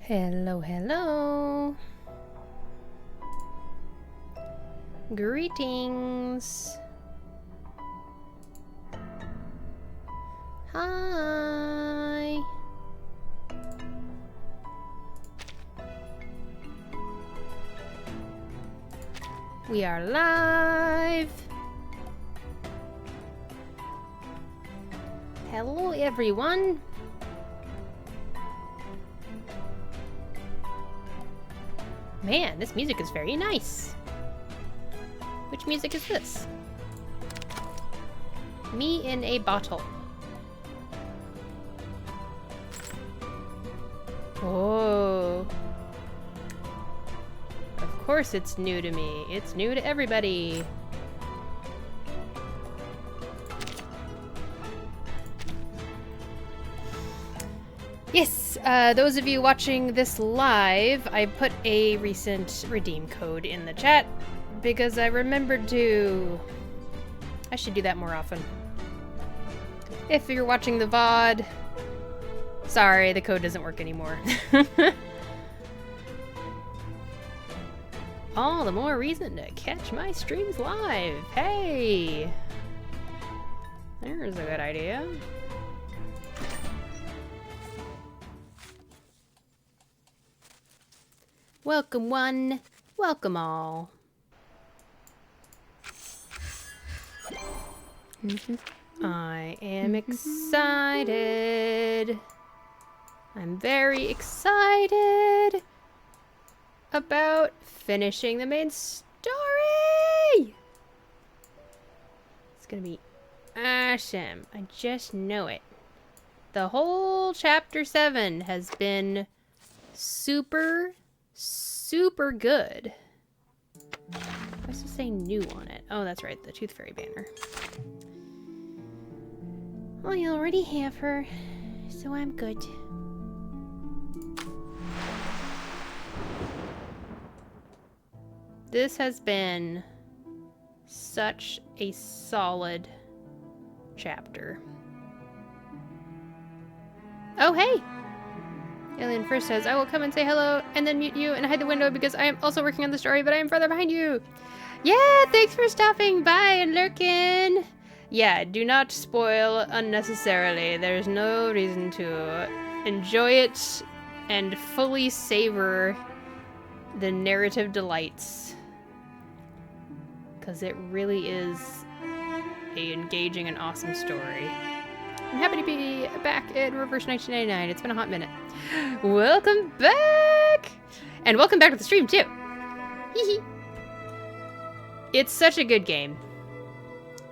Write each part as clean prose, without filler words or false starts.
Hello, hello. Greetings. Hi. We are live. Hello, everyone. Man, this music is very nice. Which music is this? Me in a bottle. Oh. Of course it's new to me. It's new to everybody. Yes, those of you watching this live, I put a recent redeem code in the chat because I remembered to. I should do that more often. If you're watching the VOD, sorry, the code doesn't work anymore. All the more reason to catch my streams live. Hey! There's a good idea. Welcome one, welcome all. I am excited. I'm very excited about finishing the main story. It's gonna be awesome. I just know it. The whole chapter 7 has been super good. Why does it say new on it? Oh, that's right, the Tooth Fairy banner. Well, you already have her, so I'm good. This has been such a solid chapter. Oh, hey! Alien first says, I will come and say hello and then mute you and hide the window because I am also working on the story, but I am further behind you. Yeah, thanks for stopping by and lurking. Yeah, do not spoil unnecessarily. There's no reason to. Enjoy it and fully savor the narrative delights. Because it really is a engaging and awesome story. I'm happy to be back in Reverse 1999. It's been a hot minute. Welcome back! And welcome back to the stream, too. It's such a good game.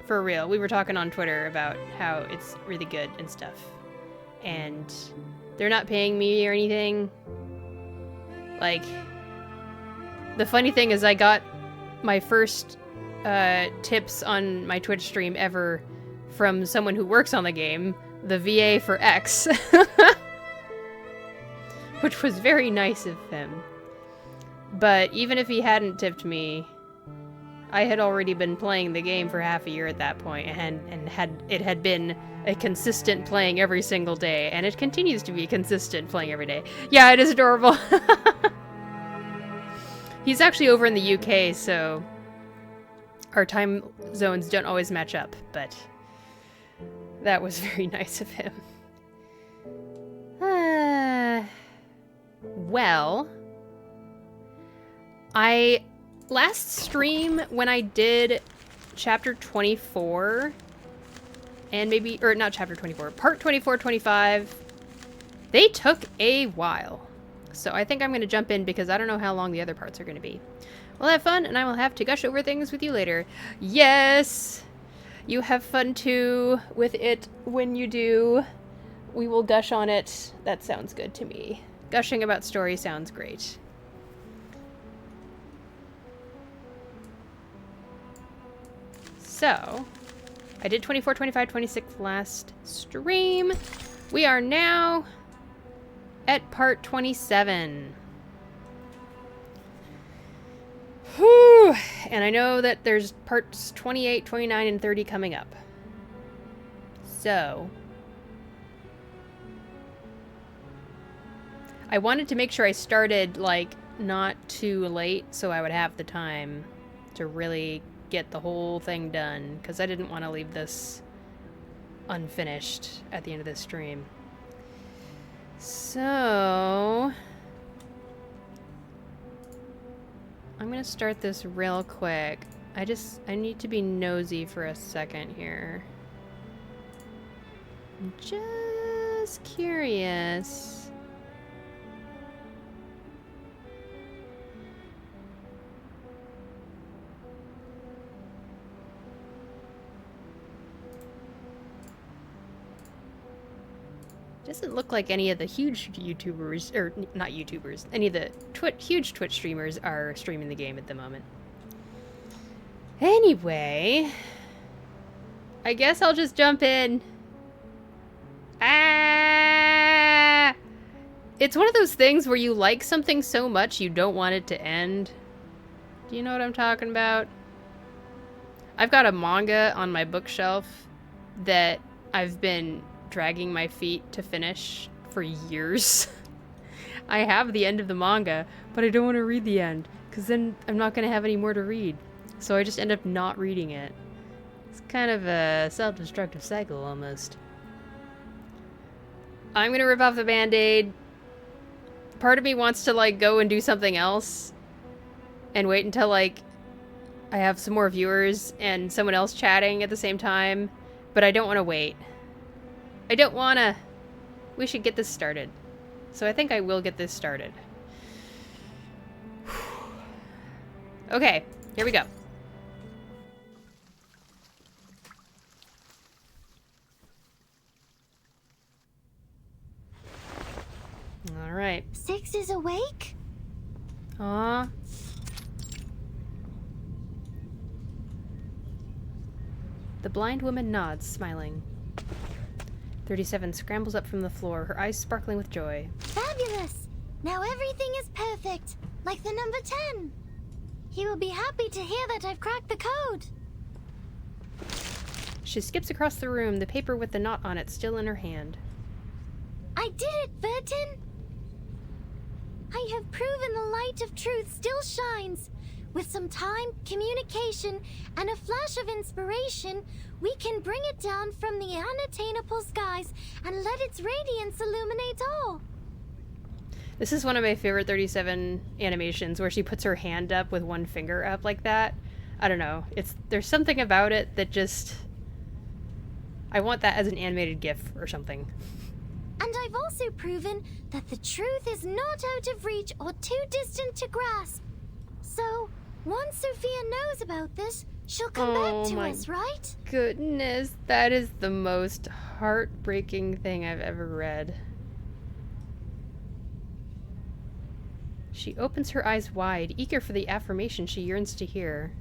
For real. We were talking on Twitter about how it's really good and stuff. And they're not paying me or anything. Like, the funny thing is I got my first tips on my Twitch stream ever from someone who works on the game, the VA for X. Which was very nice of him. But even if he hadn't tipped me, I had already been playing the game for half a year at that point, and it had been a consistent playing every single day, and it continues to be consistent playing every day. Yeah, it is adorable. He's actually over in the UK, so our time zones don't always match up, but that was very nice of him. Well, last stream when I did chapter 24, and maybe, or not chapter 24, part 24, 25, they took a while. So I think I'm going to jump in because I don't know how long the other parts are going to be. We'll have fun, and I will have to gush over things with you later. Yes! You have fun too with it when you do. We will gush on it. That sounds good to me. Gushing about story sounds great. So, I did 24, 25, 26 last stream. We are now at part 27. Whew! And I know that there's parts 28, 29, and 30 coming up. So, I wanted to make sure I started, like, not too late so I would have the time to really get the whole thing done, because I didn't want to leave this unfinished at the end of this stream. So I'm gonna start this real quick. I need to be nosy for a second here. I'm just curious. Doesn't look like any of the huge YouTubers, or not YouTubers, any of the huge Twitch streamers are streaming the game at the moment. Anyway, I guess I'll just jump in. Ah! It's one of those things where you like something so much you don't want it to end. Do you know what I'm talking about? I've got a manga on my bookshelf that I've been dragging my feet to finish for years. I have the end of the manga, but I don't want to read the end, because then I'm not going to have any more to read. So I just end up not reading it. It's kind of a self-destructive cycle, almost. I'm going to rip off the Band-Aid. Part of me wants to, like, go and do something else and wait until, like, I have some more viewers and someone else chatting at the same time, but I don't want to wait. I don't wanna. We should get this started. So I think I will get this started. Okay, here we go. All right. 6 is awake? Aw. The blind woman nods, smiling. 37 scrambles up from the floor, her eyes sparkling with joy. Fabulous! Now everything is perfect, like the number 10. He will be happy to hear that I've cracked the code. She skips across the room, the paper with the knot on it still in her hand. I did it, Burton! I have proven the light of truth still shines. With some time, communication, and a flash of inspiration, we can bring it down from the unattainable skies and let its radiance illuminate all. This is one of my favorite 37 animations, where she puts her hand up with one finger up like that. I don't know. There's something about it that just... I want that as an animated GIF or something. And I've also proven that the truth is not out of reach or too distant to grasp. So, once Sophia knows about this, she'll come back to us, right? Goodness, that is the most heartbreaking thing I've ever read. She opens her eyes wide, eager for the affirmation she yearns to hear.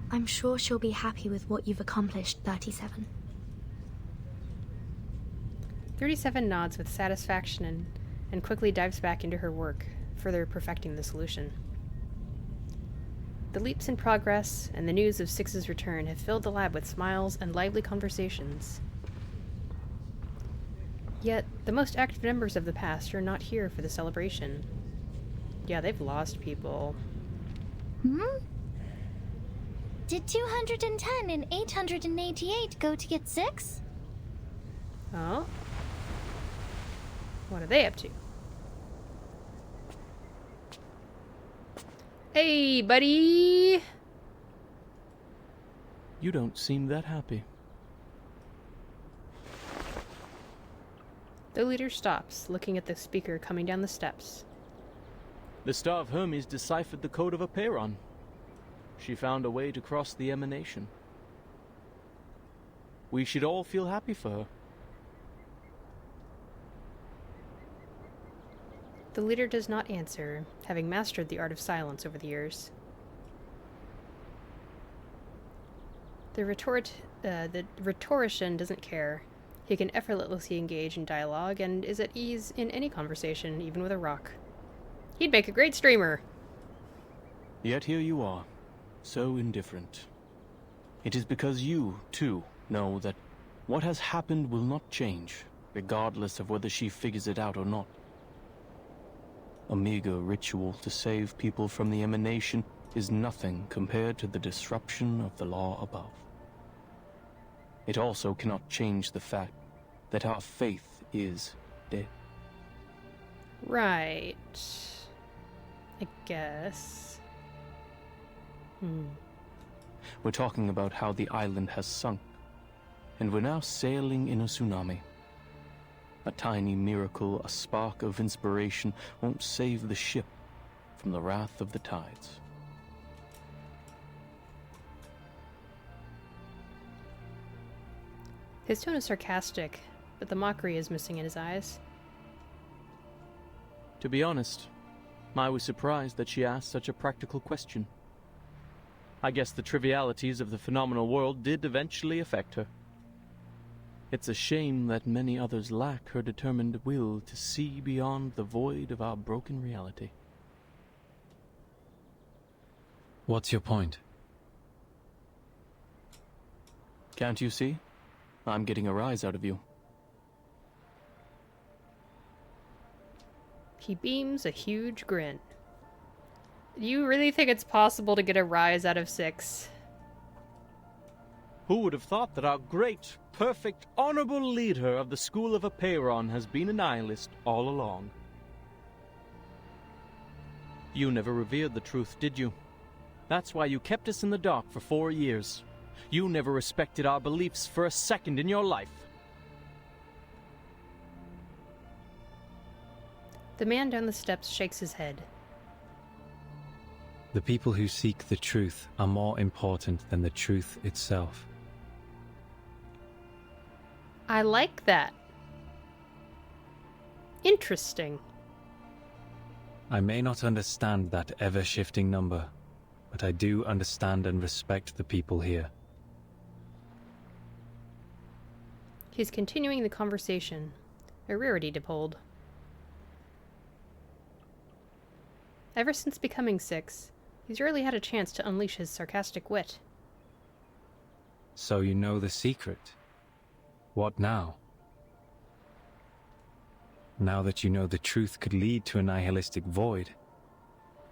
I'm sure she'll be happy with what you've accomplished, 37. 37 nods with satisfaction and quickly dives back into her work, further perfecting the solution. The leaps in progress and the news of Six's return have filled the lab with smiles and lively conversations. Yet, the most active members of the past are not here for the celebration. Yeah, they've lost people. Did 210 and 888 go to get 6? Oh? What are they up to? Hey, buddy! You don't seem that happy. The leader stops, looking at the speaker coming down the steps. The Star of Hermes deciphered the code of Aperon. She found a way to cross the emanation. We should all feel happy for her. The leader does not answer, having mastered the art of silence over the years. The rhetorician doesn't care. He can effortlessly engage in dialogue and is at ease in any conversation, even with a rock. He'd make a great streamer. Yet here you are, so indifferent. It is because you, too, know that what has happened will not change, regardless of whether she figures it out or not. A meager ritual to save people from the emanation is nothing compared to the disruption of the law above. It also cannot change the fact that our faith is dead. Right. I guess. We're talking about how the island has sunk, and we're now sailing in a tsunami. A tiny miracle, a spark of inspiration, won't save the ship from the wrath of the tides. His tone is sarcastic, but the mockery is missing in his eyes. To be honest, I was surprised that she asked such a practical question. I guess the trivialities of the phenomenal world did eventually affect her. It's a shame that many others lack her determined will to see beyond the void of our broken reality. What's your point? Can't you see? I'm getting a rise out of you. He beams a huge grin. Do you really think it's possible to get a rise out of 6? Who would have thought that our great, perfect, honorable leader of the School of Apeiron has been a nihilist all along? You never revered the truth, did you? That's why you kept us in the dark for 4 years. You never respected our beliefs for a second in your life. The man down the steps shakes his head. The people who seek the truth are more important than the truth itself. I like that. Interesting. I may not understand that ever-shifting number, but I do understand and respect the people here. He's continuing the conversation. A rarity to behold. Ever since becoming 6, he's rarely had a chance to unleash his sarcastic wit. So you know the secret. What now? Now that you know the truth could lead to a nihilistic void,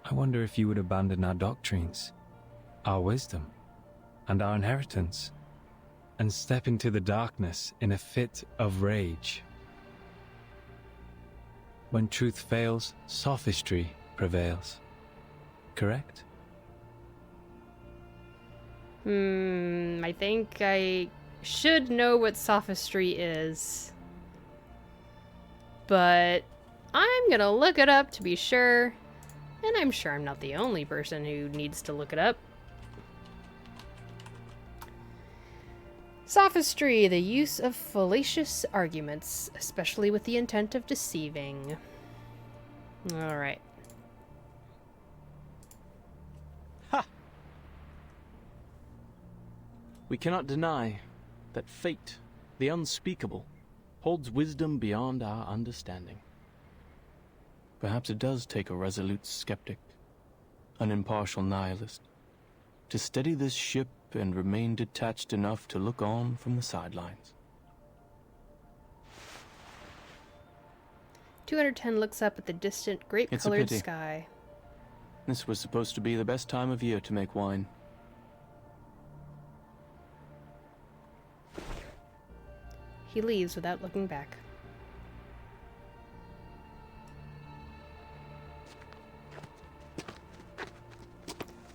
I wonder if you would abandon our doctrines, our wisdom, and our inheritance, and step into the darkness in a fit of rage. When truth fails, sophistry prevails. Correct? I think I should know what sophistry is. But I'm gonna look it up to be sure. And I'm sure I'm not the only person who needs to look it up. Sophistry, the use of fallacious arguments, especially with the intent of deceiving. Alright. Ha! We cannot deny that fate, the unspeakable, holds wisdom beyond our understanding. Perhaps it does take a resolute skeptic, an impartial nihilist, to steady this ship and remain detached enough to look on from the sidelines. 210 looks up at the distant, grape-colored sky. This was supposed to be the best time of year to make wine. He leaves without looking back.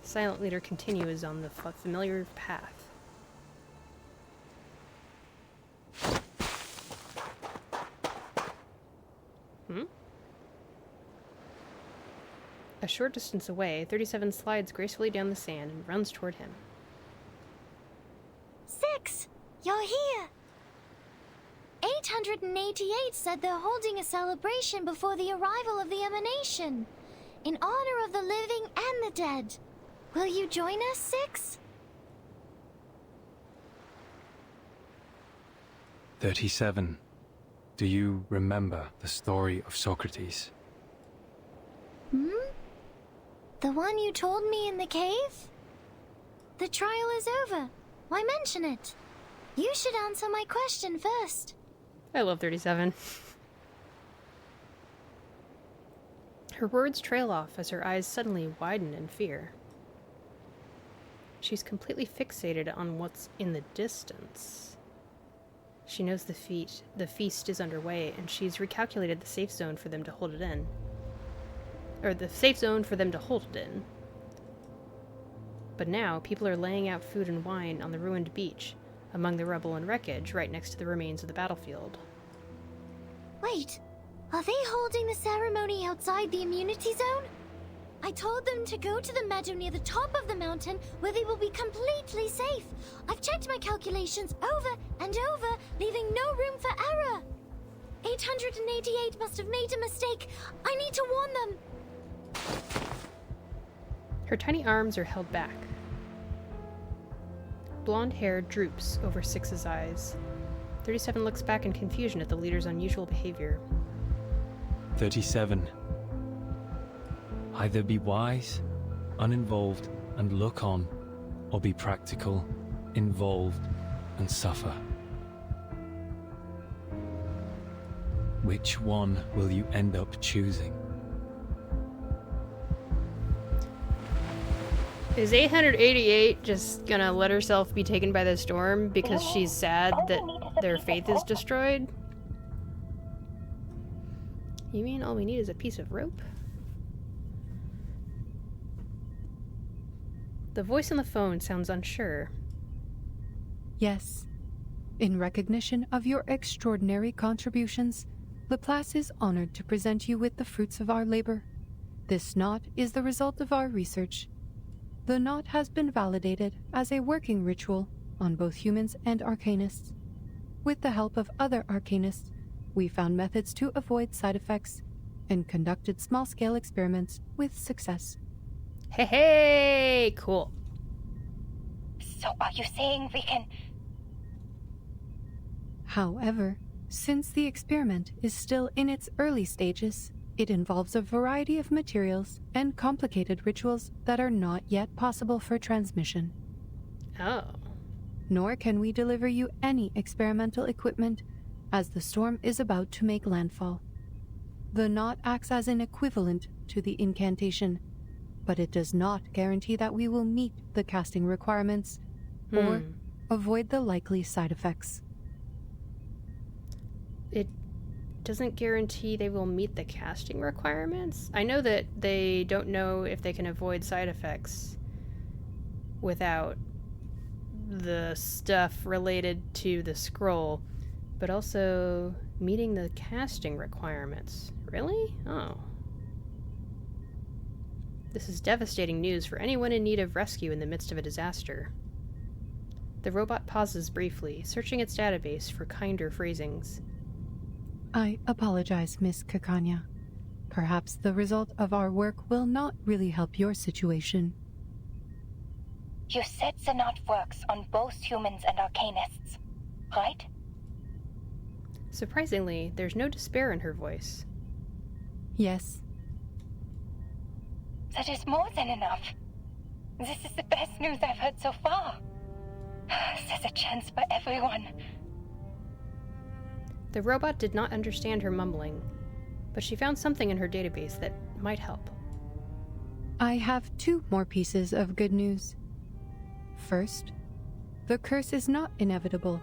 The silent leader continues on the familiar path. A short distance away, 37 slides gracefully down the sand and runs toward him. 6! You're here! 888 said they're holding a celebration before the arrival of the emanation, in honor of the living and the dead. Will you join us, 6? 37. Do you remember the story of Socrates? The one you told me in the cave? The trial is over. Why mention it? You should answer my question first. I love 37. Her words trail off as her eyes suddenly widen in fear. She's completely fixated on what's in the distance. She knows the feast is underway, and she's recalculated the safe zone for them to hold it in. Or the safe zone for them to hold it in. But now, people are laying out food and wine on the ruined beach, among the rubble and wreckage right next to the remains of the battlefield. Wait, are they holding the ceremony outside the immunity zone? I told them to go to the meadow near the top of the mountain where they will be completely safe. I've checked my calculations over and over, leaving no room for error. 888 must have made a mistake. I need to warn them. Her tiny arms are held back. Blonde hair droops over Six's eyes. 37 looks back in confusion at the leader's unusual behavior. 37. Either be wise, uninvolved, and look on, or be practical, involved, and suffer. Which one will you end up choosing? Is 888 just gonna let herself be taken by the storm because she's sad that their faith is destroyed? You mean all we need is a piece of rope? The voice on the phone sounds unsure. Yes. In recognition of your extraordinary contributions, Laplace is honored to present you with the fruits of our labor. This knot is the result of our research. The knot has been validated as a working ritual on both humans and arcanists. With the help of other arcanists, we found methods to avoid side effects and conducted small-scale experiments with success. Hey, cool. So are you saying we can... However, since the experiment is still in its early stages, it involves a variety of materials and complicated rituals that are not yet possible for transmission. Oh. Nor can we deliver you any experimental equipment, as the storm is about to make landfall. The knot acts as an equivalent to the incantation, but it does not guarantee that we will meet the casting requirements or avoid the likely side effects. It doesn't guarantee they will meet the casting requirements? I know that they don't know if they can avoid side effects without the stuff related to the scroll, but also meeting the casting requirements. Really? Oh. This is devastating news for anyone in need of rescue in the midst of a disaster. The robot pauses briefly, searching its database for kinder phrasings. I apologize, Miss Kakanya. Perhaps the result of our work will not really help your situation. You said the knot works on both humans and arcanists, right? Surprisingly, there's no despair in her voice. Yes. That is more than enough. This is the best news I've heard so far. There's a chance for everyone. The robot did not understand her mumbling, but she found something in her database that might help. I have 2 more pieces of good news. First, the curse is not inevitable.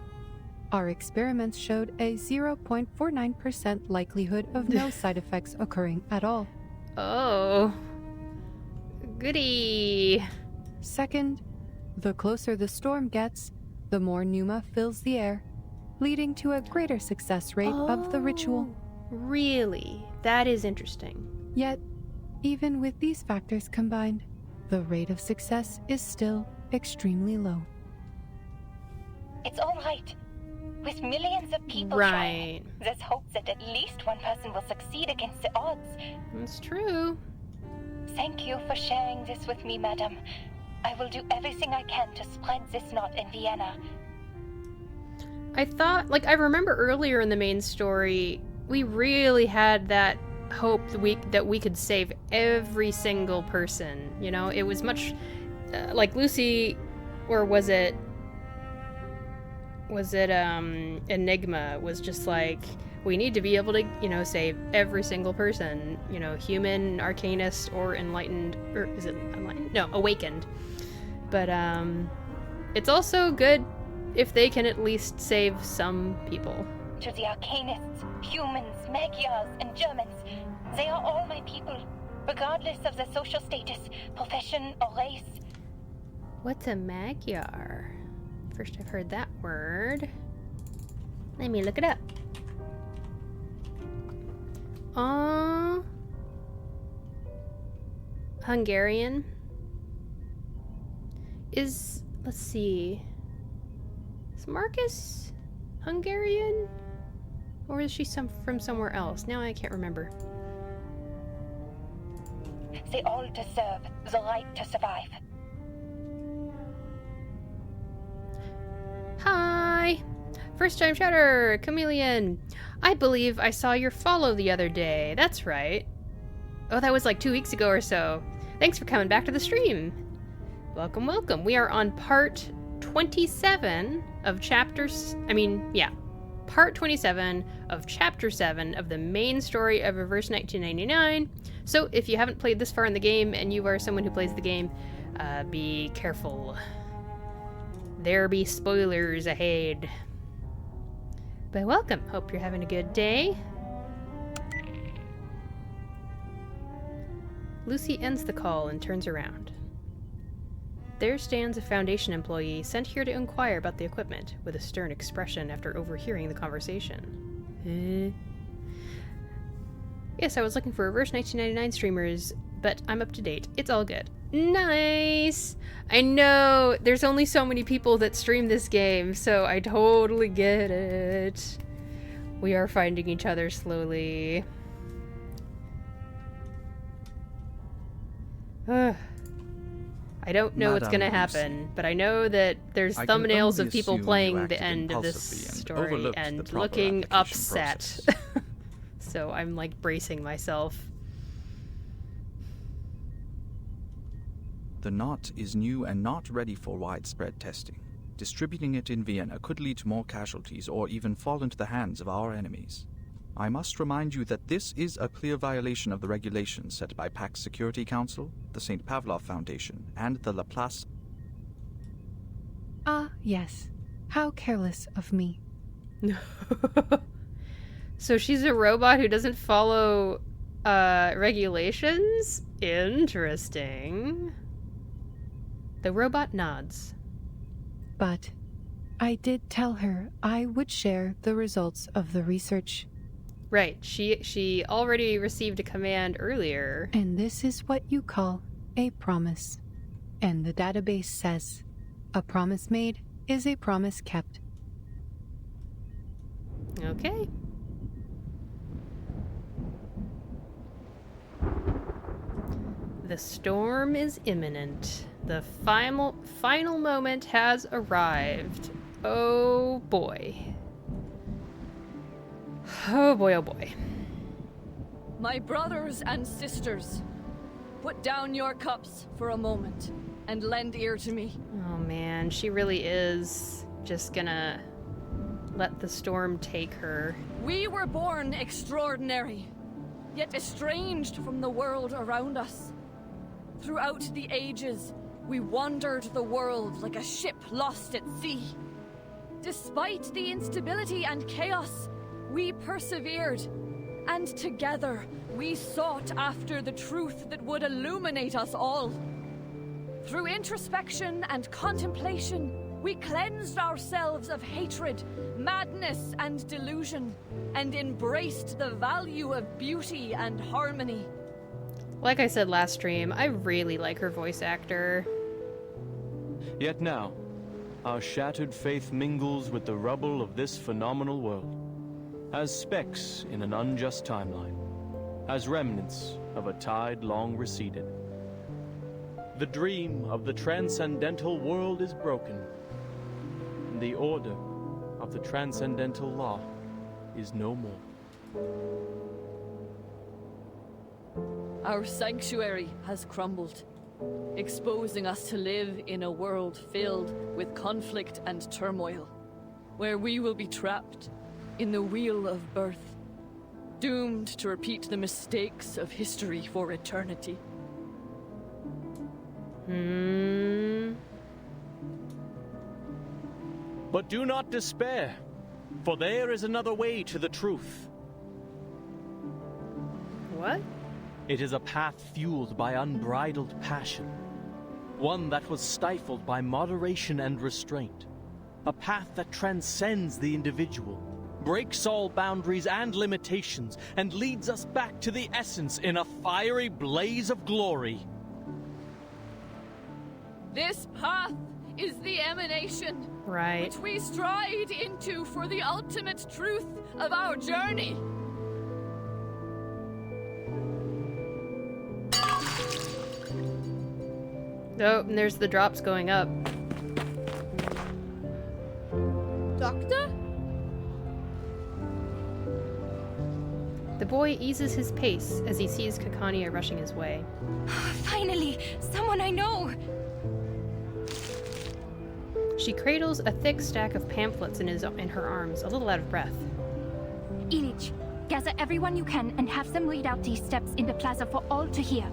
Our experiments showed a 0.49% likelihood of no side effects occurring at all. Oh. Goody. Second, the closer the storm gets, the more pneuma fills the air, leading to a greater success rate of the ritual. Really? That is interesting. Yet, even with these factors combined, the rate of success is still extremely low. It's all right. With millions of people trying, there's hope that at least one person will succeed against the odds. That's true. Thank you for sharing this with me, madam. I will do everything I can to spread this knot in Vienna. I thought, I remember earlier in the main story, we really had that hope that we could save every single person. You know, it was much like Lucy, or was it Enigma was just like, we need to be able to, you know, save every single person, you know, human, arcanist, or enlightened, or is it enlightened? No, awakened. But it's also good if they can at least save some people. To the Arcanists, humans, Magyars, and Germans, they are all my people, regardless of their social status, profession, or race. What's a Magyar? First I've heard that word. Let me look it up. Hungarian is, let's see, is Marcus Hungarian? Or is she from somewhere else? Now I can't remember. They all deserve the right to survive. Hi! First time chatter, Chameleon. I believe I saw your follow the other day. That's right. Oh, that was like 2 weeks ago or so. Thanks for coming back to the stream. Welcome, welcome. We are on part 27 of part 27 of chapter 7 of the main story of Reverse 1999. So if you haven't played this far in the game and you are someone who plays the game, be careful. There be spoilers ahead. But welcome. Hope you're having a good day. Lucy ends the call and turns around. There stands a Foundation employee sent here to inquire about the equipment, with a stern expression after overhearing the conversation. Yes, I was looking for Reverse 1999 streamers, but I'm up to date. It's all good. Nice! I know, there's only so many people that stream this game, so I totally get it. We are finding each other slowly. I don't know what's gonna happen, but I know that there's thumbnails of people playing the end of this story and looking upset. So I'm like bracing myself. The knot is new and not ready for widespread testing. Distributing it in Vienna could lead to more casualties or even fall into the hands of our enemies. I must remind you that this is a clear violation of the regulations set by PAX Security Council, the St. Pavlov Foundation, and the Laplace... Ah, yes. How careless of me. So she's a robot who doesn't follow regulations? Interesting. The robot nods. But I did tell her I would share the results of the research. Right, she already received a command earlier. And this is what you call a promise. And the database says, a promise made is a promise kept. Okay. The storm is imminent. The final moment has arrived. Oh boy. Oh boy, oh boy. My brothers and sisters, put down your cups for a moment and lend ear to me. Oh man, she really is just gonna let the storm take her. We were born extraordinary, yet estranged from the world around us. Throughout the ages, we wandered the world like a ship lost at sea. Despite the instability and chaos, we persevered, and together we sought after the truth that would illuminate us all. Through introspection and contemplation, we cleansed ourselves of hatred, madness, and delusion, and embraced the value of beauty and harmony. Like I said last stream, I really like her voice actor. Yet now, our shattered faith mingles with the rubble of this phenomenal world, as specks in an unjust timeline, as remnants of a tide long receded. The dream of the transcendental world is broken. The order of the transcendental law is no more. Our sanctuary has crumbled, exposing us to live in a world filled with conflict and turmoil. where we will be trapped in the wheel of birth, doomed to repeat the mistakes of history for eternity. But do not despair, for there is another way to the truth. What? It is a path fueled by unbridled passion, one that was stifled by moderation and restraint, a path that transcends the individual, breaks all boundaries and limitations, and leads us back to the essence in a fiery blaze of glory. This path is the emanation, Right. which we stride into for the ultimate truth of our journey. Oh, and there's the drops going up. Doctor? The boy eases his pace as he sees Kakania rushing his way. Finally, someone I know. She cradles a thick stack of pamphlets in her arms, a little out of breath. Ilich, gather everyone you can and have them read out these steps in the plaza for all to hear.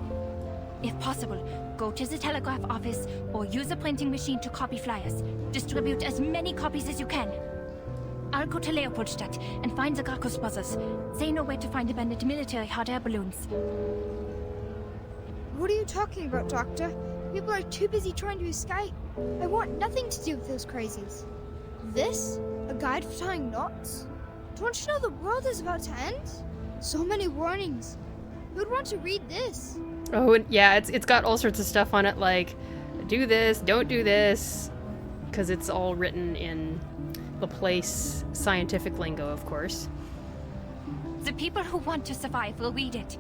If possible, go to the telegraph office or use a printing machine to copy flyers. Distribute as many copies as you can. I'll go to Leopoldstadt and find the Gracchus brothers. They know where to find abandoned military hot air balloons. What are you talking about, Doctor? People are too busy trying to escape. I want nothing to do with those crazies. This? A guide for tying knots? Don't you know the world is about to end? So many warnings. Who'd want to read this? Oh, and yeah, it's got all sorts of stuff on it, like, do this, don't do this, because it's all written in Laplace scientific lingo, of course. The people who want to survive will read it.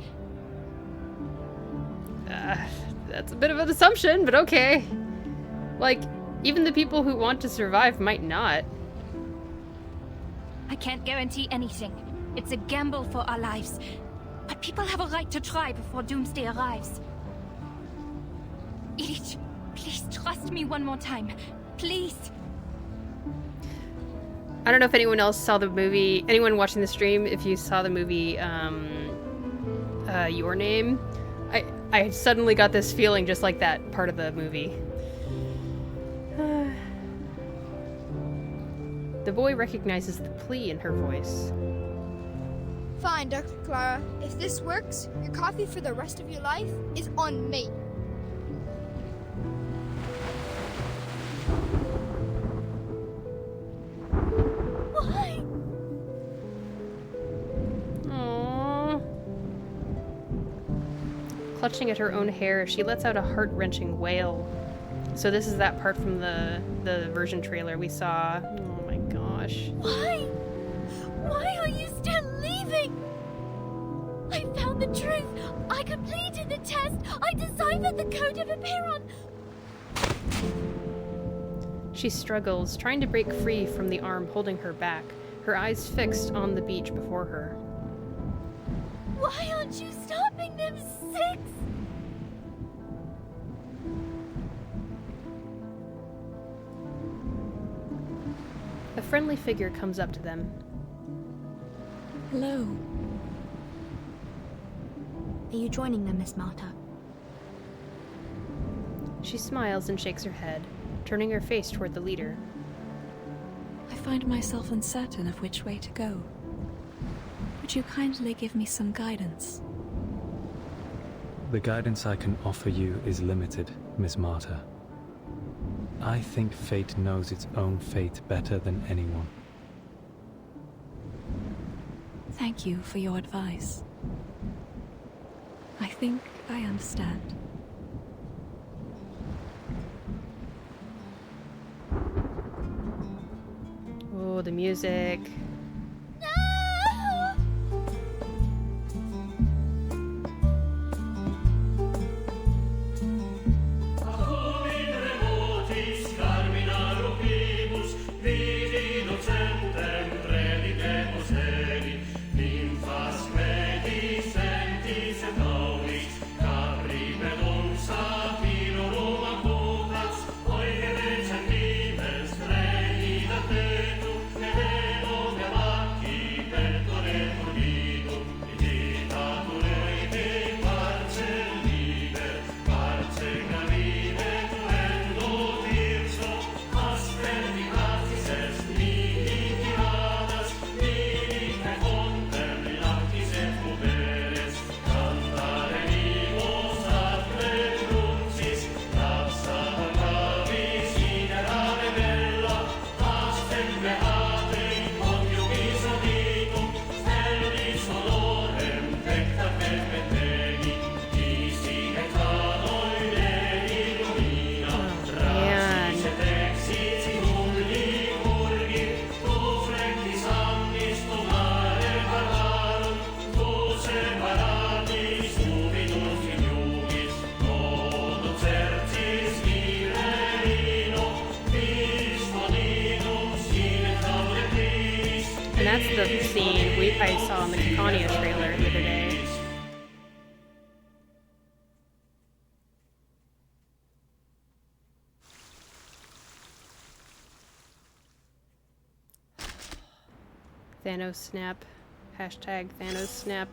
That's a bit of an assumption, but okay. Like, even the people who want to survive might not. I can't guarantee anything. It's a gamble for our lives. But people have a right to try before doomsday arrives. Ilich, please trust me one more time. Please. I don't know if anyone else saw the movie, anyone watching the stream, if you saw the movie, Your Name. I suddenly got this feeling just like that part of the movie. The boy recognizes the plea in her voice. Fine, Dr. Clara. If this works, your coffee for the rest of your life is on me. Why? Aww. Clutching at her own hair, she lets out a heart-wrenching wail. So this is that part from the version trailer we saw. Oh my gosh. Why? Why are you still leaving? I found the truth. I completed the test. I deciphered the code of Aperon. She struggles, trying to break free from the arm holding her back, her eyes fixed on the beach before her. Why aren't you stopping them, Six? A friendly figure comes up to them. Hello. Are you joining them, Miss Marta? She smiles and shakes her head, turning her face toward the leader. I find myself uncertain of which way to go. Would you kindly give me some guidance? The guidance I can offer you is limited, Miss Marta. I think fate knows its own fate better than anyone. Thank you for your advice. I think I understand. Oh, the music. that's the scene I saw in the Kikania trailer the other day. Thanos snap. Hashtag Thanos snap.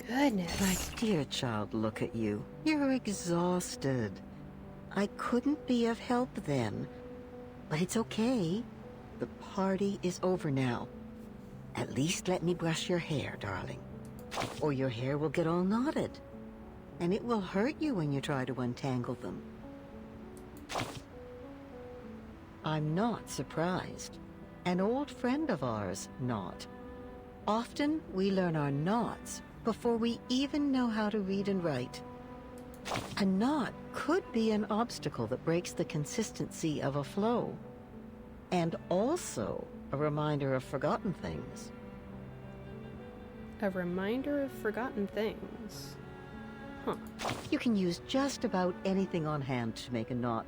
Goodness. My dear child, look at you. You're exhausted. I couldn't be of help then. But it's okay. The party is over now. At least let me brush your hair, darling. Or your hair will get all knotted. And it will hurt you when you try to untangle them. I'm not surprised. An old friend of ours, Knot. Often we learn our knots before we even know how to read and write. A knot could be an obstacle that breaks the consistency of a flow. And also a reminder of forgotten things. A reminder of forgotten things. Huh. You can use just about anything on hand to make a knot.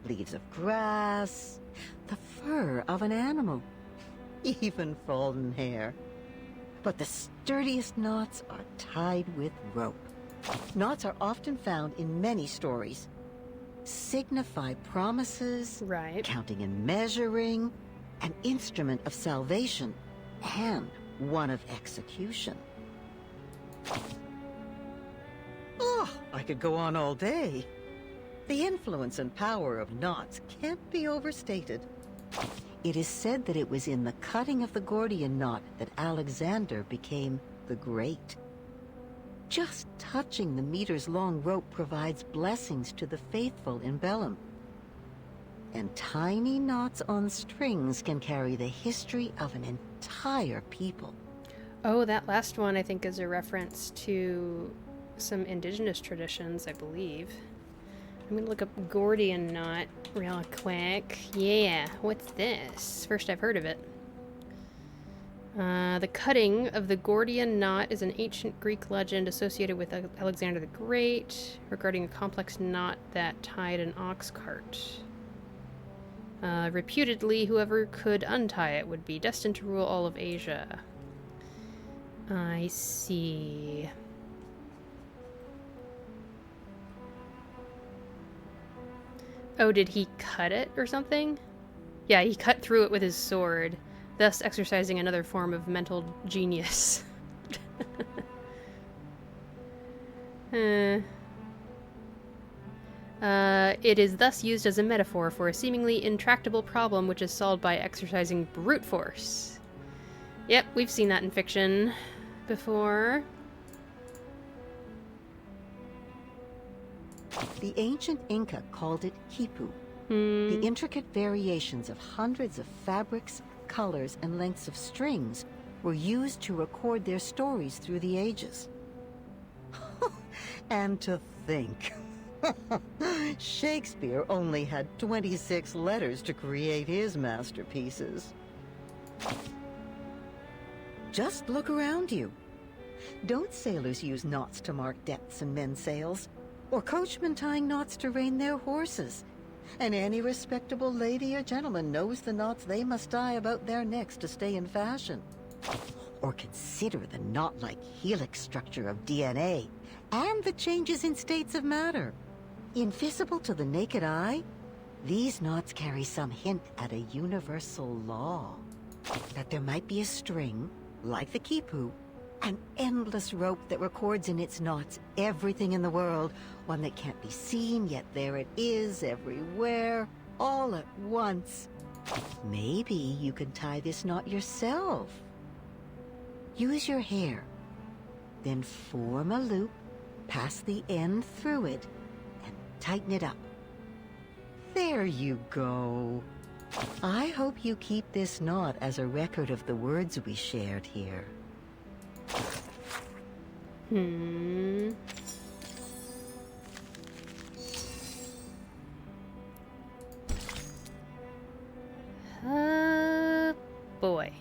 Leaves of grass, the fur of an animal, even fallen hair. But the sturdiest knots are tied with rope. Knots are often found in many stories. Signify promises, right, counting and measuring, an instrument of salvation, and one of execution. Oh, I could go on all day. The influence and power of knots can't be overstated. It is said that it was in the cutting of the Gordian knot that Alexander became the Great. Just touching the meters-long rope provides blessings to the faithful in Bellum. And tiny knots on strings can carry the history of an entire people. Oh, that last one I think is a reference to some indigenous traditions, I believe. I'm gonna look up Gordian knot real quick. Yeah, what's this? First I've heard of it. The cutting of the Gordian knot is an ancient Greek legend associated with Alexander the Great regarding a complex knot that tied an ox cart. Reputedly, whoever could untie it would be destined to rule all of Asia. I see. Oh, did he cut it or something? Yeah, he cut through it with his sword, thus exercising another form of mental genius. It is thus used as a metaphor for a seemingly intractable problem which is solved by exercising brute force. Yep, we've seen that in fiction before. The ancient Inca called it quipu. The intricate variations of hundreds of fabrics, colors, and lengths of strings were used to record their stories through the ages. And to think, Shakespeare only had 26 letters to create his masterpieces. Just look around you. Don't sailors use knots to mark depths in men's sails? Or coachmen tying knots to rein their horses? And any respectable lady or gentleman knows the knots they must tie about their necks to stay in fashion. Or consider the knot-like helix structure of DNA and the changes in states of matter. Invisible to the naked eye, these knots carry some hint at a universal law. That there might be a string, like the quipu, an endless rope that records in its knots everything in the world, one that can't be seen, yet there it is, everywhere, all at once. Maybe you can tie this knot yourself. Use your hair, then form a loop, pass the end through it, and tighten it up. There you go. I hope you keep this knot as a record of the words we shared here. Boy.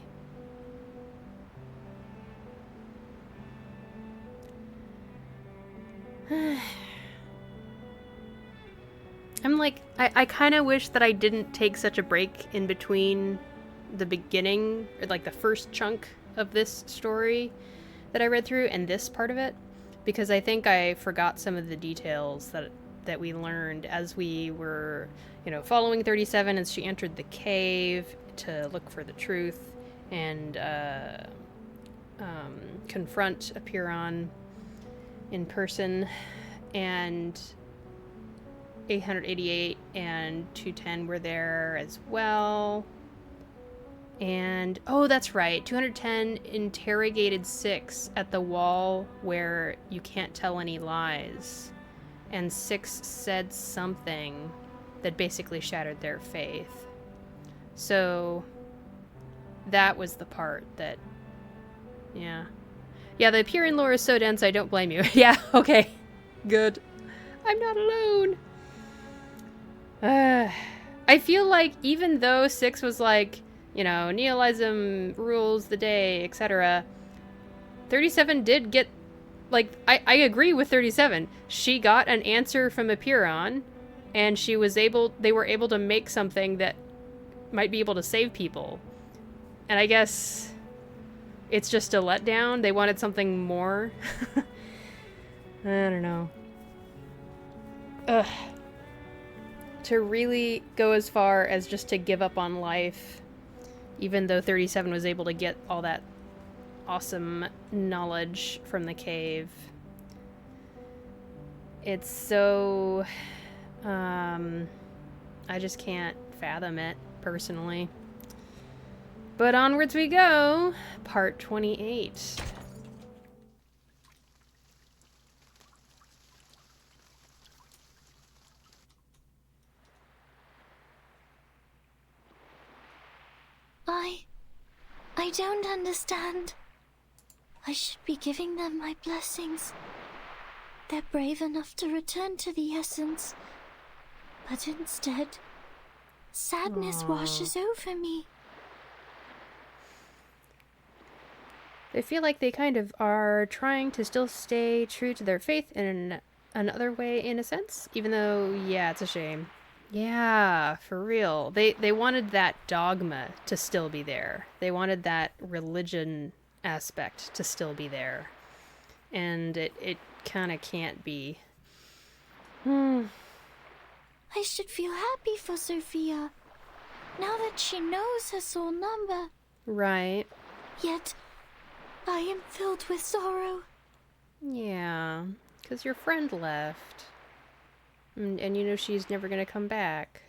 I kind of wish that I didn't take such a break in between the beginning, or like the first chunk of this story that I read through and this part of it, because I think I forgot some of the details that we learned as we were, you know, following 37 as she entered the cave to look for the truth and confront Apiron in person, and 888 and 210 were there as well. And, oh, that's right, 210 interrogated 6 at the wall where you can't tell any lies. And 6 said something that basically shattered their faith. So, that was the part that, yeah. Yeah, the Apiran lore is so dense, I don't blame you. Yeah, okay. Good. I'm not alone. I feel like even though 6 was like, you know, nihilism rules the day, etc., 37 did get, like, I agree with 37. She got an answer from Apiron, and they were able to make something that might be able to save people. And I guess it's just a letdown. They wanted something more. I don't know. Ugh. To really go as far as just to give up on life, even though 37 was able to get all that awesome knowledge from the cave. It's so... I just can't fathom it, personally. But onwards we go. Part 28. I don't understand. I should be giving them my blessings. They're brave enough to return to the essence. But instead, sadness washes over me. They feel like they kind of are trying to still stay true to their faith in another way, in a sense. Even though, yeah, it's a shame. Yeah, for real. They wanted that dogma to still be there. They wanted that religion aspect to still be there. And it kind of can't be. I should feel happy for Sophia, now that she knows her soul number. Right. Yet, I am filled with sorrow. Yeah, because your friend left. And you know she's never going to come back.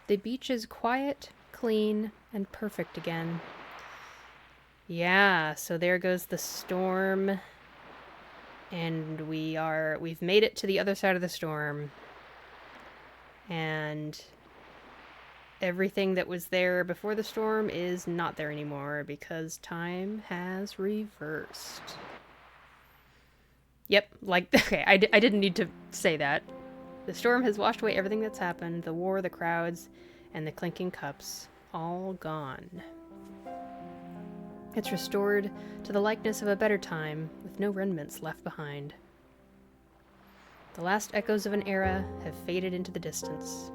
The beach is quiet, clean, and perfect again. Yeah, so there goes the storm. And we've made it to the other side of the storm. And everything that was there before the storm is not there anymore because time has reversed. Yep, like, okay, I didn't need to say that. The storm has washed away everything that's happened, the war, the crowds, and the clinking cups, all gone. It's restored to the likeness of a better time, with no remnants left behind. The last echoes of an era have faded into the distance.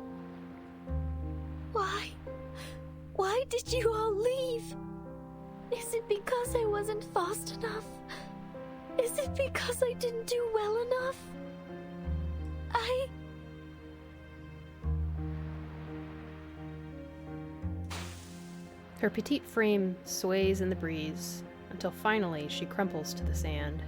Why did you all leave? Is it because I wasn't fast enough? Is it because I didn't do well enough? Her petite frame sways in the breeze, until finally she crumples to the sand.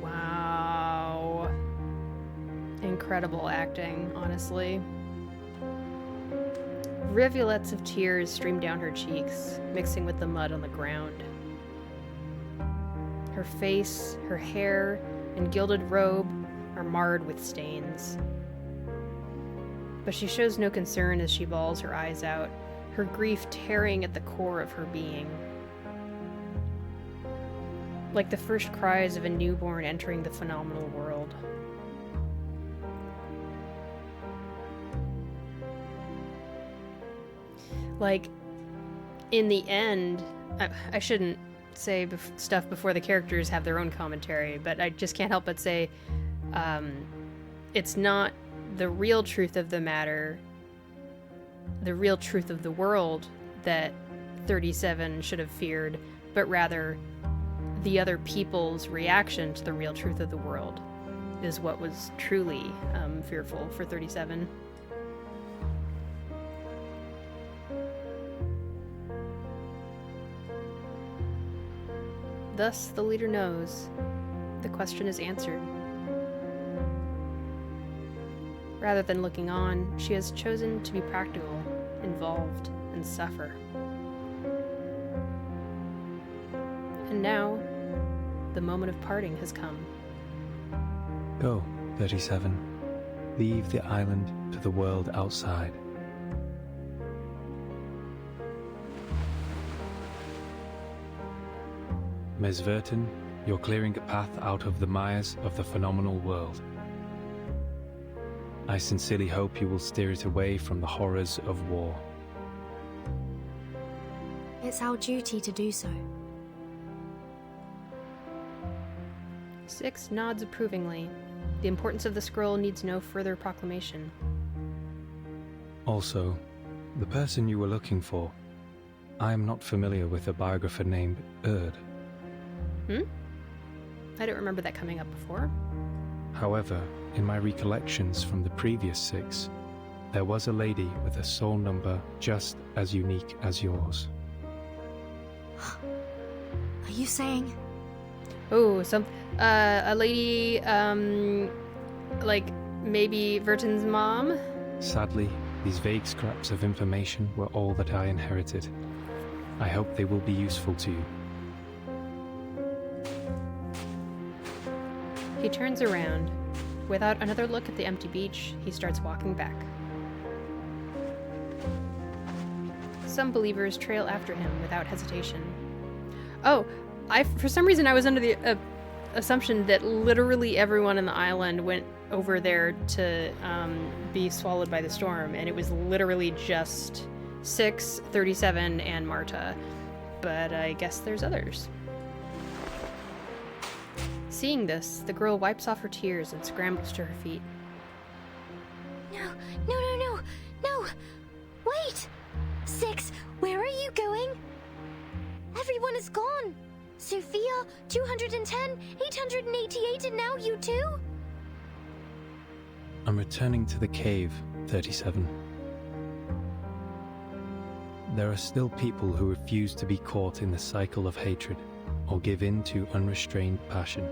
Wow. Incredible acting, honestly. Rivulets of tears stream down her cheeks, mixing with the mud on the ground. Her face, her hair, and gilded robe are marred with stains. But she shows no concern as she bawls her eyes out, her grief tearing at the core of her being. Like the first cries of a newborn entering the phenomenal world. Like, in the end, I shouldn't say stuff before the characters have their own commentary, but I just can't help but say, it's not the real truth of the matter, the real truth of the world that 37 should have feared, but rather the other people's reaction to the real truth of the world is what was truly fearful for 37. Thus, the leader knows. The question is answered. Rather than looking on, she has chosen to be practical, involved, and suffer. And now, the moment of parting has come. Go, 37. Leave the island to the world outside. Ms. Verton, you're clearing a path out of the mires of the phenomenal world. I sincerely hope you will steer it away from the horrors of war. It's our duty to do so. 6 nods approvingly. The importance of the scroll needs no further proclamation. Also, the person you were looking for, I am not familiar with a biographer named Erd. I don't remember that coming up before. However, in my recollections from the previous 6, there was a lady with a soul number just as unique as yours. Are you saying? Oh, a lady, like maybe Verton's mom? Sadly, these vague scraps of information were all that I inherited. I hope they will be useful to you. He turns around. Without another look at the empty beach, he starts walking back. Some believers trail after him without hesitation. Oh, for some reason I was under the assumption that literally everyone in the island went over there to be swallowed by the storm, and it was literally just 6, 37, and Marta. But I guess there's others. Seeing this, the girl wipes off her tears and scrambles to her feet. No! Wait! 6, where are you going? Everyone is gone! Sophia, 210, 888, and now you too? I'm returning to the cave, 37. There are still people who refuse to be caught in the cycle of hatred or give in to unrestrained passion.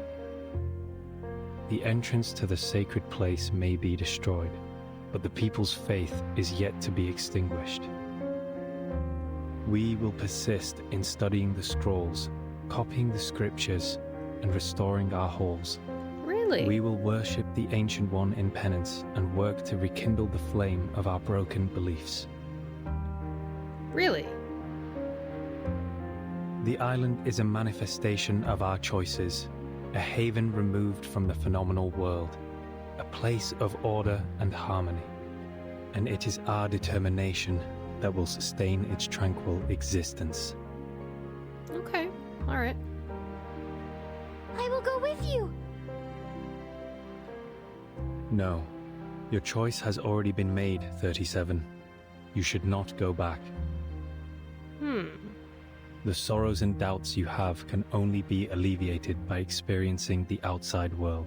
The entrance to the sacred place may be destroyed, but the people's faith is yet to be extinguished. We will persist in studying the scrolls, copying the scriptures, and restoring our halls. Really? We will worship the Ancient One in penance and work to rekindle the flame of our broken beliefs. Really? The island is a manifestation of our choices, a haven removed from the phenomenal world, a place of order and harmony, and it is our determination that will sustain its tranquil existence. Okay, alright. I will go with you! No, your choice has already been made, 37. You should not go back. The sorrows and doubts you have can only be alleviated by experiencing the outside world.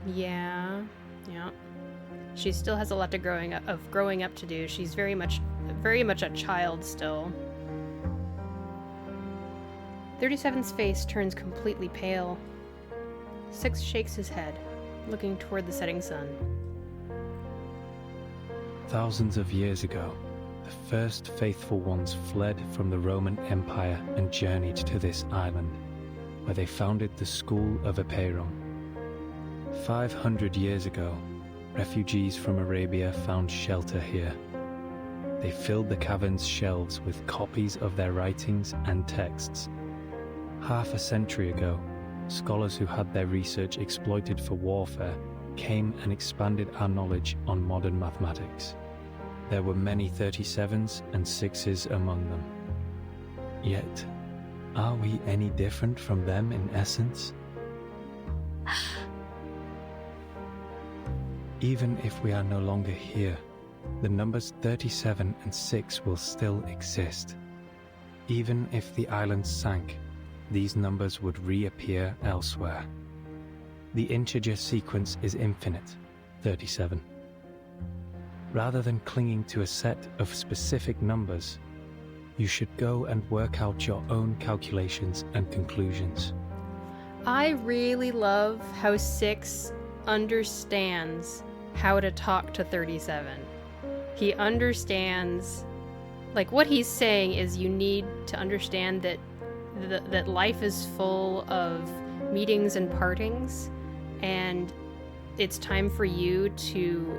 Yeah. She still has a lot growing up to do. She's very much a child still. 37's face turns completely pale. 6 shakes his head, looking toward the setting sun. Thousands of years ago, the first faithful ones fled from the Roman Empire and journeyed to this island, where they founded the School of Epeiron. 500 years ago, refugees from Arabia found shelter here. They filled the cavern's shelves with copies of their writings and texts. Half a century ago, scholars who had their research exploited for warfare came and expanded our knowledge on modern mathematics. There were many 37s and 6s among them. Yet, are we any different from them in essence? Even if we are no longer here, the numbers 37 and 6 will still exist. Even if the island sank, these numbers would reappear elsewhere. The integer sequence is infinite, 37. Rather than clinging to a set of specific numbers, you should go and work out your own calculations and conclusions. I really love how 6 understands how to talk to 37. He understands, like, what he's saying is you need to understand that that life is full of meetings and partings, and it's time for you to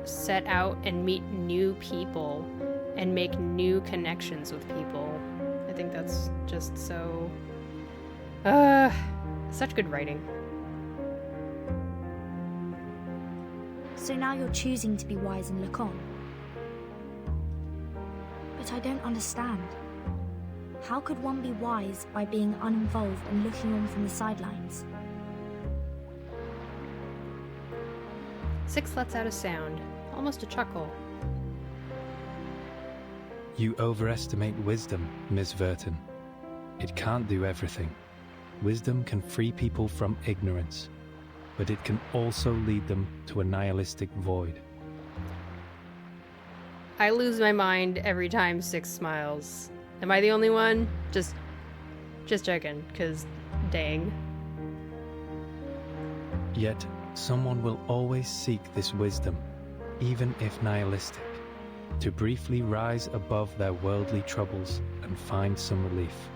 set out and meet new people and make new connections with people. I think that's just so such good writing. So now you're choosing to be wise and look on. But I don't understand. How could one be wise by being uninvolved and looking on from the sidelines? 6 lets out a sound, almost a chuckle. You overestimate wisdom, Miss Verton. It can't do everything. Wisdom can free people from ignorance, but it can also lead them to a nihilistic void. I lose my mind every time 6 smiles. Am I the only one? Just checking, because dang. Yet, someone will always seek this wisdom, even if nihilistic, to briefly rise above their worldly troubles and find some relief.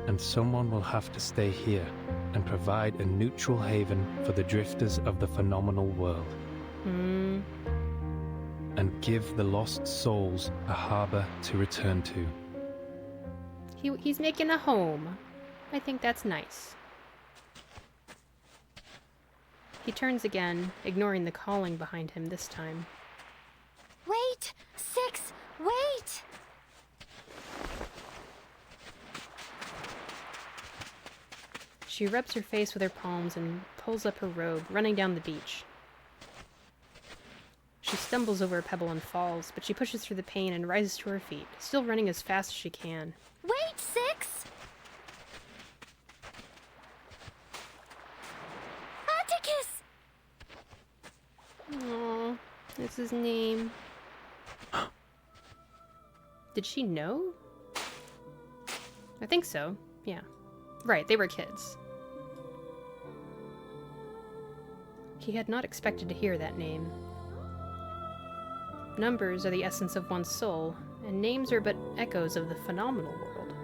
And someone will have to stay here and provide a neutral haven for the drifters of the phenomenal world. And give the lost souls a harbor to return to. He's making a home. I think that's nice. He turns again, ignoring the calling behind him this time. Wait! 6! Wait! She rubs her face with her palms and pulls up her robe, running down the beach. She stumbles over a pebble and falls, but she pushes through the pain and rises to her feet, still running as fast as she can. Wait, 6! Atticus! Aww, that's his name. Did she know? I think so, yeah. Right, they were kids. He had not expected to hear that name. Numbers are the essence of one's soul, and names are but echoes of the phenomenal world.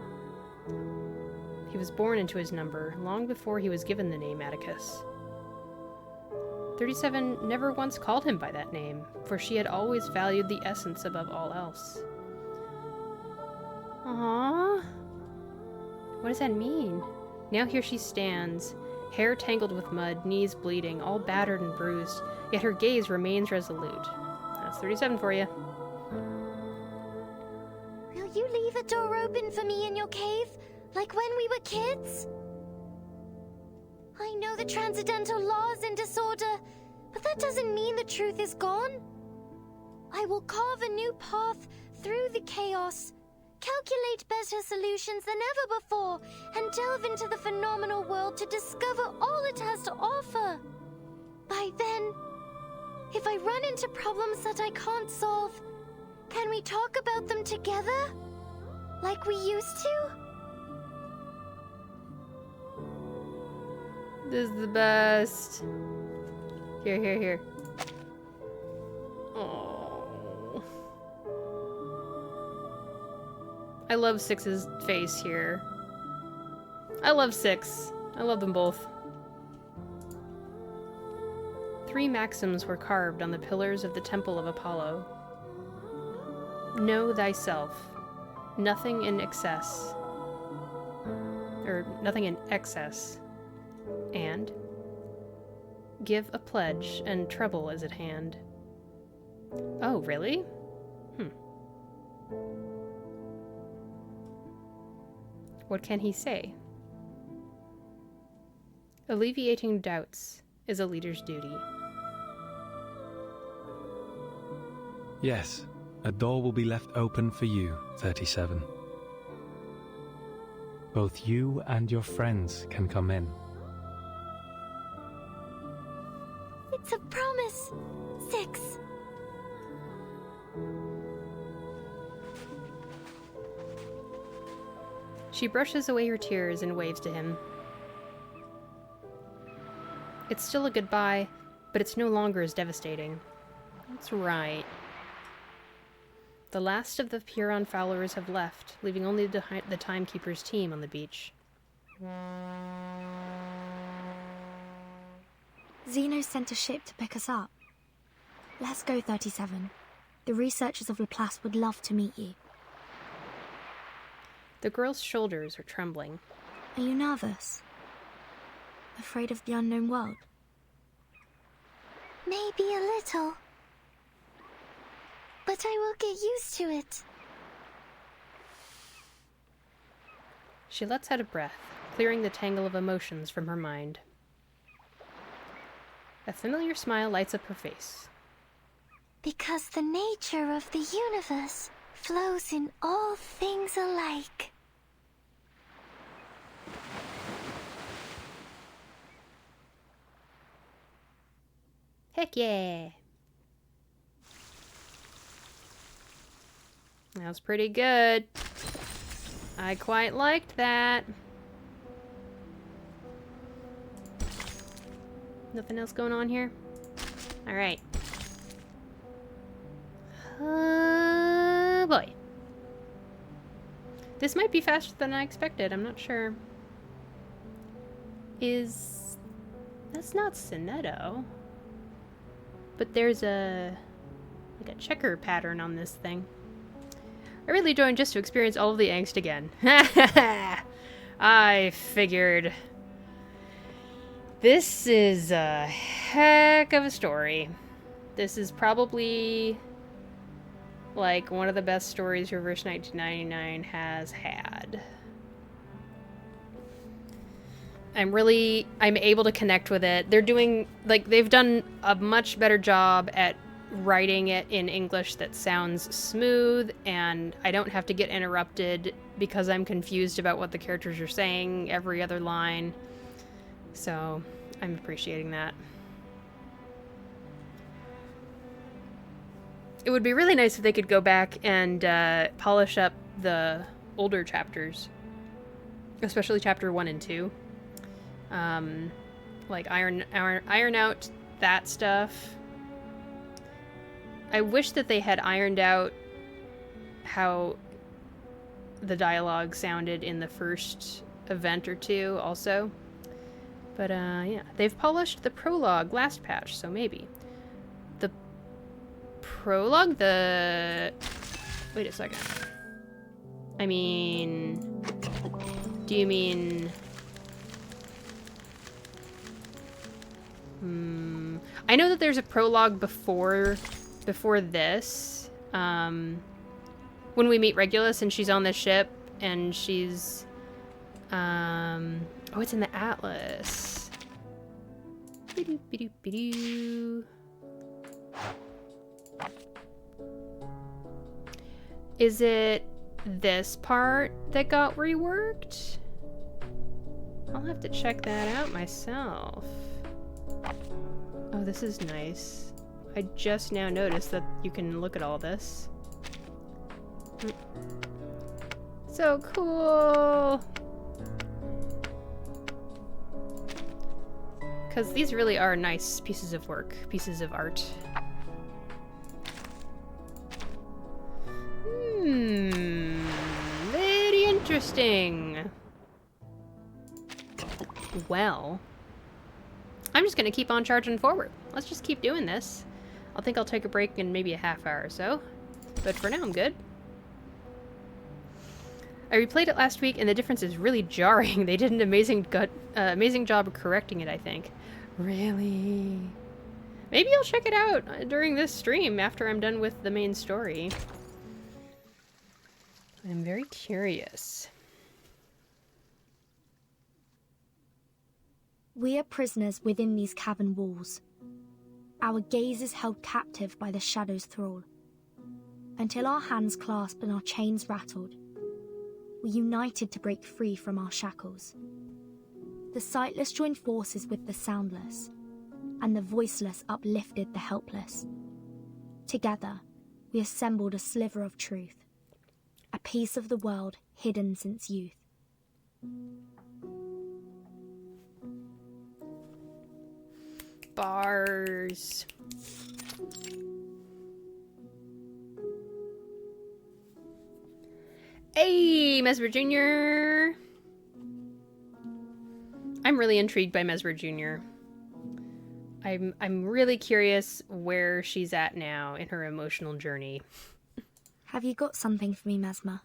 He was born into his number long before he was given the name Atticus. 37 never once called him by that name, for she had always valued the essence above all else. Aww. What does that mean? Now here she stands, hair tangled with mud, knees bleeding, all battered and bruised, yet her gaze remains resolute. That's 37 for you. Will you leave a door open for me in your cave, like when we were kids? I know the transcendental laws in disorder, but that doesn't mean the truth is gone. I will carve a new path through the chaos, calculate better solutions than ever before, and delve into the phenomenal world to discover all it has to offer. By then, if I run into problems that I can't solve, can we talk about them together? Like we used to? This is the best. Here. Oh. I love 6's face here. I love 6. I love them both. 3 maxims were carved on the pillars of the Temple of Apollo. Know thyself. Nothing in excess. nothing in excess. And give a pledge, and trouble is at hand. Oh, really? What can he say? Alleviating doubts is a leader's duty. Yes, a door will be left open for you, 37. Both you and your friends can come in. It's a promise. 6. She brushes away her tears and waves to him. It's still a goodbye, but it's no longer as devastating. That's right. The last of the Huron followers have left, leaving only the Timekeeper's team on the beach. Zeno sent a ship to pick us up. Let's go, 37. The researchers of Laplace would love to meet you. The girl's shoulders are trembling. Are you nervous? Afraid of the unknown world? Maybe a little. But I will get used to it. She lets out a breath, clearing the tangle of emotions from her mind. A familiar smile lights up her face. Because the nature of the universe flows in all things alike. Heck yeah! That was pretty good. I quite liked that. Nothing else going on here? Alright. Boy. This might be faster than I expected, I'm not sure. That's not Sonetto. But there's like a checker pattern on this thing. I really joined just to experience all of the angst again. I figured. This is a heck of a story. This is probably like one of the best stories Reverse 1999 has had. I'm able to connect with it. They're doing, like, they've done a much better job at writing it in English that sounds smooth, and I don't have to get interrupted because I'm confused about what the characters are saying every other line. So, I'm appreciating that. It would be really nice if they could go back and polish up the older chapters, especially chapter 1 and 2. Like iron out that stuff. I wish that they had ironed out how the dialogue sounded in the first event or two also. But yeah, they've polished the prologue last patch, so maybe. The prologue? Wait a second. I mean... Do you mean... I know that there's a prologue before this. When we meet Regulus and she's on the ship and she's... oh, it's in the Atlas. Is it this part that got reworked? I'll have to check that out myself. Oh, this is nice. I just now noticed that you can look at all this. So cool! Because these really are nice pieces of work, pieces of art. Very interesting. Well, I'm just gonna keep on charging forward. Let's just keep doing this. I think I'll take a break in maybe a half hour or so. But for now, I'm good. I replayed it last week, and the difference is really jarring. They did an amazing job of correcting it, I think. Really? Maybe I'll check it out during this stream after I'm done with the main story. I'm very curious. We are prisoners within these cavern walls. Our gaze is held captive by the shadow's thrall. Until our hands clasped and our chains rattled, we united to break free from our shackles. The sightless joined forces with the soundless, and the voiceless uplifted the helpless. Together, we assembled a sliver of truth, a piece of the world hidden since youth. Bars. Hey, Mesmer Jr. I'm really intrigued by Mesmer Jr. I'm really curious where she's at now in her emotional journey. Have you got something for me, Mesmer?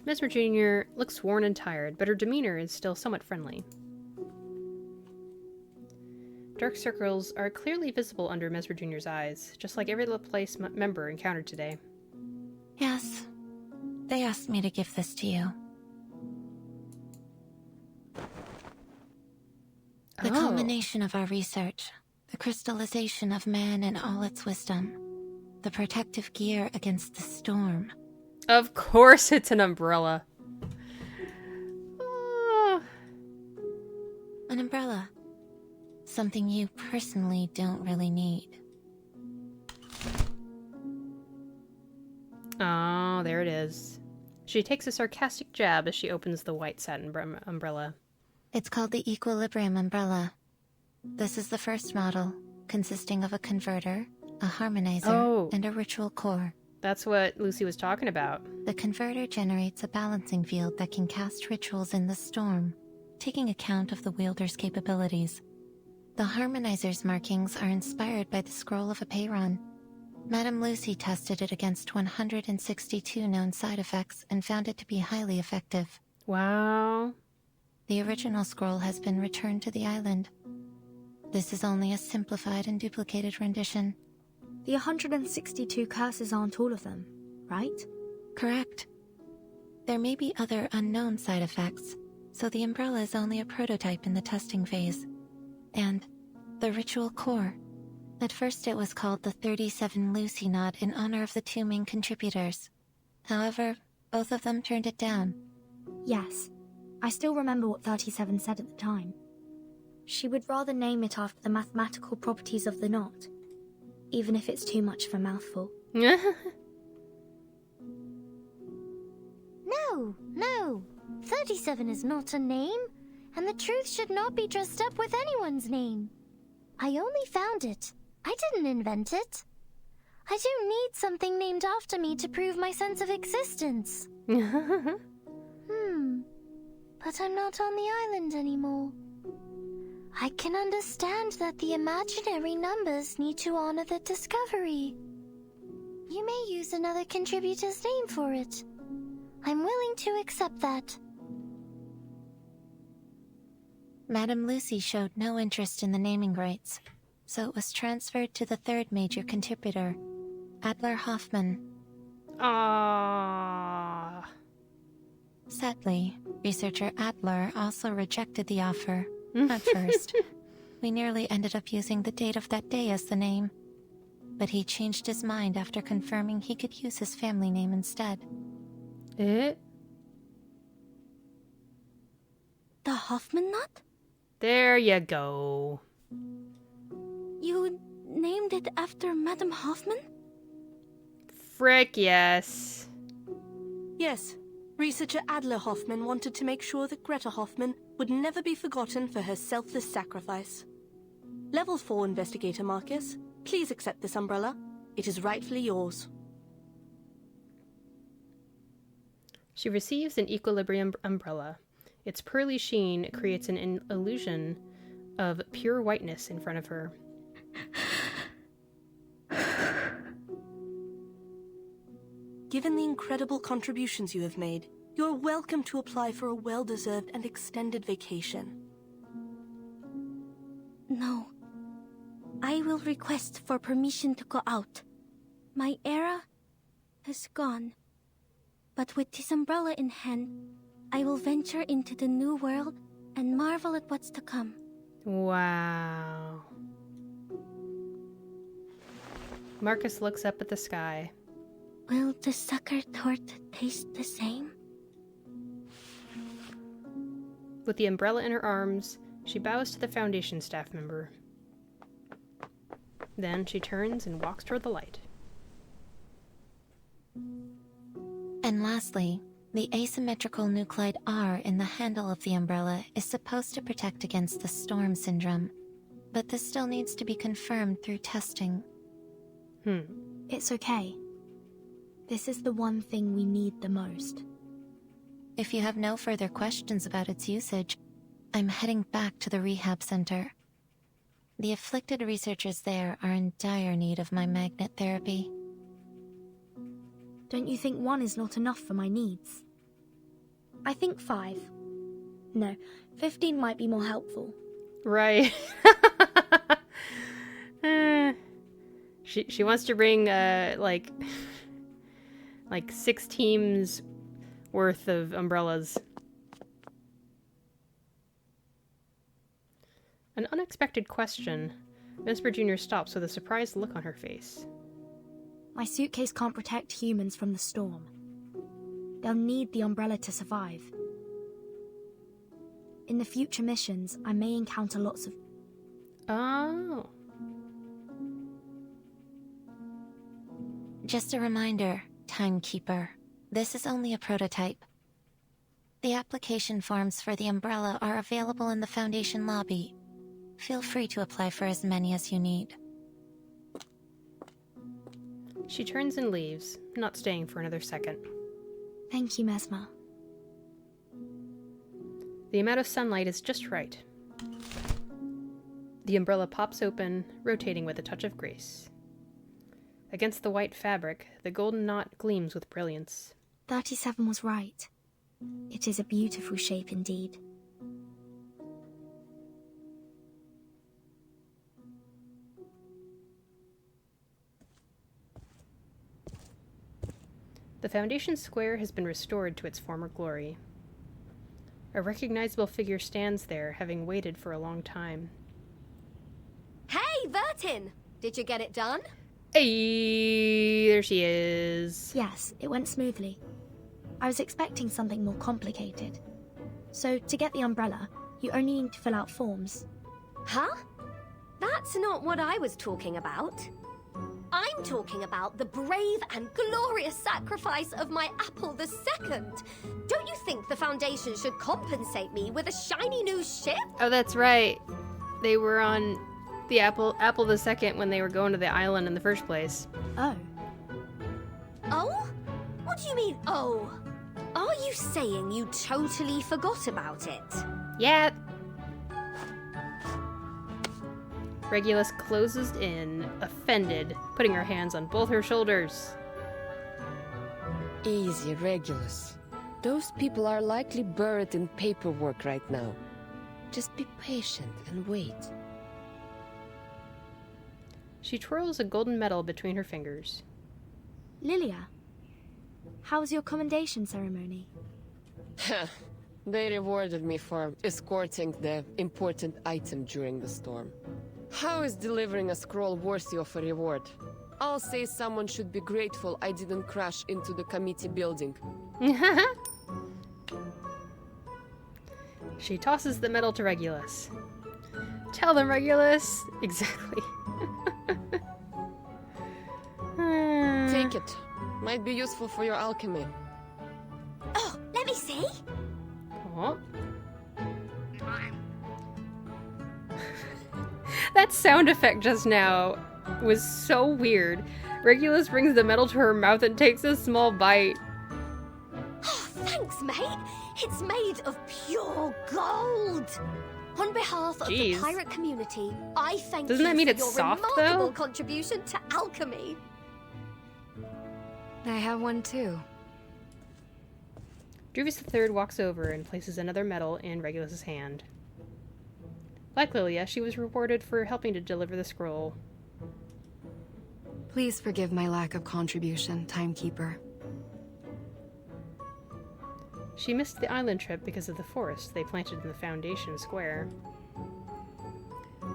Mesmer Jr. looks worn and tired, but her demeanor is still somewhat friendly. Dark circles are clearly visible under Mesmer Jr.'s eyes, just like every Laplace member encountered today. Yes. They asked me to give this to you. The culmination of our research, the crystallization of man and all its wisdom, the protective gear against the storm. Of course it's an umbrella. Oh. An umbrella. Something you personally don't really need. Oh, there it is. She takes a sarcastic jab as she opens the white satin umbrella. It's called the Equilibrium Umbrella. This is the first model, consisting of a converter, a harmonizer, and a ritual core. That's what Lucy was talking about. The converter generates a balancing field that can cast rituals in the storm, taking account of the wielder's capabilities. The harmonizer's markings are inspired by the scroll of Apeiron. Madame Lucy tested it against 162 known side effects and found it to be highly effective. Wow. The original scroll has been returned to the island. This is only a simplified and duplicated rendition. The 162 curses aren't all of them, right? Correct. There may be other unknown side effects, so the umbrella is only a prototype in the testing phase. And the ritual core. At first it was called the 37 Lucy Knot in honor of the two main contributors. However, both of them turned it down. Yes, I still remember what 37 said at the time. She would rather name it after the mathematical properties of the knot, even if it's too much of a mouthful. No. 37 is not a name, and the truth should not be dressed up with anyone's name. I only found it. I didn't invent it. I do need something named after me to prove my sense of existence. But I'm not on the island anymore. I can understand that the imaginary numbers need to honor the discovery. You may use another contributor's name for it. I'm willing to accept that. Madame Lucy showed no interest in the naming rights, so it was transferred to the third major contributor, Adler Hoffman. Ah. Sadly, researcher Adler also rejected the offer. At first, we nearly ended up using the date of that day as the name, but he changed his mind after confirming he could use his family name instead. The Hoffman knot? There you go. You named it after Madame Hoffman? Frick yes. Yes. Researcher Adler Hoffman wanted to make sure that Greta Hoffman would never be forgotten for her selfless sacrifice. Level 4 Investigator Marcus, please accept this umbrella. It is rightfully yours. She receives an Equilibrium umbrella. Its pearly sheen creates an illusion of pure whiteness in front of her. Given the incredible contributions you have made, you're welcome to apply for a well-deserved and extended vacation. No. I will request for permission to go out. My era has gone. But with this umbrella in hand, I will venture into the new world and marvel at what's to come. Wow. Marcus looks up at the sky. Will the sucker tort taste the same? With the umbrella in her arms, she bows to the Foundation staff member. Then she turns and walks toward the light. And lastly, the asymmetrical nuclide R in the handle of the umbrella is supposed to protect against the storm syndrome, but this still needs to be confirmed through testing. It's okay. This is the one thing we need the most. If you have no further questions about its usage, I'm heading back to the rehab center. The afflicted researchers there are in dire need of my magnet therapy. Don't you think 1 is not enough for my needs? I think 5. No, 15 might be more helpful. Right. She wants to bring like 6 teams worth of umbrellas. An unexpected question. Vesper Jr. stops with a surprised look on her face. My suitcase can't protect humans from the storm. They'll need the umbrella to survive. In the future missions, I may encounter lots of... Oh. Just a reminder, Timekeeper. This is only a prototype. The application forms for the umbrella are available in the Foundation lobby. Feel free to apply for as many as you need. She turns and leaves, not staying for another second. Thank you, Mesmer. The amount of sunlight is just right. The umbrella pops open, rotating with a touch of grace. Against the white fabric, the golden knot gleams with brilliance. 37 was right. It is a beautiful shape indeed. The Foundation Square has been restored to its former glory. A recognizable figure stands there, having waited for a long time. Hey, Vertin! Did you get it done? Hey, there she is. Yes, it went smoothly. I was expecting something more complicated. So, to get the umbrella, you only need to fill out forms. Huh? That's not what I was talking about. I'm talking about the brave and glorious sacrifice of my Apple II. Don't you think the Foundation should compensate me with a shiny new ship? Oh, that's right. They were on the Apple II when they were going to the island in the first place. Oh. Oh? What do you mean, oh? Are you saying you totally forgot about it? Yeah. Regulus closes in, offended, putting her hands on both her shoulders. Easy, Regulus. Those people are likely buried in paperwork right now. Just be patient and wait. She twirls a golden medal between her fingers. Lilia, how was your commendation ceremony? They rewarded me for escorting the important item during the storm. How is delivering a scroll worthy of a reward? I'll say someone should be grateful I didn't crash into the committee building. She tosses the medal to Regulus. Tell them, Regulus. Exactly. Take it. Might be useful for your alchemy. Oh, let me see. Oh. That sound effect just now was so weird. Regulus brings the medal to her mouth and takes a small bite. Oh, thanks, mate. It's made of pure gold. On behalf of the pirate community, I thank Doesn't that mean you it's for your soft, remarkable though? contribution to alchemy. I have one too. Druvis III walks over and places another medal in Regulus's hand. Like Lilia, she was rewarded for helping to deliver the scroll. Please forgive my lack of contribution, Timekeeper. She missed the island trip because of the forest they planted in the Foundation Square.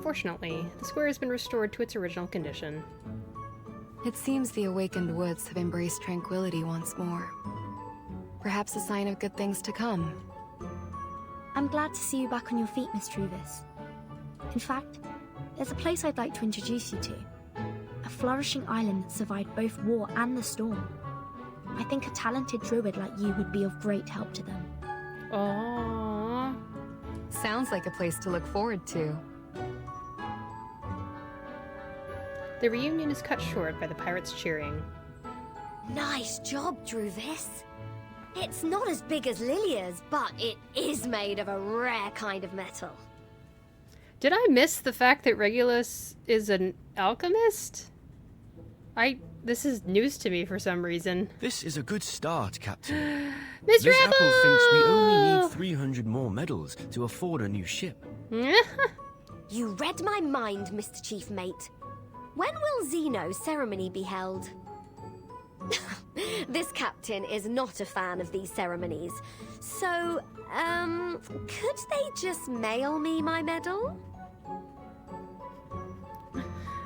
Fortunately, the square has been restored to its original condition. It seems the awakened woods have embraced tranquility once more. Perhaps a sign of good things to come. I'm glad to see you back on your feet, Miss Druvis. In fact, there's a place I'd like to introduce you to. A flourishing island that survived both war and the storm. I think a talented druid like you would be of great help to them. Aww. Sounds like a place to look forward to. The reunion is cut short by the pirates cheering. Nice job, Druvis. It's not as big as Lilia's, but it is made of a rare kind of metal. Did I miss the fact that Regulus is an alchemist? This is news to me for some reason. This is a good start, Captain. Miss This Rebel! apple thinks we only need 300 more medals to afford a new ship. You read my mind, Mr. Chief Mate. When will Zeno's ceremony be held? This captain is not a fan of these ceremonies. So, could they just mail me my medal?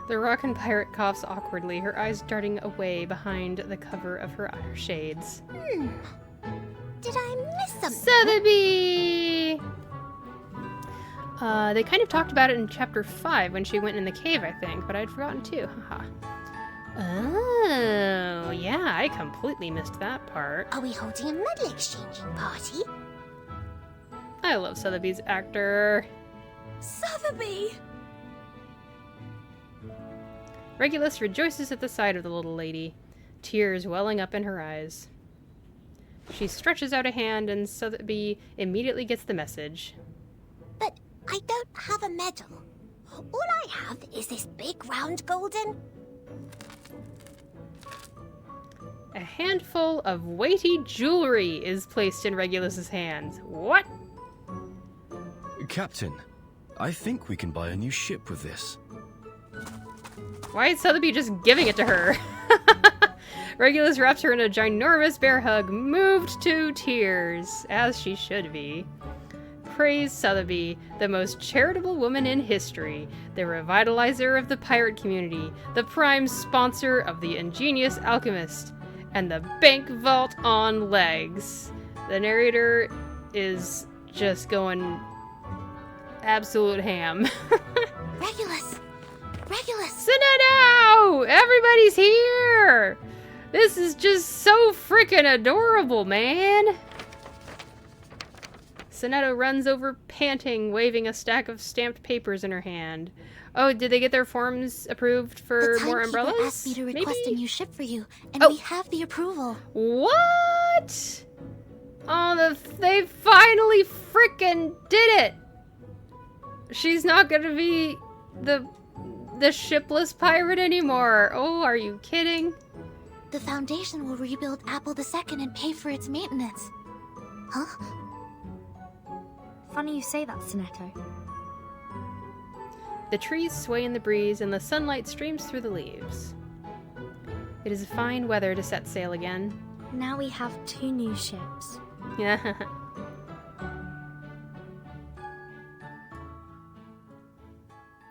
The rockin' pirate coughs awkwardly, her eyes darting away behind the cover of her shades. Did I miss something? Sotheby! They kind of talked about it in chapter 5 when she went in the cave, I think, but I'd forgotten too. Haha. Oh, yeah, I completely missed that part. Are we holding a medal exchanging party? I love Sotheby's actor. Sotheby! Regulus rejoices at the sight of the little lady, tears welling up in her eyes. She stretches out a hand and Sotheby immediately gets the message. But I don't have a medal. All I have is this big round golden... A handful of weighty jewelry is placed in Regulus's hands. What? Captain, I think we can buy a new ship with this. Why is Sotheby just giving it to her? Regulus wraps her in a ginormous bear hug, moved to tears, as she should be. Praise Sotheby, the most charitable woman in history, the revitalizer of the pirate community, the prime sponsor of the ingenious alchemist, and the bank vault on legs. The narrator is just going absolute ham. Regulus! Regulus! Sinead! Everybody's here! This is just so freaking adorable, man! Sonetto runs over panting, waving a stack of stamped papers in her hand. Oh, did they get their forms approved for more umbrellas? The asked me to request maybe? a new ship for you, and we have the approval. What? Oh, they finally freaking did it! She's not gonna be the shipless pirate anymore. Oh, are you kidding? The Foundation will rebuild Apple II and pay for its maintenance. Huh? Funny you say that, Sonetto. The trees sway in the breeze and the sunlight streams through the leaves. It is fine weather to set sail again. Now we have 2 new ships. Yeah.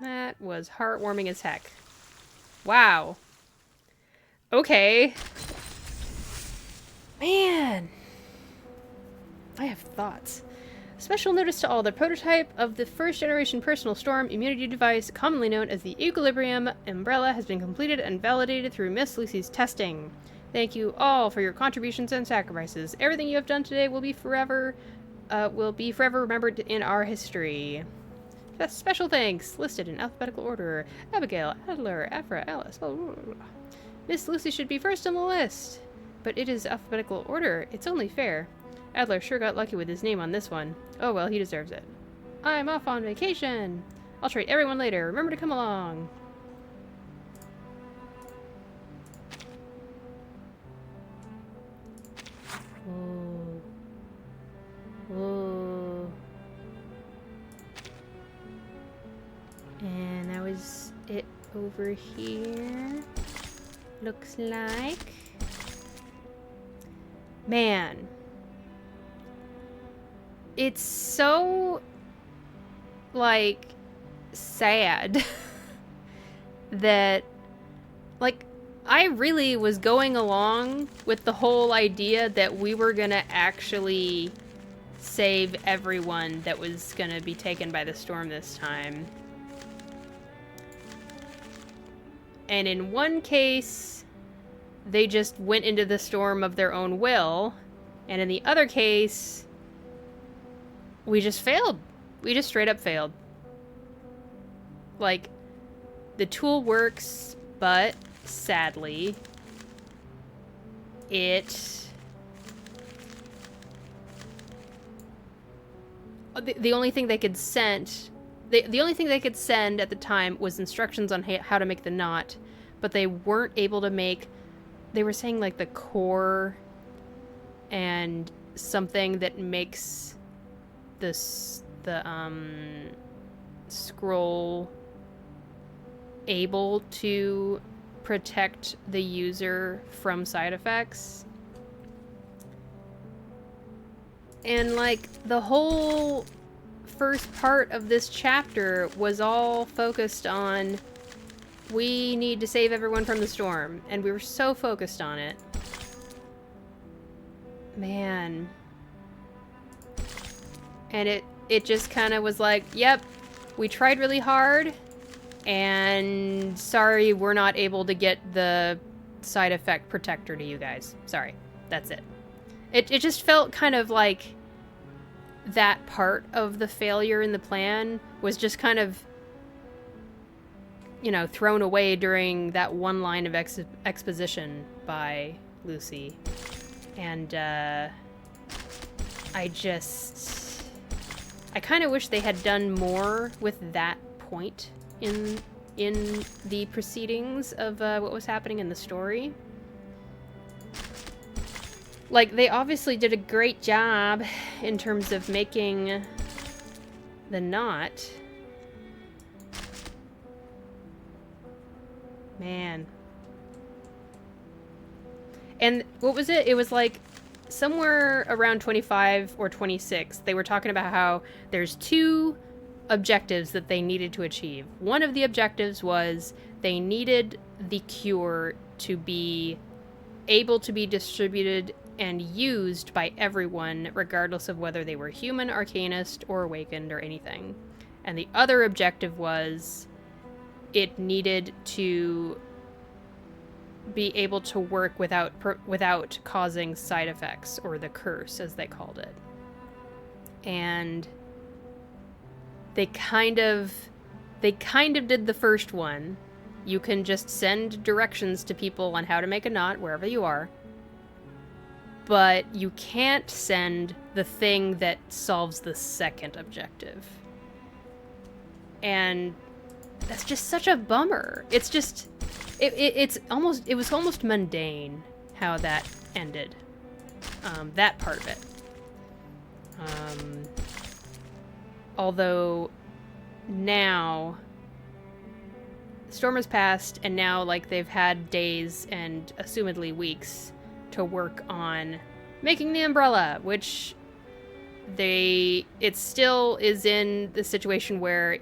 That was heartwarming as heck. Wow. Okay. Man. I have thoughts. Special notice to all, the prototype of the first generation personal storm immunity device, commonly known as the Equilibrium Umbrella, has been completed and validated through Miss Lucy's testing. Thank you all for your contributions and sacrifices. Everything you have done today will be forever remembered in our history. Special thanks, listed in alphabetical order. Abigail, Adler, Afra, Alice. Miss Lucy should be first on the list. But it is alphabetical order. It's only fair. Adler sure got lucky with his name on this one. Oh well, he deserves it. I'm off on vacation. I'll treat everyone later. Remember to come along. it over here. Looks like. Man. It's so, like, sad that, like, I really was going along with the whole idea that we were gonna actually save everyone that was gonna be taken by the storm this time. And in one case, they just went into the storm of their own will, and in the other case, we just failed. We just straight up failed. Like, the tool works, but sadly, the only thing they could send, the only thing they could send at the time was instructions on how to make the knot, but they weren't able to make. They were saying like the core and something that makes the scroll able to protect the user from side effects. And like the whole first part of this chapter was all focused on we need to save everyone from the storm, and we were so focused on it. Man. And it just kind of was like, yep, we tried really hard, and sorry, we're not able to get the side effect protector to you guys. Sorry. That's it. It just felt kind of like that part of the failure in the plan was just kind of, you know, thrown away during that one line of exposition by Lucy. And I kind of wish they had done more with that point in the proceedings of what was happening in the story. Like, they obviously did a great job in terms of making the knot. Man. And what was it? It was like somewhere around 25 or 26, they were talking about how there's two objectives that they needed to achieve. One of the objectives was they needed the cure to be able to be distributed and used by everyone, regardless of whether they were human, arcanist, or awakened, or anything. And the other objective was it needed to be able to work without causing side effects, or the curse, as they called it. And they kind of did the first one. You can just send directions to people on how to make a knot wherever you are. But you can't send the thing that solves the second objective. And that's just such a bummer. It's just, it was almost mundane how that ended. That part of it. Although now storm has passed, and now like they've had days and assumedly weeks to work on making the umbrella, which it still is in the situation where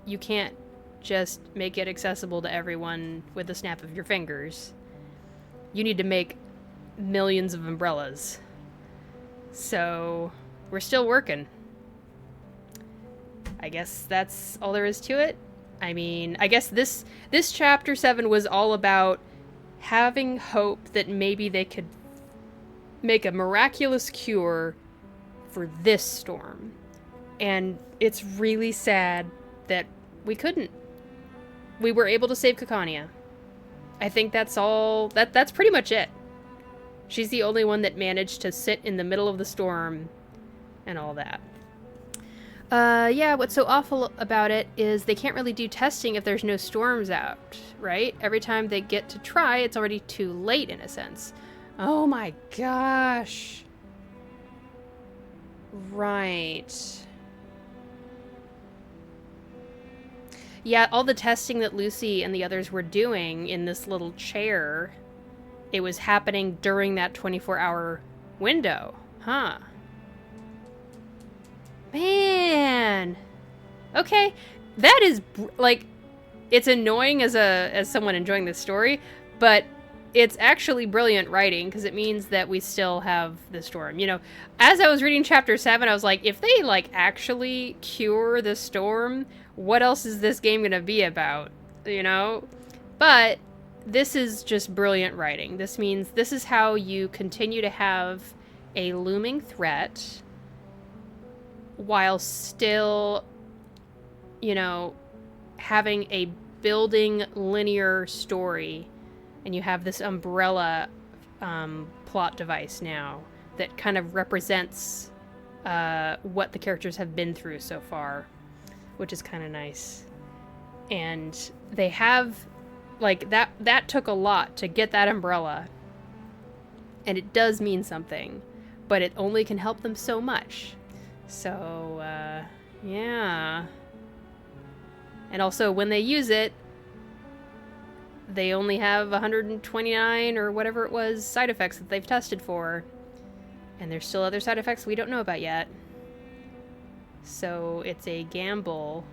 you can't just make it accessible to everyone with the snap of your fingers. You need to make millions of umbrellas. So we're still working. I guess that's all there is to it. I mean, I guess this chapter 7 was all about having hope that maybe they could make a miraculous cure for this storm. And it's really sad that we couldn't. We were able to save Caconia. I think that's all. That's pretty much it. She's the only one that managed to sit in the middle of the storm and all that. Yeah, what's so awful about it is they can't really do testing if there's no storms out, right? Every time they get to try, it's already too late in a sense. Oh my gosh. Right. yeah, all the testing that Lucy and the others were doing in this little chair, it was happening during that 24-hour window. Huh. Man. Okay. That is, like, it's annoying as someone enjoying this story, but it's actually brilliant writing, because it means that we still have the storm. You know, as I was reading chapter 7, I was like, if they, like, actually cure the storm, what else is this game gonna be about? You know? But this is just brilliant writing. This means this is how you continue to have a looming threat while still, you know, having a building linear story. And you have this umbrella plot device now that kind of represents what the characters have been through so far, which is kind of nice. And they have, like, that took a lot to get that umbrella. And it does mean something, but it only can help them so much. So, yeah. And also, when they use it, they only have 129 or whatever it was side effects that they've tested for. And there's still other side effects we don't know about yet. So it's a gamble.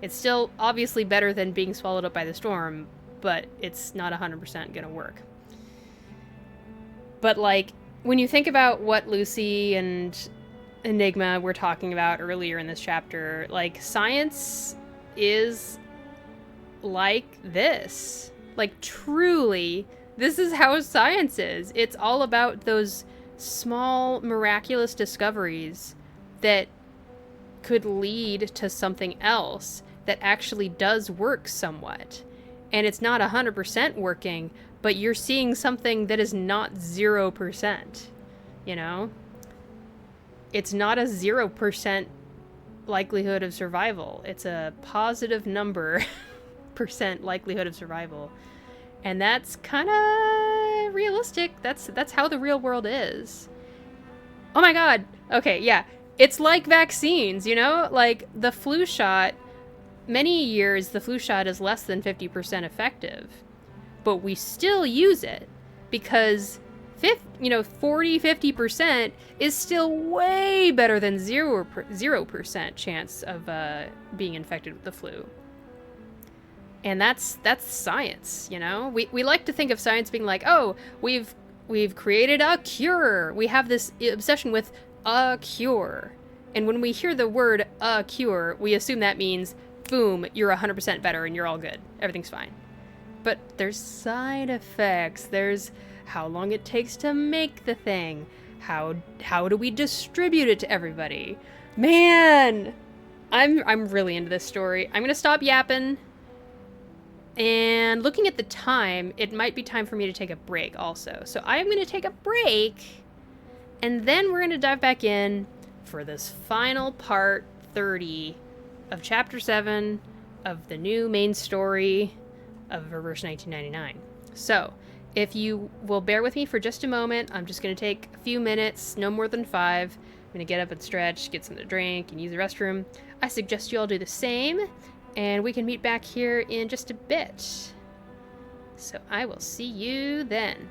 It's still obviously better than being swallowed up by the storm, but it's not 100% gonna work. But, like, when you think about what Lucy and Enigma were talking about earlier in this chapter, like, science is like this. Like, truly, this is how science is. It's all about those small, miraculous discoveries that could lead to something else that actually does work somewhat. And it's not 100% working, but you're seeing something that is not 0%, you know? It's not a 0% likelihood of survival. It's a positive number percent likelihood of survival. And that's kind of realistic. That's how the real world is. Oh my god. Okay, yeah. It's like vaccines, you know? Like, the flu shot, many years the flu shot is less than 50% effective. But we still use it because 40-50% is still way better than 0% chance of being infected with the flu. And that's science, you know? We like to think of science being like, oh, we've created a cure. We have this obsession with a cure. And when we hear the word a cure, we assume that means, boom, you're 100% better and you're all good. Everything's fine. But there's side effects. There's how long it takes to make the thing. How do we distribute it to everybody? Man, I'm really into this story. I'm gonna stop yapping. And looking at the time, it might be time for me to take a break also. So I'm gonna take a break, and then we're gonna dive back in for this final part 30 of chapter 7 of the new main story of Reverse 1999. So, if you will bear with me for just a moment, I'm just going to take a few minutes, no more than 5. I'm going to get up and stretch, get something to drink, and use the restroom. I suggest you all do the same, and we can meet back here in just a bit. So I will see you then.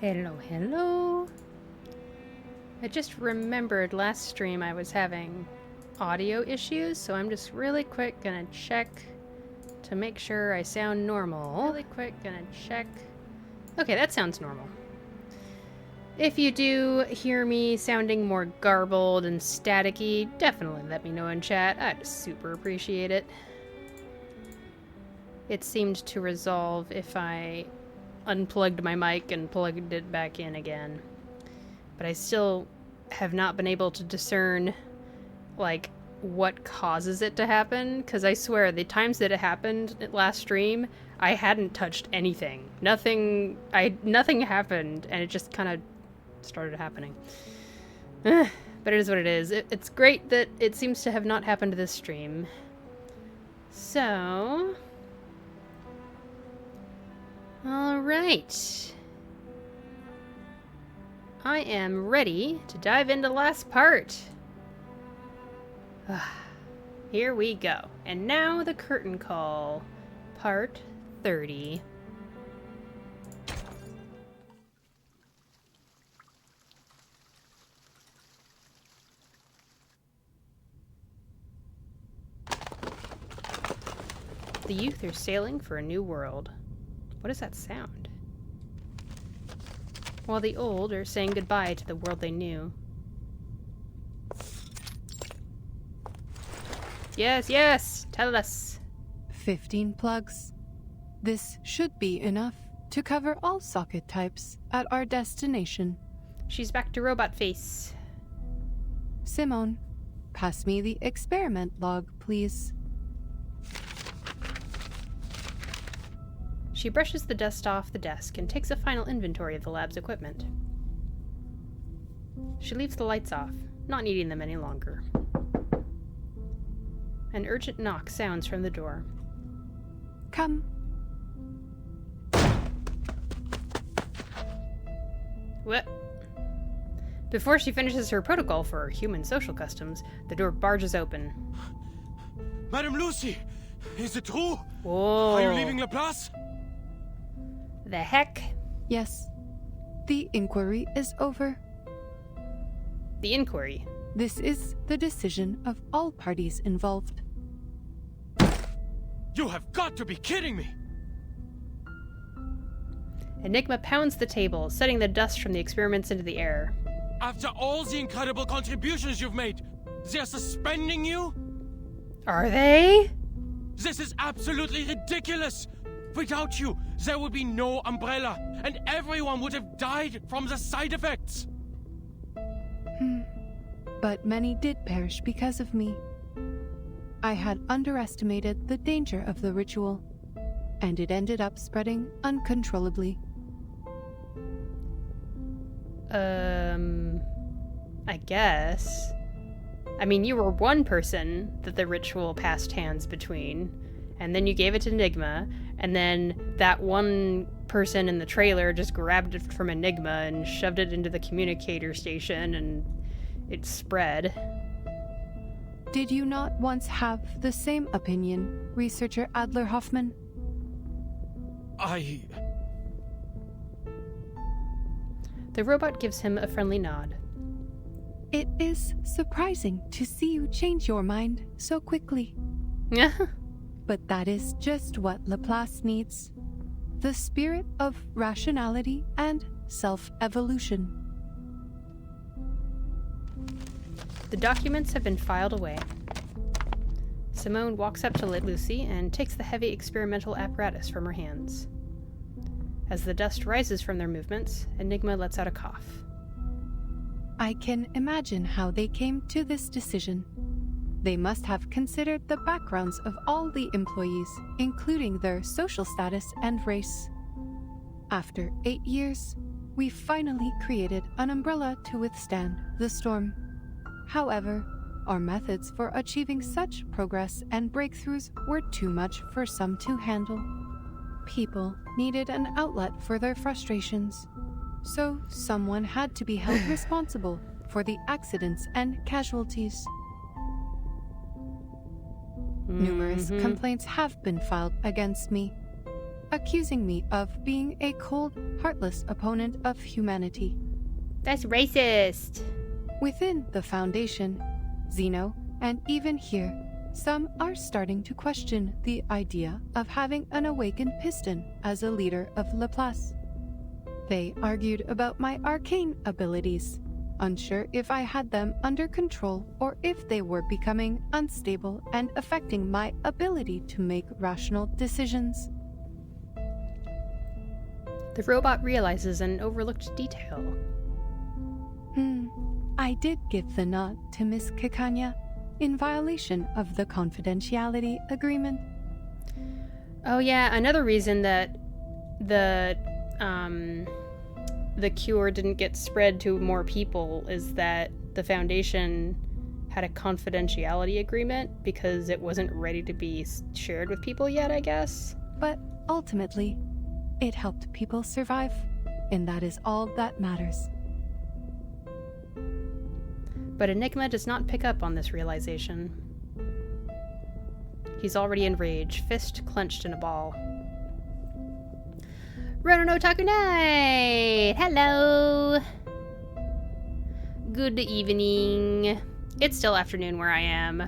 Hello, hello. I just remembered last stream I was having audio issues, so I'm just really quick gonna check to make sure I sound normal. Really quick gonna check. Okay, that sounds normal. If you do hear me sounding more garbled and staticky, definitely let me know in chat. I'd super appreciate it. It seemed to resolve if I unplugged my mic and plugged it back in again. But I still have not been able to discern, like, what causes it to happen. Because I swear, the times that it happened last stream, I hadn't touched anything. Nothing happened, and it just kind of started happening. But it is what it is. It's great that it seems to have not happened this stream. So... Alright. I am ready to dive into the last part. Here we go. And now the curtain call. Part 30. The youth are sailing for a new world. What does that sound? While the old are saying goodbye to the world they knew. Yes, yes! Tell us! 15 plugs. This should be enough to cover all socket types at our destination. She's back to robot face. Simone, pass me the experiment log, please. She brushes the dust off the desk and takes a final inventory of the lab's equipment. She leaves the lights off, not needing them any longer. An urgent knock sounds from the door. Come. What? Before she finishes her protocol for human social customs, the door barges open. Madame Lucy, is it true? Whoa. Are you leaving La Place? The heck? Yes. The inquiry is over. The inquiry? This is the decision of all parties involved. You have got to be kidding me! Enigma pounds the table, setting the dust from the experiments into the air. After all the incredible contributions you've made, they're suspending you? Are they? This is absolutely ridiculous! Without you, there would be no umbrella, and everyone would have died from the side effects! But many did perish because of me. I had underestimated the danger of the ritual, and it ended up spreading uncontrollably. I guess. I mean, you were one person that the ritual passed hands between, and then you gave it to Enigma, and then that one person in the trailer just grabbed it from Enigma and shoved it into the communicator station, and it spread. Did you not once have the same opinion, researcher Adler Hoffman? The robot gives him a friendly nod. It is surprising to see you change your mind so quickly. But that is just what Laplace needs. The spirit of rationality and self-evolution. The documents have been filed away. Simone walks up to Lucy and takes the heavy experimental apparatus from her hands. As the dust rises from their movements, Enigma lets out a cough. I can imagine how they came to this decision. They must have considered the backgrounds of all the employees, including their social status and race. After 8 years, we finally created an umbrella to withstand the storm. However, our methods for achieving such progress and breakthroughs were too much for some to handle. People needed an outlet for their frustrations, so someone had to be held responsible for the accidents and casualties. Numerous complaints have been filed against me. accusing me of being a cold, heartless opponent of humanity. That's racist. Within the Foundation, Xeno, and even here, some are starting to question the idea of having an awakened piston as a leader of Laplace. They argued about my arcane abilities, unsure if I had them under control or if they were becoming unstable and affecting my ability to make rational decisions. The robot realizes an overlooked detail. I did give the nod to Miss Kikanya in violation of the confidentiality agreement. Oh yeah, another reason that the cure didn't get spread to more people is that the Foundation had a confidentiality agreement because it wasn't ready to be shared with people yet, I guess. But ultimately, it helped people survive, and that is all that matters. But Enigma does not pick up on this realization. He's already enraged, fist clenched in a ball. Rono no Taku Night! Hello! Good evening. It's still afternoon where I am,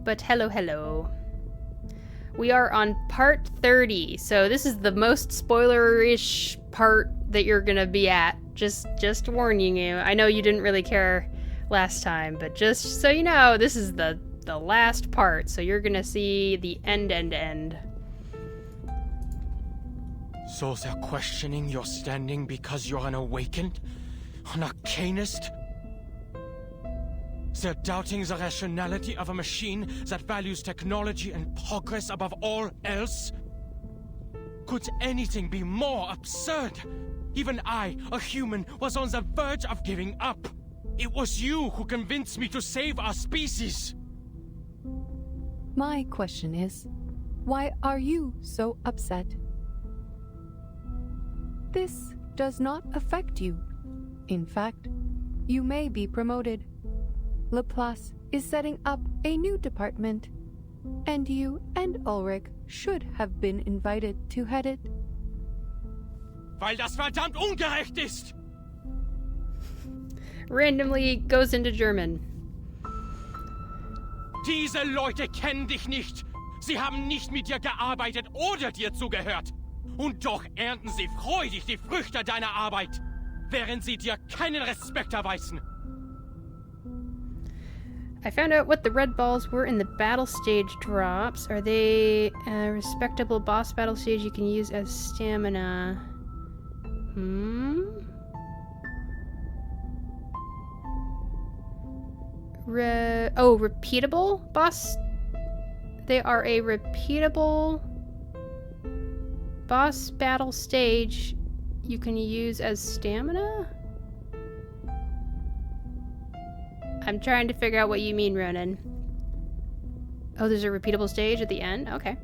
but hello, hello. We are on part 30, so this is the most spoiler-ish part that you're gonna be at. Just warning you. I know you didn't really care last time, but just so you know, this is the last part, so you're gonna see the end. So they're questioning your standing because you're an awakened? An arcanist? They're doubting the rationality of a machine that values technology and progress above all else? Could anything be more absurd? Even I, a human, was on the verge of giving up. It was you who convinced me to save our species. My question is, why are you so upset? This does not affect you. In fact, you may be promoted. Laplace is setting up a new department, and you and Ulrich should have been invited to head it. Weil das verdammt ungerecht ist! Randomly goes into German. Diese Leute kennen dich nicht. Sie haben nicht mit dir gearbeitet oder dir zugehört. Und doch ernten sie freudig die Früchte deiner Arbeit, während sie dir keinen Respekt erweisen. I found out what the red balls were in the battle stage drops. Are they a respectable boss battle stage you can use as stamina? Repeatable boss? They are a repeatable boss battle stage you can use as stamina? I'm trying to figure out what you mean, Ronan. Oh, there's a repeatable stage at the end? Okay.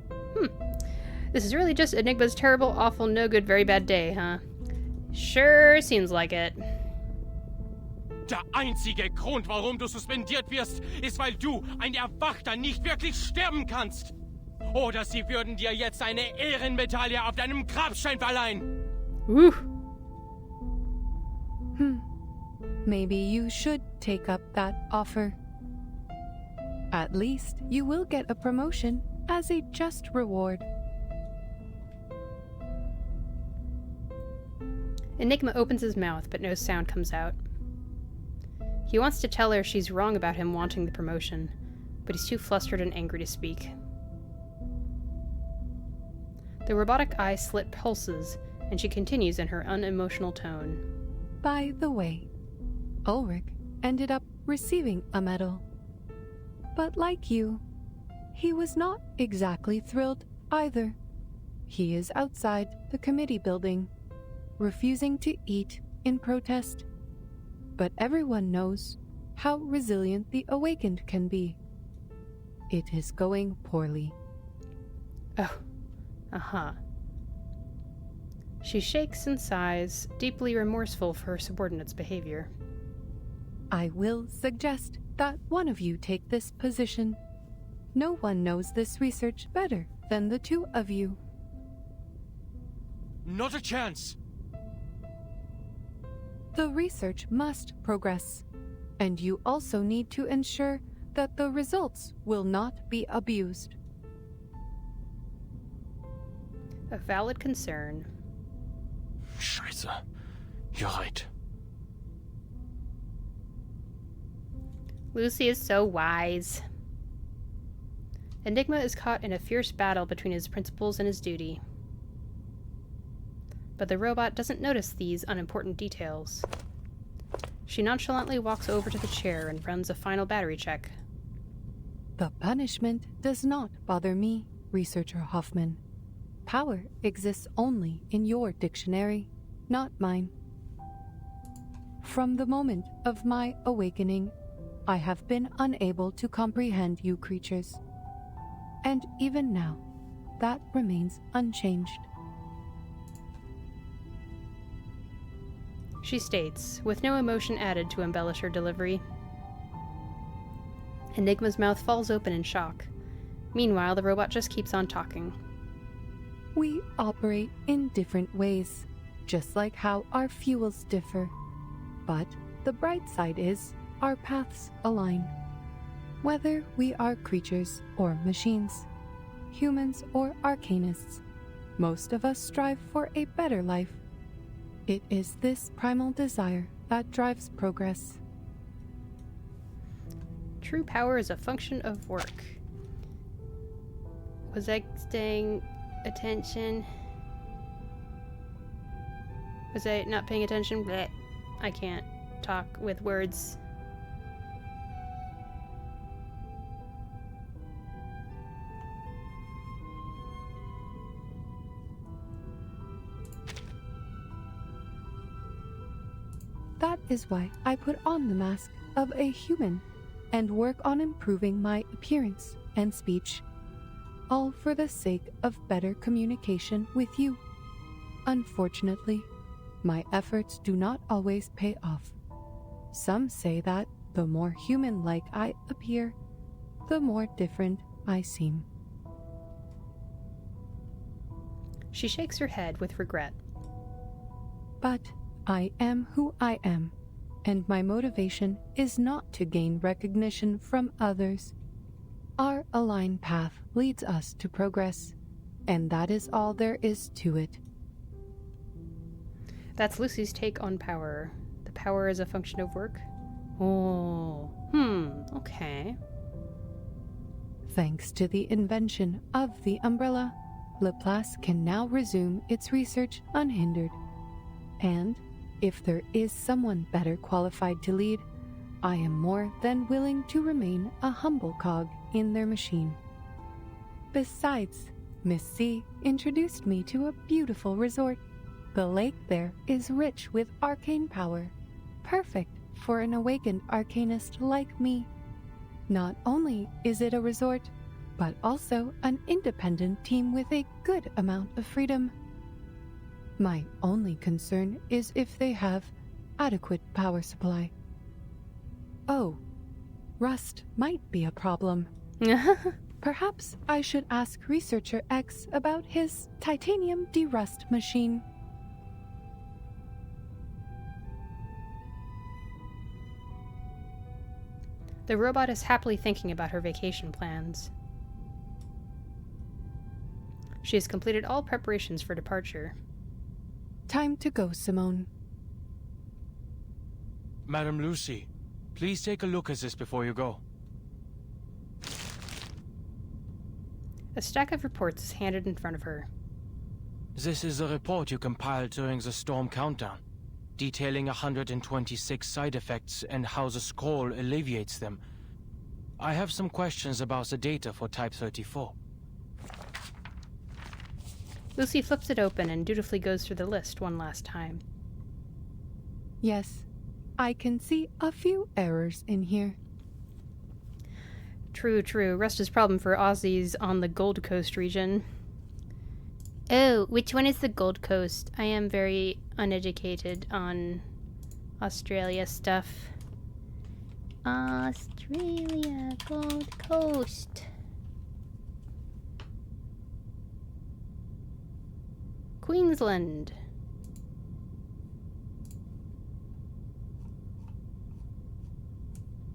This is really just Enigma's terrible, awful, no good, very bad day, huh? Sure seems like it. Der einzige Grund, warum du suspendiert wirst, ist, weil du, ein Erwachter, nicht wirklich sterben kannst. Oder sie würden dir jetzt eine Ehrenmedaille auf deinem Grabstein verleihen. Maybe you should take up that offer. At least you will get a promotion as a just reward. Enigma opens his mouth, but no sound comes out. He wants to tell her she's wrong about him wanting the promotion, but he's too flustered and angry to speak. The robotic eye slit pulses, and she continues in her unemotional tone. By the way, Ulrich ended up receiving a medal. But like you, he was not exactly thrilled either. He is outside the committee building, refusing to eat in protest. But everyone knows how resilient the awakened can be. It is going poorly. Oh, She shakes and sighs, deeply remorseful for her subordinate's behavior. I will suggest that one of you take this position. No one knows this research better than the two of you. Not a chance! The research must progress, and you also need to ensure that the results will not be abused. A valid concern. Scheiße. You're right. Lucy is so wise. Enigma is caught in a fierce battle between his principles and his duty. But the robot doesn't notice these unimportant details. She nonchalantly walks over to the chair and runs a final battery check. The punishment does not bother me, Researcher Hoffman. Power exists only in your dictionary, not mine. From the moment of my awakening, I have been unable to comprehend you creatures. And even now, that remains unchanged. She states, with no emotion added to embellish her delivery. Enigma's mouth falls open in shock. Meanwhile, the robot just keeps on talking. We operate in different ways, just like how our fuels differ. But the bright side is, our paths align. Whether we are creatures or machines, humans or arcanists, most of us strive for a better life. It is this primal desire that drives progress. True power is a function of work. Was I staying attention? Was I not paying attention? Blech. I can't talk with words. That is why I put on the mask of a human and work on improving my appearance and speech, all for the sake of better communication with you. Unfortunately, my efforts do not always pay off. Some say that the more human-like I appear, the more different I seem. She shakes her head with regret. But I am who I am, and my motivation is not to gain recognition from others. Our aligned path leads us to progress, and that is all there is to it. That's Lucy's take on power. The power is a function of work? Oh, okay. Thanks to the invention of the umbrella, Laplace can now resume its research unhindered. And if there is someone better qualified to lead, I am more than willing to remain a humble cog in their machine. Besides, Miss C introduced me to a beautiful resort. The lake there is rich with arcane power, perfect for an awakened arcanist like me. Not only is it a resort, but also an independent team with a good amount of freedom. My only concern is if they have adequate power supply. Oh, rust might be a problem. Perhaps I should ask Researcher X about his titanium derust machine. The robot is happily thinking about her vacation plans. She has completed all preparations for departure. Time to go, Simone. Madam Lucy, please take a look at this before you go. A stack of reports is handed in front of her. This is a report you compiled during the storm countdown, detailing 126 side effects and how the scroll alleviates them. I have some questions about the data for Type 34. Lucy flips it open and dutifully goes through the list one last time. Yes, I can see a few errors in here. True. Rust is a problem for Aussies on the Gold Coast region. Oh, which one is the Gold Coast? I am very uneducated on Australia stuff. Australia, Gold Coast. Queensland.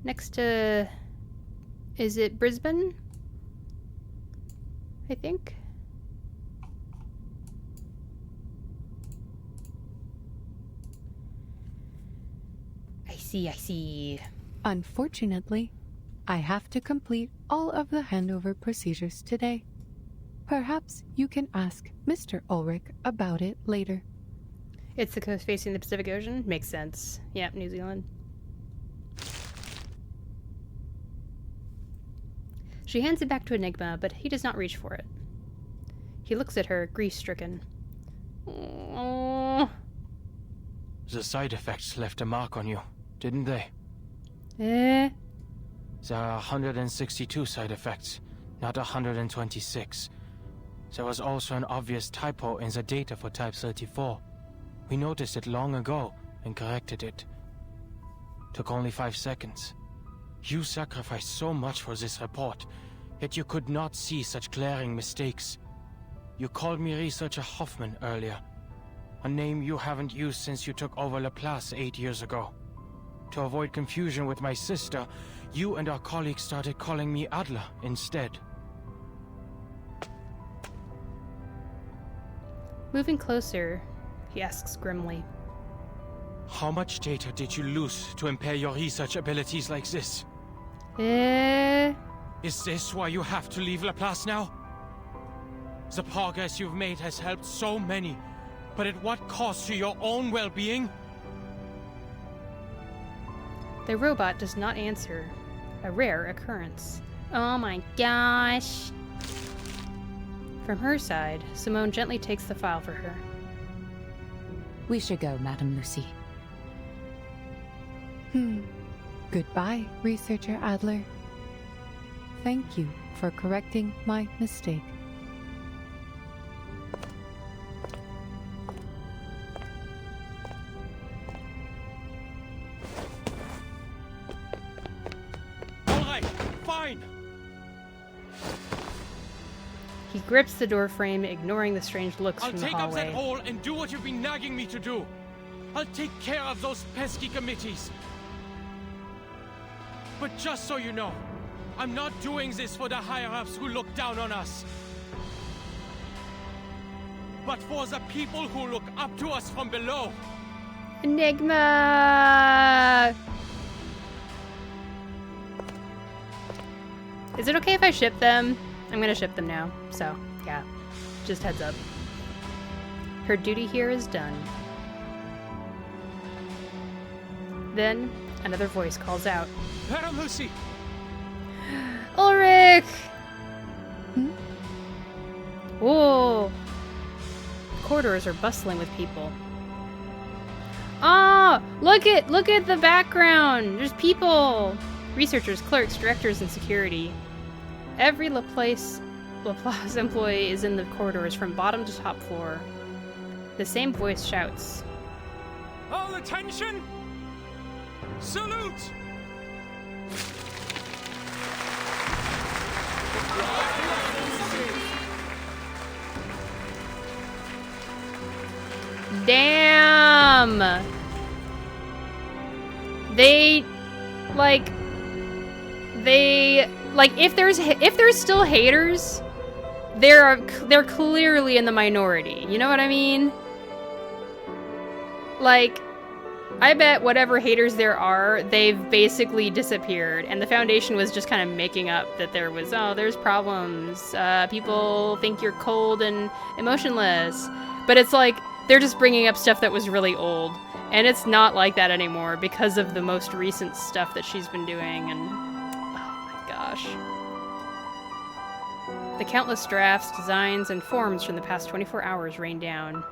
Next to... is it Brisbane? I think. I see. Unfortunately, I have to complete all of the handover procedures today. Perhaps you can ask Mr. Ulrich about it later. It's the coast facing the Pacific Ocean? Makes sense. Yep, New Zealand. She hands it back to Enigma, but he does not reach for it. He looks at her, grief-stricken. Oh. The side effects left a mark on you, didn't they? Eh? There are 162 side effects, not 126. There was also an obvious typo in the data for Type 34. We noticed it long ago and corrected it. Took only 5 seconds. You sacrificed so much for this report, yet you could not see such glaring mistakes. You called me Researcher Hoffman earlier, a name you haven't used since you took over Laplace 8 years ago. To avoid confusion with my sister, you and our colleagues started calling me Adler instead. Moving closer, he asks grimly. How much data did you lose to impair your research abilities like this? Is this why you have to leave Laplace now? The progress you've made has helped so many, but at what cost to your own well-being? The robot does not answer. A rare occurrence. Oh my gosh. From her side, Simone gently takes the file for her. We should go, Madame Lucy. Goodbye, Researcher Adler. Thank you for correcting my mistake. All right, fine. He grips the door frame, ignoring the strange looks I'll from the take up that hallway. hole and do what you've been nagging me to do. I'll take care of those pesky committees. But just so you know, I'm not doing this for the higher-ups who look down on us, but for the people who look up to us from below. Enigma! Is it okay if I ship them? I'm gonna ship them now, so yeah, just heads up. Her duty here is done. Then, another voice calls out. Madame Lucy! Ulrich! Whoa! The corridors are bustling with people. Ah! Look at the background! There's people! Researchers, clerks, directors, and security. Every Laplace employee is in the corridors from bottom to top floor. The same voice shouts. All attention! Salute! Damn! They if there's still haters, they're clearly in the minority. You know what I mean? Like, I bet whatever haters there are, they've basically disappeared, and the Foundation was just kind of making up that there's problems. People think you're cold and emotionless, but it's like they're just bringing up stuff that was really old, and it's not like that anymore because of the most recent stuff that she's been doing, and oh my gosh. The countless drafts, designs, and forms from the past 24 hours rain down.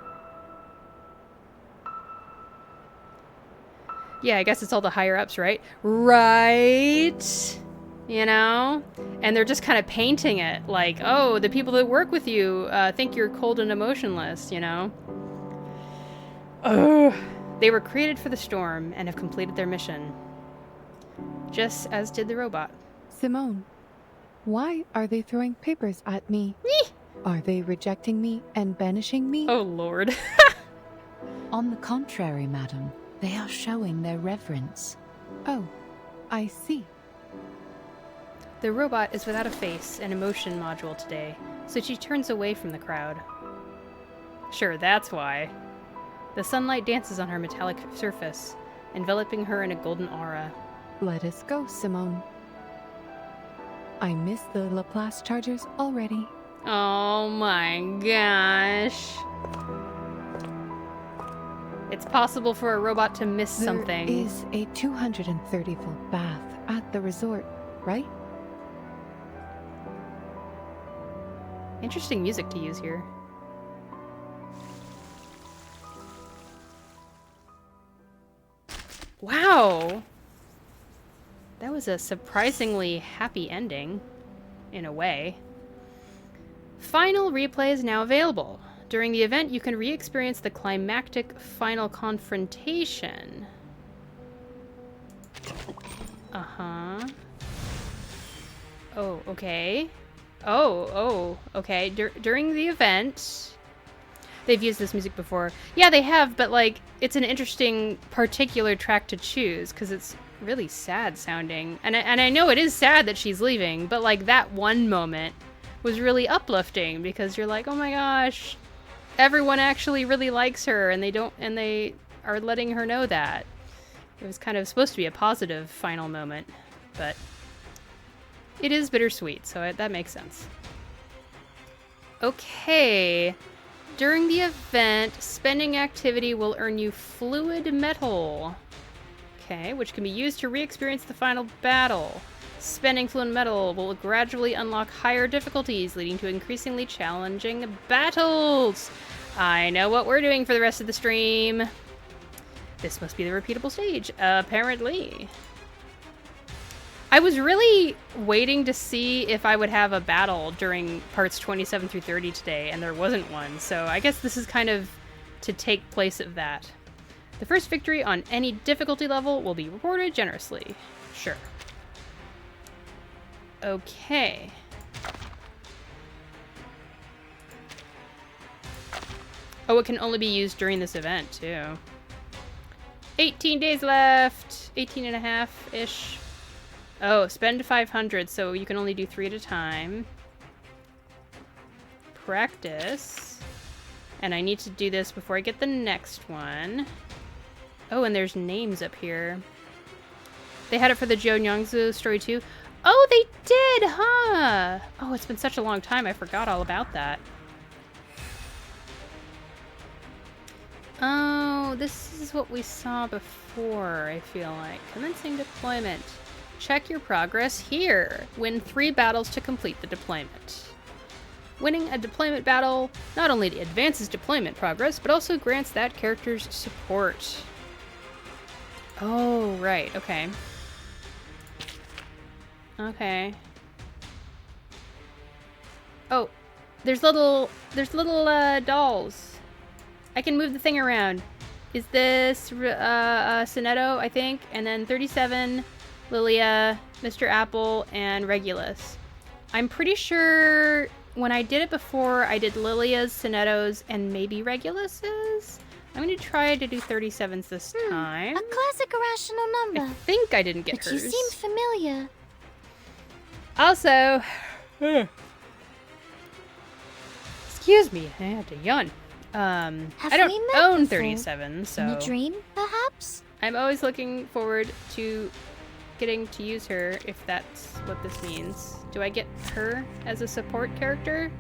Yeah, I guess it's all the higher-ups, right? Right? You know? And they're just kind of painting it like, oh, the people that work with you think you're cold and emotionless, you know? Ugh. They were created for the storm and have completed their mission. Just as did the robot. Simone, why are they throwing papers at me? Are they rejecting me and banishing me? Oh, Lord. On the contrary, madam, they are showing their reverence. Oh, I see. The robot is without a face and emotion module today, so she turns away from the crowd. Sure, that's why. The sunlight dances on her metallic surface, enveloping her in a golden aura. Let us go, Simone. I miss the Laplace chargers already. Oh my gosh. It's possible for a robot to miss something. There is a 230-volt bath at the resort, right? Interesting music to use here. Wow! That was a surprisingly happy ending, in a way. Final replay is now available. During the event, you can re-experience the climactic final confrontation. Uh-huh. Oh, okay. Oh, okay. During the event... They've used this music before. Yeah, they have, but, like, it's an interesting particular track to choose, because it's really sad sounding. And I know it is sad that she's leaving, but, like, that one moment was really uplifting, because you're like, oh my gosh, everyone actually really likes her, and they are letting her know that. It was kind of supposed to be a positive final moment, but it is bittersweet, so that makes sense. Okay. During the event, spending activity will earn you fluid metal. Okay, which can be used to re-experience the final battle. Spending fluid metal will gradually unlock higher difficulties, leading to increasingly challenging battles. I know what we're doing for the rest of the stream. This must be the repeatable stage, apparently. I was really waiting to see if I would have a battle during parts 27 through 30 today, and there wasn't one, so I guess this is kind of to take place of that. The first victory on any difficulty level will be rewarded generously. Sure. Okay. Oh, it can only be used during this event, too. 18 days left! 18 and a half-ish. Oh, spend 500, so you can only do 3 at a time. Practice. And I need to do this before I get the next one. Oh, and there's names up here. They had it for the Jo Nyangsu story too. Oh, they did, huh? Oh, it's been such a long time, I forgot all about that. Oh, this is what we saw before, I feel like. Commencing deployment. Check your progress here. Win 3 battles to complete the deployment. Winning a deployment battle not only advances deployment progress, but also grants that character's support. Oh, right, okay. Okay. Oh, there's little dolls. I can move the thing around. Is this Sonetto, I think? And then 37, Lilia, Mr. Apple, and Regulus. I'm pretty sure when I did it before, I did Lilia's, Sonetto's, and maybe Regulus's. I'm going to try to do 37's this time. A classic irrational number. I think I didn't get but hers. You seem familiar. Also, excuse me, I had to yawn. I don't own 37, so... In a dream, perhaps? I'm always looking forward to getting to use her, if that's what this means. Do I get her as a support character?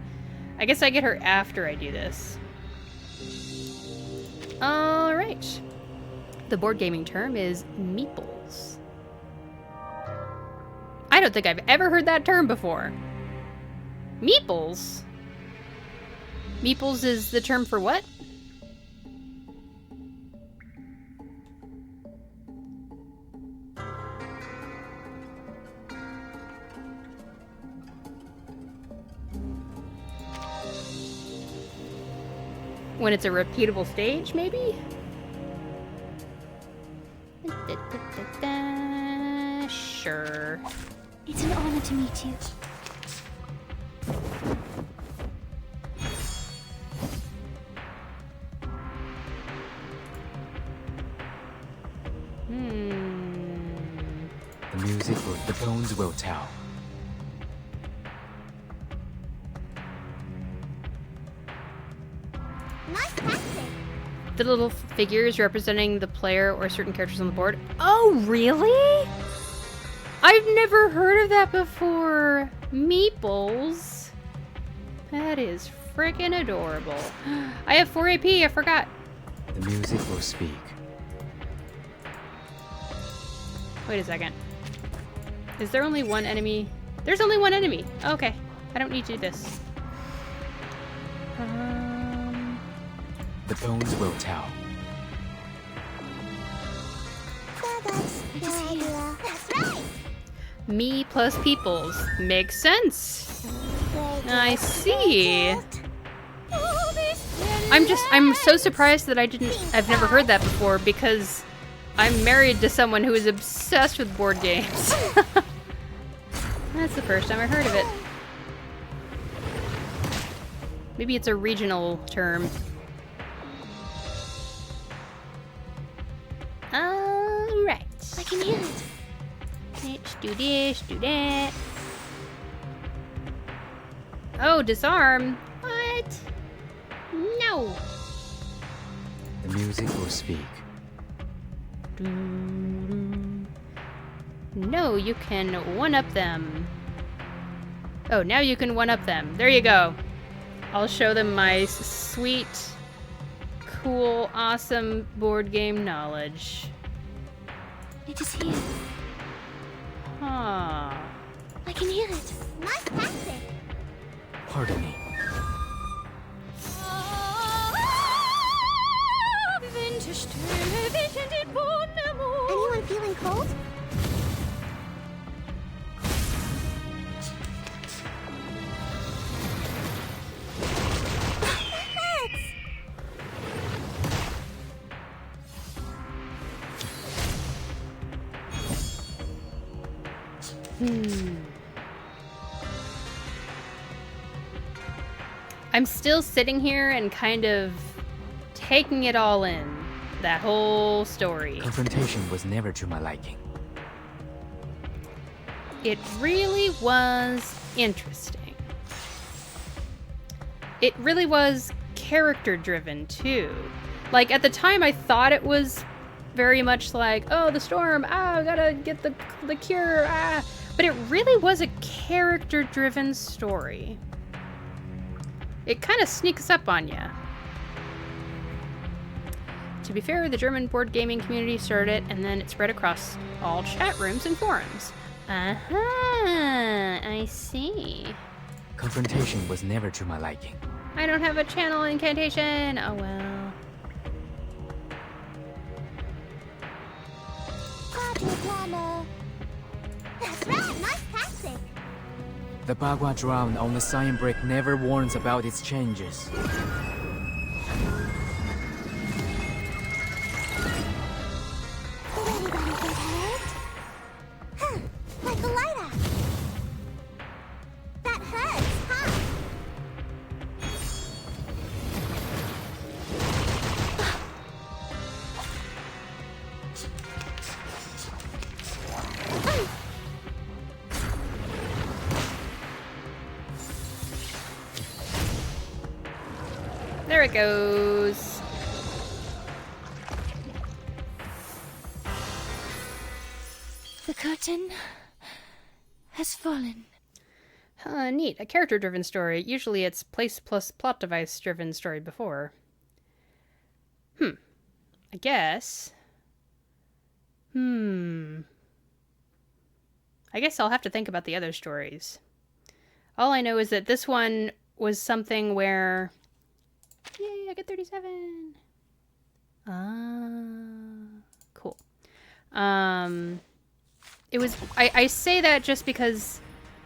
I guess I get her after I do this. Alright. The board gaming term is meeples. I don't think I've ever heard that term before. Meeples? Meeples is the term for what? When it's a repeatable stage, maybe? Sure. It's an honor to meet you. will tell. Nice practice. The little figures representing the player or certain characters on the board. Oh, really? I've never heard of that before. Meeples. That is freaking adorable. I have 4 AP, I forgot. The music will speak. Wait a second. Is there only one enemy? There's only one enemy. Okay. I don't need to do this. The bones will tell. That's right. Me plus peoples. Makes sense. I see. I'm so surprised that I've never heard that before because I'm married to someone who is obsessed with board games. That's the first time I heard of it. Maybe it's a regional term. Alright. I can hear it. Let's do this, do that. Oh, disarm. What? No. The music will speak. No, you can one-up them. Oh, now you can one-up them. There you go. I'll show them my sweet, cool, awesome board game knowledge. It is here. Huh. I can hear it. Nice practice. Pardon me. Anyone feeling cold? I'm still sitting here and kind of taking it all in. That whole story. Confrontation was never to my liking. It really was interesting. It really was character driven too. Like at the time I thought it was very much like, oh, the storm, I gotta get the cure, but it really was a character driven story. It kind of sneaks up on you. To be fair, the German board gaming community started it, and then it spread across all chat rooms and forums. I see. Confrontation was never to my liking. I don't have a channel incantation. Oh well. Party planner. That's right, nice tactic. The Bagua drown on the sign brick never warns about its changes. Like a lighter. That hurts, huh? There it goes. The curtain has fallen. Neat. A character-driven story. Usually it's place plus plot device-driven story before. I guess. I guess I'll have to think about the other stories. All I know is that this one was something where... Yay, I get 37! Cool. It was... I say that just because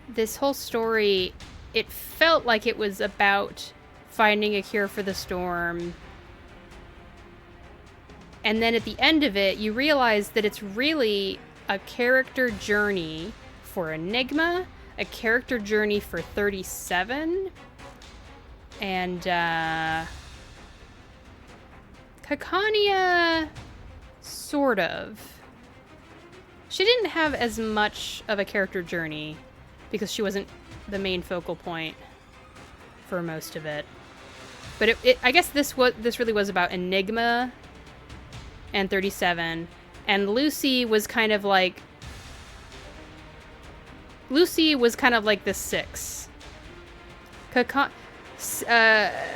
this whole story, it felt like it was about finding a cure for the storm. And then at the end of it, you realize that it's really a character journey for Enigma, a character journey for 37, and Caconia, sort of. She didn't have as much of a character journey because she wasn't the main focal point for most of it. But I guess this really was about Enigma and 37, and Lucy was kind of like the 6.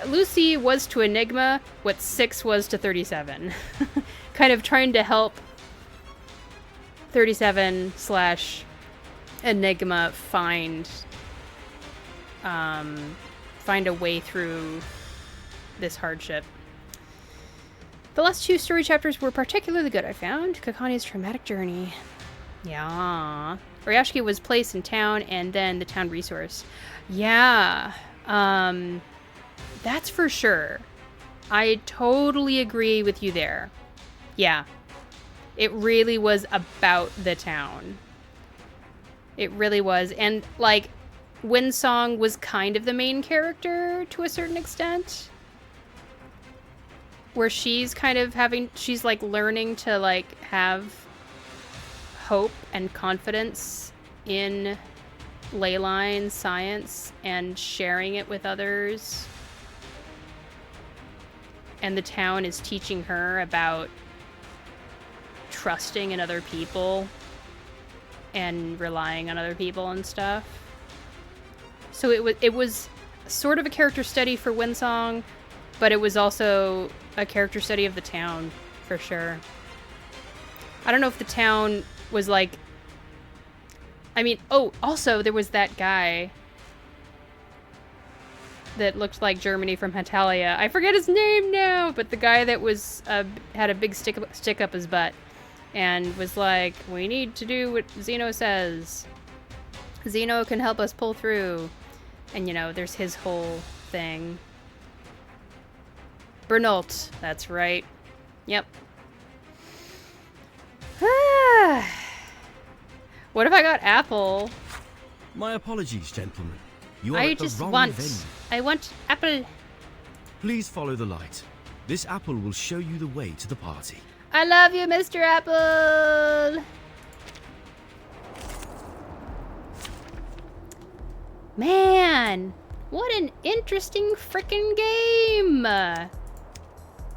Lucy was to Enigma what 6 was to 37. Kind of trying to help 37/Enigma find a way through this hardship. The last 2 story chapters were particularly good, I found. Kakani's traumatic journey. Yeah. Ryashiki was place in town and then the town resource. Yeah. That's for sure. I totally agree with you there. Yeah. It really was about the town. It really was. And, like, Windsong was kind of the main character to a certain extent. Where she's kind of she's, like, learning to, like, have hope and confidence in leyline science and sharing it with others. And the town is teaching her about trusting in other people and relying on other people and stuff. So it was sort of a character study for Windsong, but it was also a character study of the town, for sure. I don't know if the town was like... I mean, oh, also there was that guy that looked like Germany from Hatalia. I forget his name now, but the guy that was had a big stick up his butt and was like, we need to do what Zeno says. Zeno can help us pull through. And, you know, there's his whole thing. Bernault, that's right. Yep. What if I got apple? My apologies, gentlemen. You are I at the just wrong want... venue. I want apple. Please follow the light. This apple will show you the way to the party. I love you, Mr. Apple! Man! What an interesting frickin' game!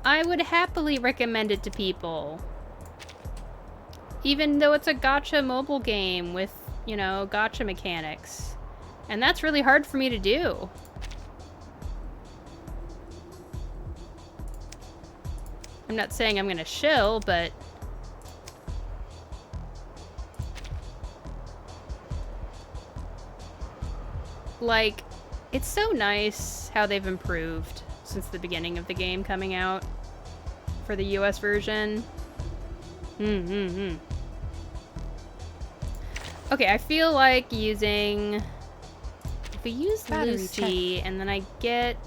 I would happily recommend it to people. Even though it's a gacha mobile game with, you know, gacha mechanics. And that's really hard for me to do. I'm not saying I'm gonna shill, but... like, it's so nice how they've improved since the beginning of the game coming out for the US version. Okay, I feel like using... if we use Battery Lucy, check. and then I get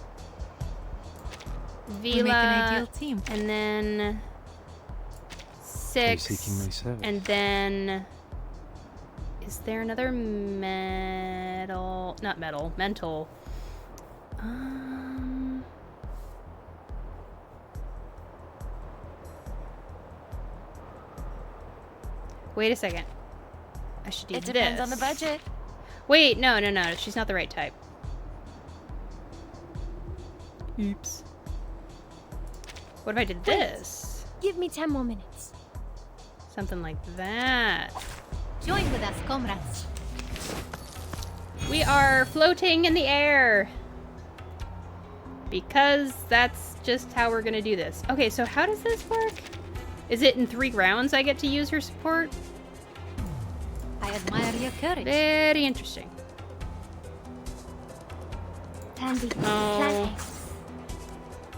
We make an ideal Vila, team. and then 6, seeking my service? and then... is there another metal... not metal, mental. Wait a second. I should do It this. depends on the budget. Wait, no. She's not the right type. Oops. What if I did this? Give me 10 more minutes. Something like that. Join with us, comrades. We are floating in the air. Because that's just how we're gonna do this. Okay, so how does this work? Is it in 3 rounds I get to use her support? I admire your courage. Very interesting. Tandy, Oh.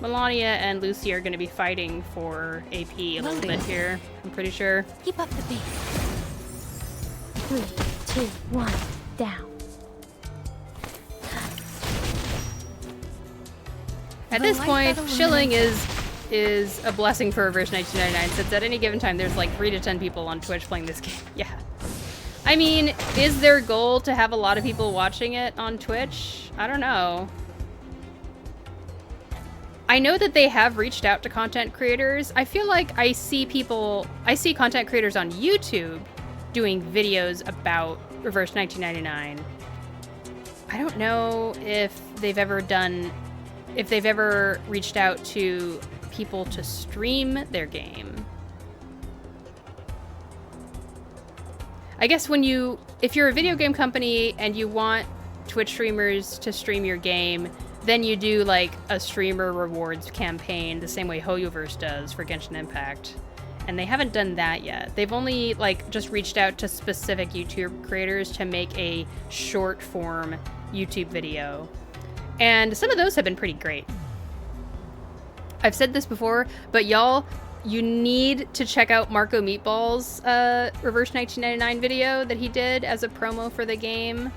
Melania and Lucy are gonna be fighting for AP a little bit here, I'm pretty sure. Keep up the pace. 3, 2, 1, down. At this point, shilling is a blessing for Reverse 1999, since at any given time there's like 3 to 10 people on Twitch playing this game. Yeah. I mean, is their goal to have a lot of people watching it on Twitch? I don't know. I know that they have reached out to content creators. I feel like I see content creators on YouTube doing videos about Reverse 1999. I don't know if they've ever reached out to people to stream their game. I guess if you're a video game company and you want Twitch streamers to stream your game, then you do like a streamer rewards campaign the same way Hoyoverse does for Genshin Impact. And they haven't done that yet. They've only like just reached out to specific YouTube creators to make a short form YouTube video. And some of those have been pretty great. I've said this before, but y'all, you need to check out Marco Meatball's Reverse 1999 video that he did as a promo for the game.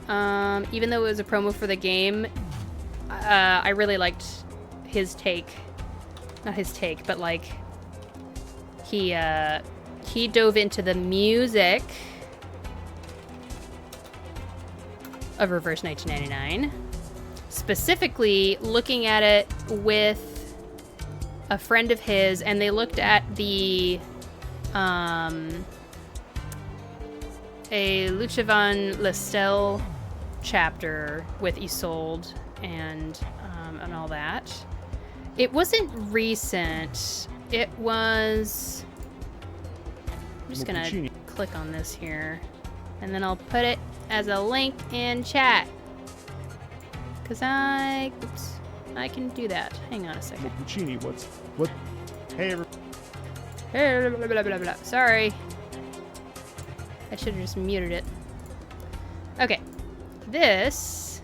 Even though it was a promo for the game, I really liked his take. Not his take, but like he dove into the music of Reverse 1999, specifically looking at it with a friend of his, and they looked at the a Lucha Van Lestel chapter with Isolde and all that. It wasn't recent. It was... I'm just gonna click on this here, and then I'll put it as a link in chat. Cause oops, I can do that. Hang on a second. Puccini, what? Hey, Blah, blah, blah, blah, blah. Sorry. I should have just muted it. Okay. This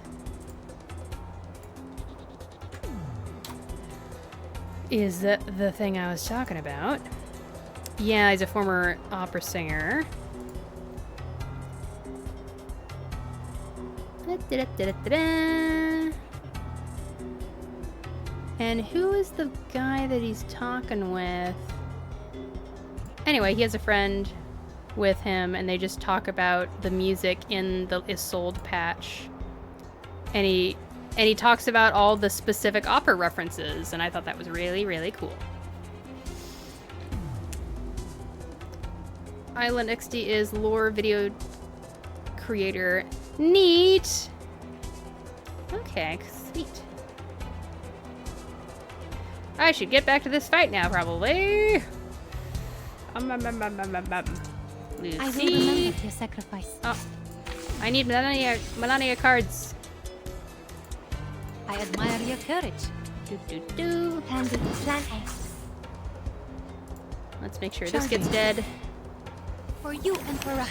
is the thing I was talking about. Yeah, he's a former opera singer. And who is the guy that he's talking with? Anyway, he has a friend with him, and they just talk about the music in the Isolde patch. And he talks about all the specific opera references, and I thought that was really, really cool. Island XD is lore video creator. Neat! Okay, sweet. I should get back to this fight now, probably. I will remember your sacrifice. Oh, I need Melania cards. I admire your courage. Handy plan A. Let's make sure this gets dead. For you and for us.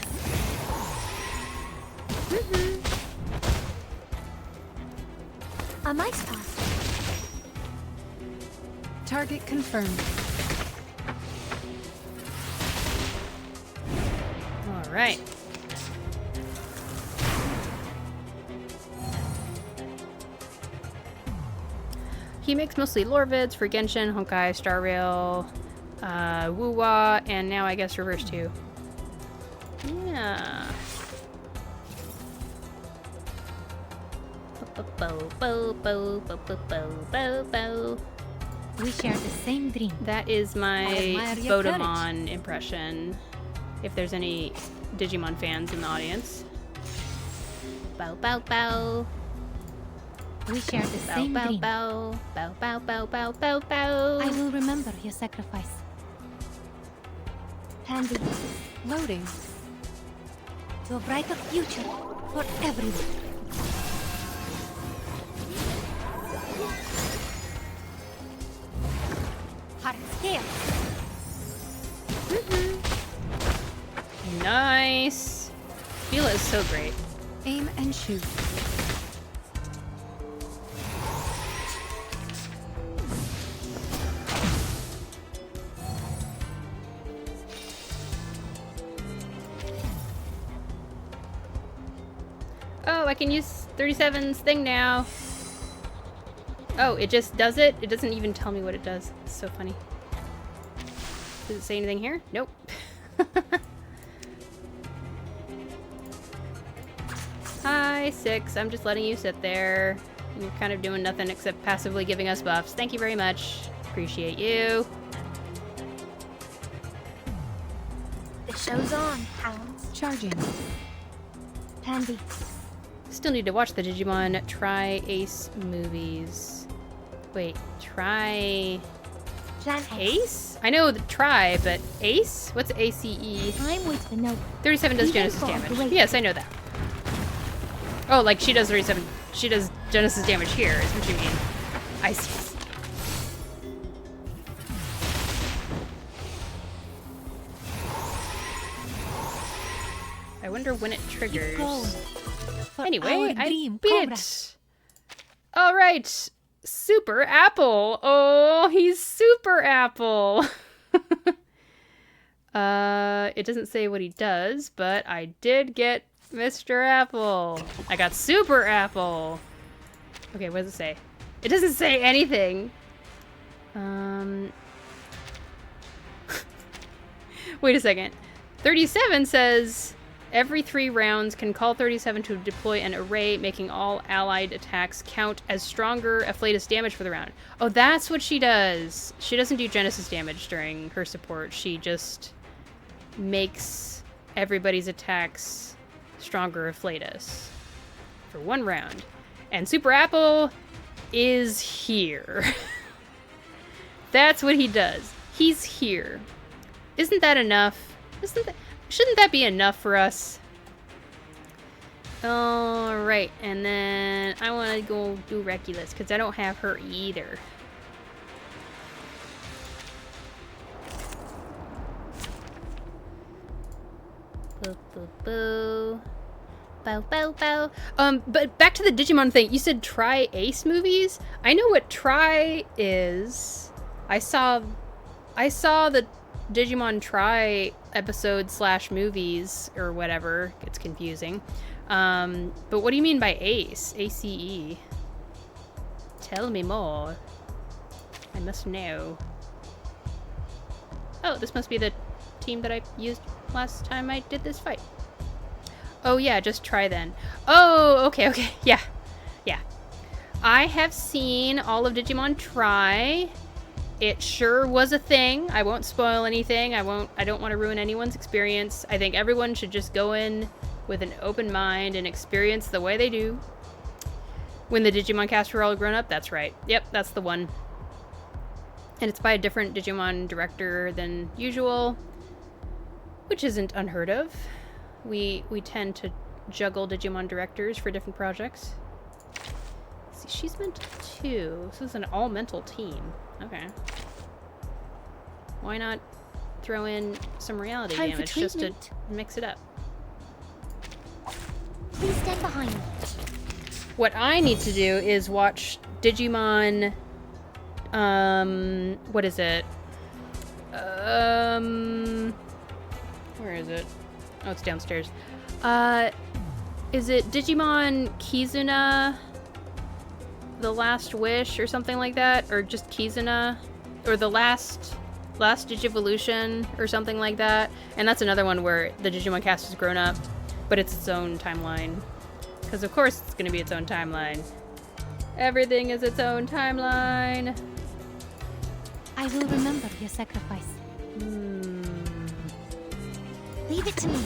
A mice pass. Target confirmed. All right. He makes mostly lore vids for Genshin, Honkai, Star Rail, Woo-Wah, and now I guess Reverse 2. Yeah. We share the same dream. That is my Bodemon impression. If there's any Digimon fans in the audience. Bow bow bow. We share the same dream. Bow bow bow bow bow bow bow. I will remember your sacrifice. Handy. Loading. To a brighter future for everyone. Hard scale. Nice. Feel is so great. Aim and shoot. Oh, I can use 37's thing now. Oh, it just does it? It doesn't even tell me what it does. It's so funny. Does it say anything here? Nope. Hi, 6. I'm just letting you sit there. You're kind of doing nothing except passively giving us buffs. Thank you very much. Appreciate you. The Show's on, hounds. Charging. Plan B. Still need to watch the Digimon Tri-Ace movies. Wait, Tri... Plan Ace? I know the Tri, but Ace? What's ACE? I'm with the note. 37 does Genesis damage. Yes, I know that. Oh, like she does 37. She does Genesis damage here, is what you mean. I see. I wonder when it triggers. Anyway, I beat it. All right, Super Apple. Oh, he's Super Apple. It doesn't say what he does, but I did get Mr. Apple. I got Super Apple. Okay, what does it say? It doesn't say anything. Wait a second. 37 says every 3 rounds can call 37 to deploy an array, making all allied attacks count as stronger Afflatus damage for the round. Oh, that's what she does. She doesn't do Genesis damage during her support. She just makes everybody's attacks stronger Afflatus for 1 round. And Super Apple is here. That's what he does. He's here. Isn't that enough? Shouldn't that be enough for us? Alright, and then I want to go do Reculus, because I don't have her either. Boo, boo, boo. Bow, bow, bow. But back to the Digimon thing. You said Tri-Ace movies? I know what Tri is. I saw the Digimon Tri episode / movies or whatever. It's confusing. But what do you mean by Ace? ACE? Tell me more. I must know. Oh, this must be the team that I used last time I did this fight. Oh yeah, just try then. Oh, okay, yeah. I have seen all of Digimon Tri. It sure was a thing. I won't spoil anything. I don't want to ruin anyone's experience. I think everyone should just go in with an open mind and experience the way they do. When the Digimon cast were all grown up, that's right. Yep, that's the one. And it's by a different Digimon director than usual, which isn't unheard of. We tend to juggle Digimon directors for different projects. See, she's mental too. This is an all-mental team. Okay. Why not throw in some reality damage just to mix it up? Please stand behind me. What I need to do is watch Digimon... what is it? Where is it? Oh, it's downstairs. Is it Digimon Kizuna, The Last Wish, or something like that? Or just Kizuna? Or The Last Digivolution, or something like that? And that's another one where the Digimon cast has grown up, but it's its own timeline. Because of course it's going to be its own timeline. Everything is its own timeline. I will remember your sacrifice. Leave it to me.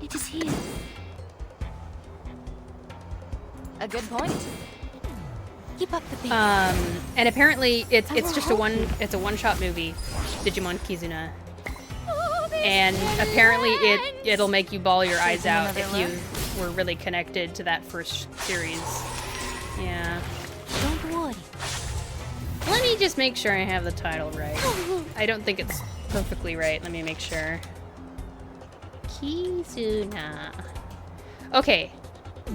It is here. A good point. Keep up the pace. And apparently it's just a one-shot movie, Digimon Kizuna. And apparently it'll make you bawl your eyes out if you were really connected to that first series. Yeah. Don't worry. Let me just make sure I have the title right. I don't think it's perfectly right. Let me make sure. Kizuna. Okay.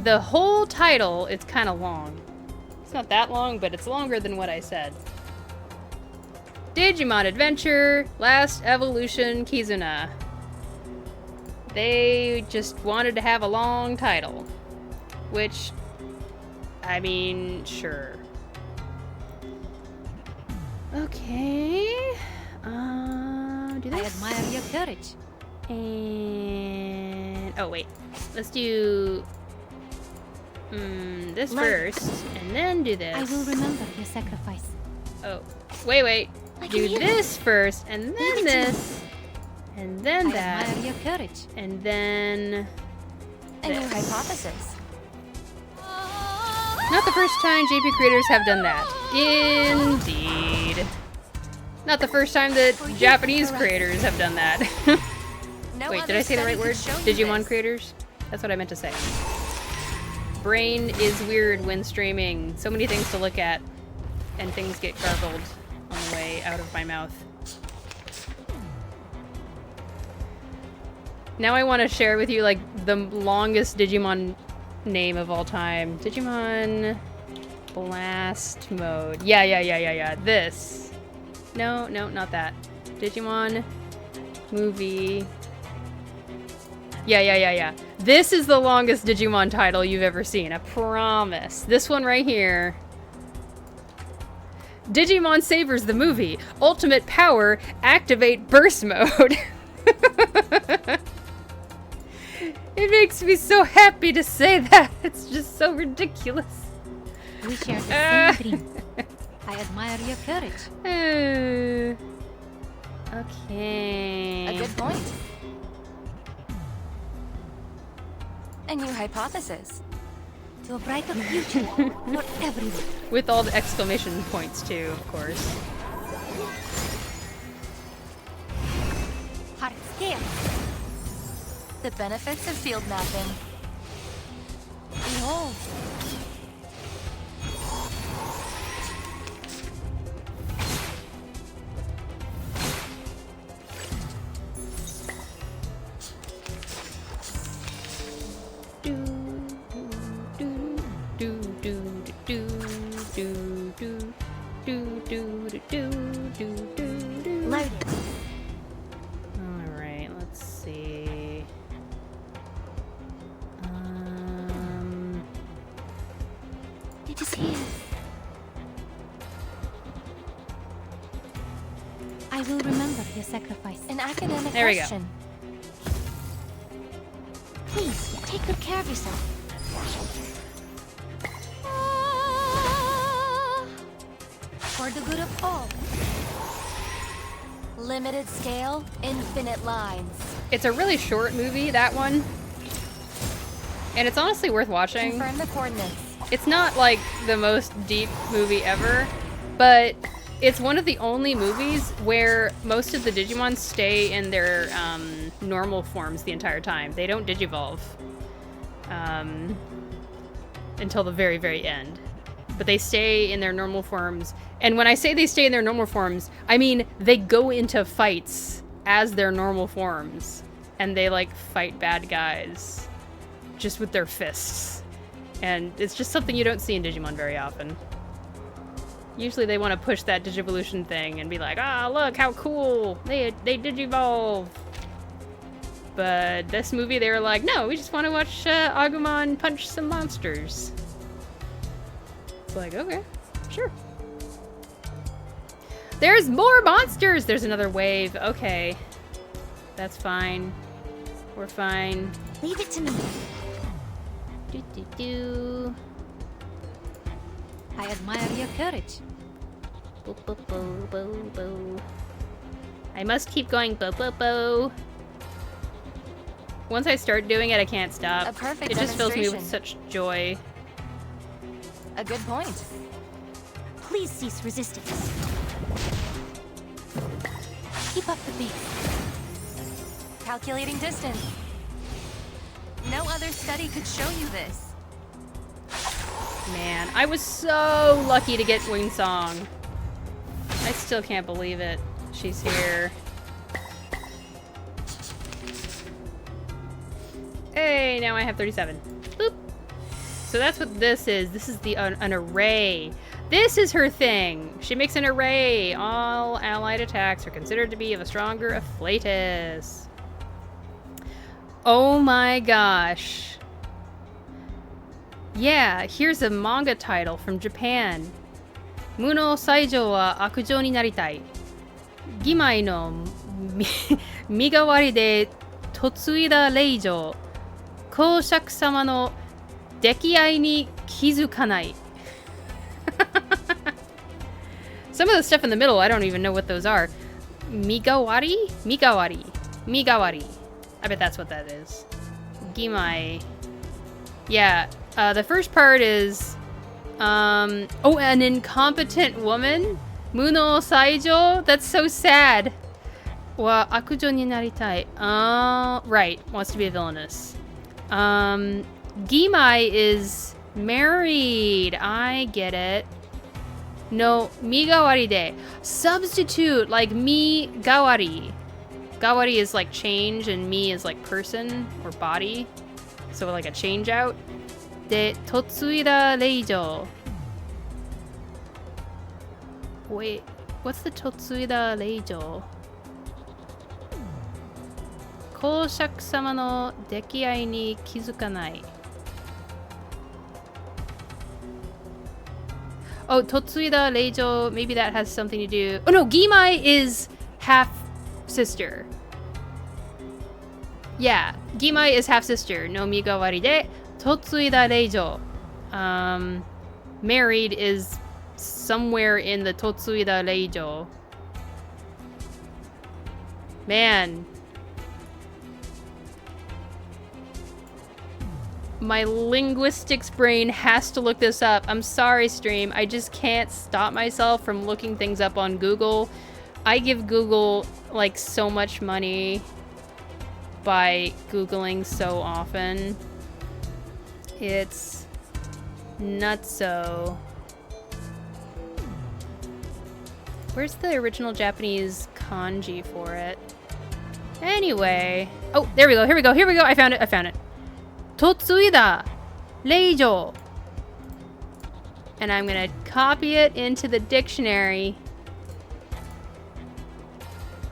The whole title is kind of long. It's not that long, but it's longer than what I said. Digimon Adventure, Last Evolution, Kizuna. They just wanted to have a long title. Which, I mean, sure. Okay. Do this. I admire your courage. And... oh, wait. Let's do... this first, and then do this. I will remember your sacrifice. Oh, wait. Do this first, and then this. And then I that. admire your courage. And then... And your this. hypothesis. Not the first time JP creators have done that. Indeed. Not the first time that Japanese creators have done that. Wait, did I say the right word? Digimon creators? That's what I meant to say. Brain is weird when streaming. So many things to look at, and things get garbled on the way out of my mouth. Now I want to share with you, like, the longest Digimon name of all time. Digimon Blast Mode. Yeah. This. No, not that. Digimon movie. Yeah. This is the longest Digimon title you've ever seen. I promise. This one right here. Digimon Savers the movie. Ultimate power. Activate burst mode. It makes me so happy to say that. It's just so ridiculous. We share the same dream. I admire your courage. Okay. A good point. A new hypothesis. To a brighter future for everyone. With all the exclamation points too, of course. Hard scale. The benefits of field mapping. Behold. Alright, let's see. It is here. I will remember your sacrifice. An academic There we go. question. Please, take good care of yourself. For the good of all. Limited scale, infinite lines. It's a really short movie, that one. And it's honestly worth watching. Confirm the coordinates. It's not like the most deep movie ever, but it's one of the only movies where most of the Digimon stay in their normal forms the entire time. They don't digivolve until the very, very end. But they stay in their normal forms. And when I say they stay in their normal forms, I mean they go into fights as their normal forms. And they, like, fight bad guys just with their fists. And it's just something you don't see in Digimon very often. Usually they want to push that Digivolution thing and be like, ah, look how cool, they Digivolve. But this movie, they were like, no, we just want to watch Agumon punch some monsters. It's like, okay, sure. There's more monsters! There's another wave. Okay. That's fine. We're fine. Leave it to me. I admire your courage. Boo, boo, boo, boo, boo. I must keep going. Boo, boo, boo. Once I start doing it, I can't stop. A perfect It just fills me with demonstration. such joy. A good point. Please cease resistance. Keep up the beat. Calculating distance. No other study could show you this. Man, I was so lucky to get Wingsong. I still can't believe it. She's here. Hey, now I have 37. Boop. So that's what this is. This is the an array. This is her thing. She makes an array. All allied attacks are considered to be of a stronger afflatus. Oh my gosh. Yeah, here's a manga title from Japan. Muno Saijou wa akujou ni naritai. Gimai no migawari de totsuida reijou. Koushaku sama no dekiai ni kizukanai. Some of the stuff in the middle, I don't even know what those are. Migawari? Migawari. Migawari. I bet that's what that is. Gimai. Yeah, the first part is, oh, an incompetent woman? Muno Saijo? That's so sad. Wa akujo ni naritai. Right, wants to be a villainess. Gimai is married. I get it. No, migawari de. Substitute, like mi gawari. Gawari is like change and mi is like person or body. So like a change out. De totsuida reijo. Wait, what's the totsuida reijo? Koushaku sama no dekiai ni kizukanai. Oh, totsuida reijo, maybe that has something to do. Oh no, Gimai is half sister. Yeah, Gimai is half sister. No migawari de totsuida reijo. Married is somewhere in the totsuida reijo. Man. My linguistics brain has to look this up. I'm sorry, stream. I just can't stop myself from looking things up on Google. I give Google, like, so much money by Googling so often. It's nutso. Where's the original Japanese kanji for it? Anyway. Oh, there we go. Here we go. Here we go. I found it. I found it. Totsuida reijo. And I'm gonna copy it into the dictionary.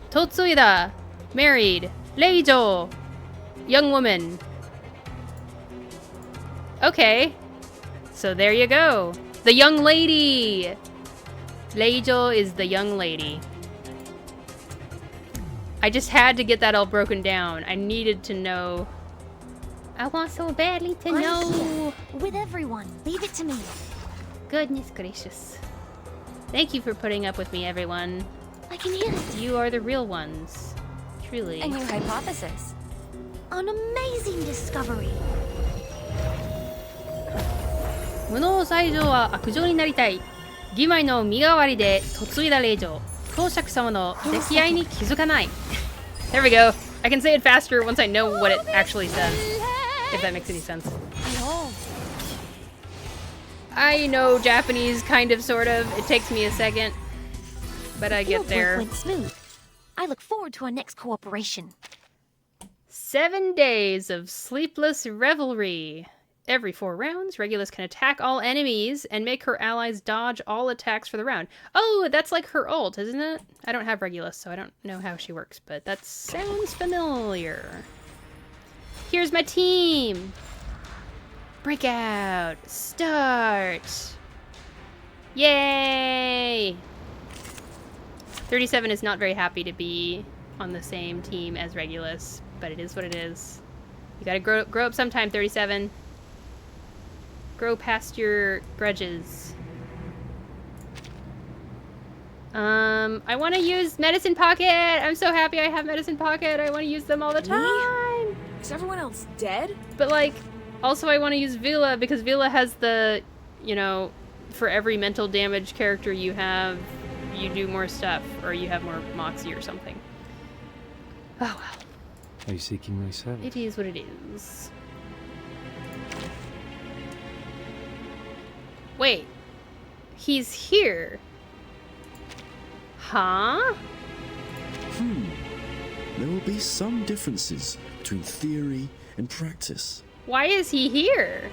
Totsuida, married. Reijo, young woman. Okay. So there you go. The young lady. Reijo is the young lady. I just had to get that all broken down. I needed to know. I want so badly to know. With everyone. Leave it to me. Goodness gracious. Thank you for putting up with me, everyone. I can hear it. You are the real ones. Truly. A new hypothesis. An amazing discovery. Muno Saijo wa akujou ni naritai. Gimai no migawari de totsuida reijo. Koushaku sama no dekiai ni kizukanai. There we go. I can say it faster once I know what it actually says. If that makes any sense. I know Japanese, kind of, sort of. It takes me a second. But I get there. Went smooth. I look forward to our next cooperation. 7 days of sleepless revelry. Every 4 rounds, Regulus can attack all enemies and make her allies dodge all attacks for the round. Oh, that's like her ult, isn't it? I don't have Regulus, so I don't know how she works, but that sounds familiar. Here's my team. Breakout. Start. Yay! 37 is not very happy to be on the same team as Regulus, but it is what it is. You gotta grow up sometime, 37. Grow past your grudges. I want to use Medicine Pocket. I'm so happy I have Medicine Pocket. I want to use them all the time. Is everyone else dead? But like, also I want to use Vila because Vila has the, you know, for every mental damage character you have, you do more stuff, or you have more Moxie or something. Oh well. Are you seeking my service? It is what it is. Wait. He's here. Huh? There will be some differences between theory and practice. Why is he here?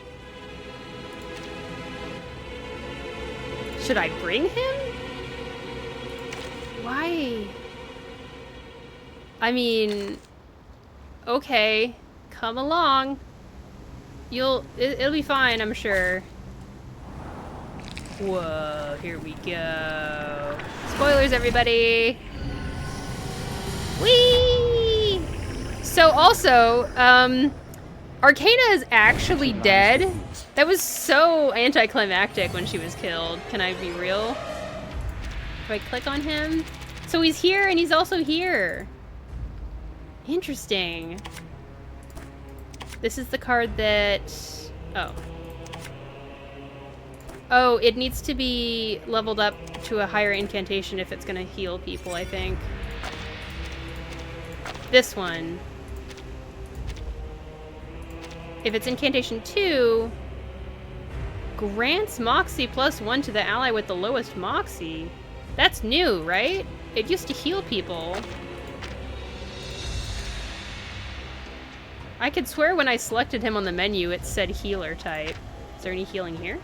Should I bring him? Why? I mean, okay, come along. It'll be fine, I'm sure. Whoa, here we go. Spoilers, everybody. Whee! So also, Arcana is actually dead. That was so anticlimactic when she was killed. Can I be real? Do I click on him? So he's here and he's also here. Interesting. This is the card that... Oh. Oh, it needs to be leveled up to a higher incantation if it's gonna heal people, I think. This one. If it's incantation 2, grants Moxie +1 to the ally with the lowest Moxie. That's new, right? It used to heal people. I could swear when I selected him on the menu, it said healer type. Is there any healing here?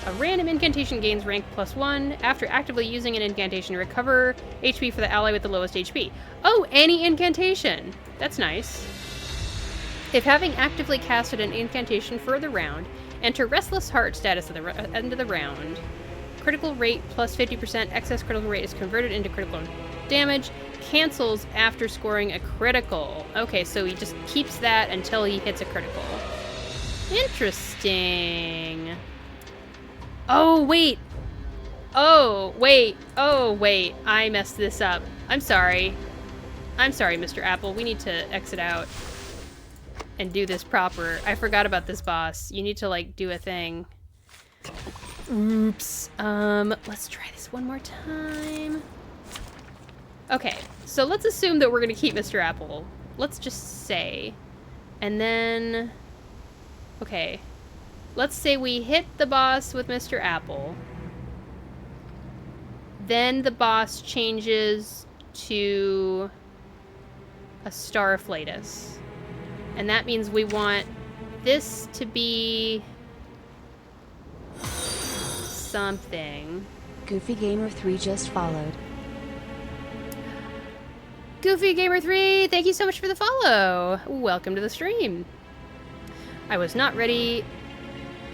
A random incantation gains rank +1. After actively using an incantation, recover HP for the ally with the lowest HP. Oh, any incantation! That's nice. If having actively casted an incantation for the round, enter Restless Heart status at the end of the round. Critical rate +50%. Excess critical rate is converted into critical damage. Cancels after scoring a critical. Okay, so he just keeps that until he hits a critical. Interesting. Oh, wait. Oh, wait. Oh, wait. I messed this up. I'm sorry. I'm sorry, Mr. Apple. We need to exit out and do this proper. I forgot about this boss. You need to, like, do a thing. Oops. Let's try this one more time. Okay, so let's assume that we're gonna keep Mr. Apple. Let's just say. And then... Okay. Let's say we hit the boss with Mr. Apple. Then the boss changes to a Starflatus. And that means we want this to be something. Goofy Gamer 3 just followed. Goofy Gamer 3, thank you so much for the follow. Welcome to the stream. I was not ready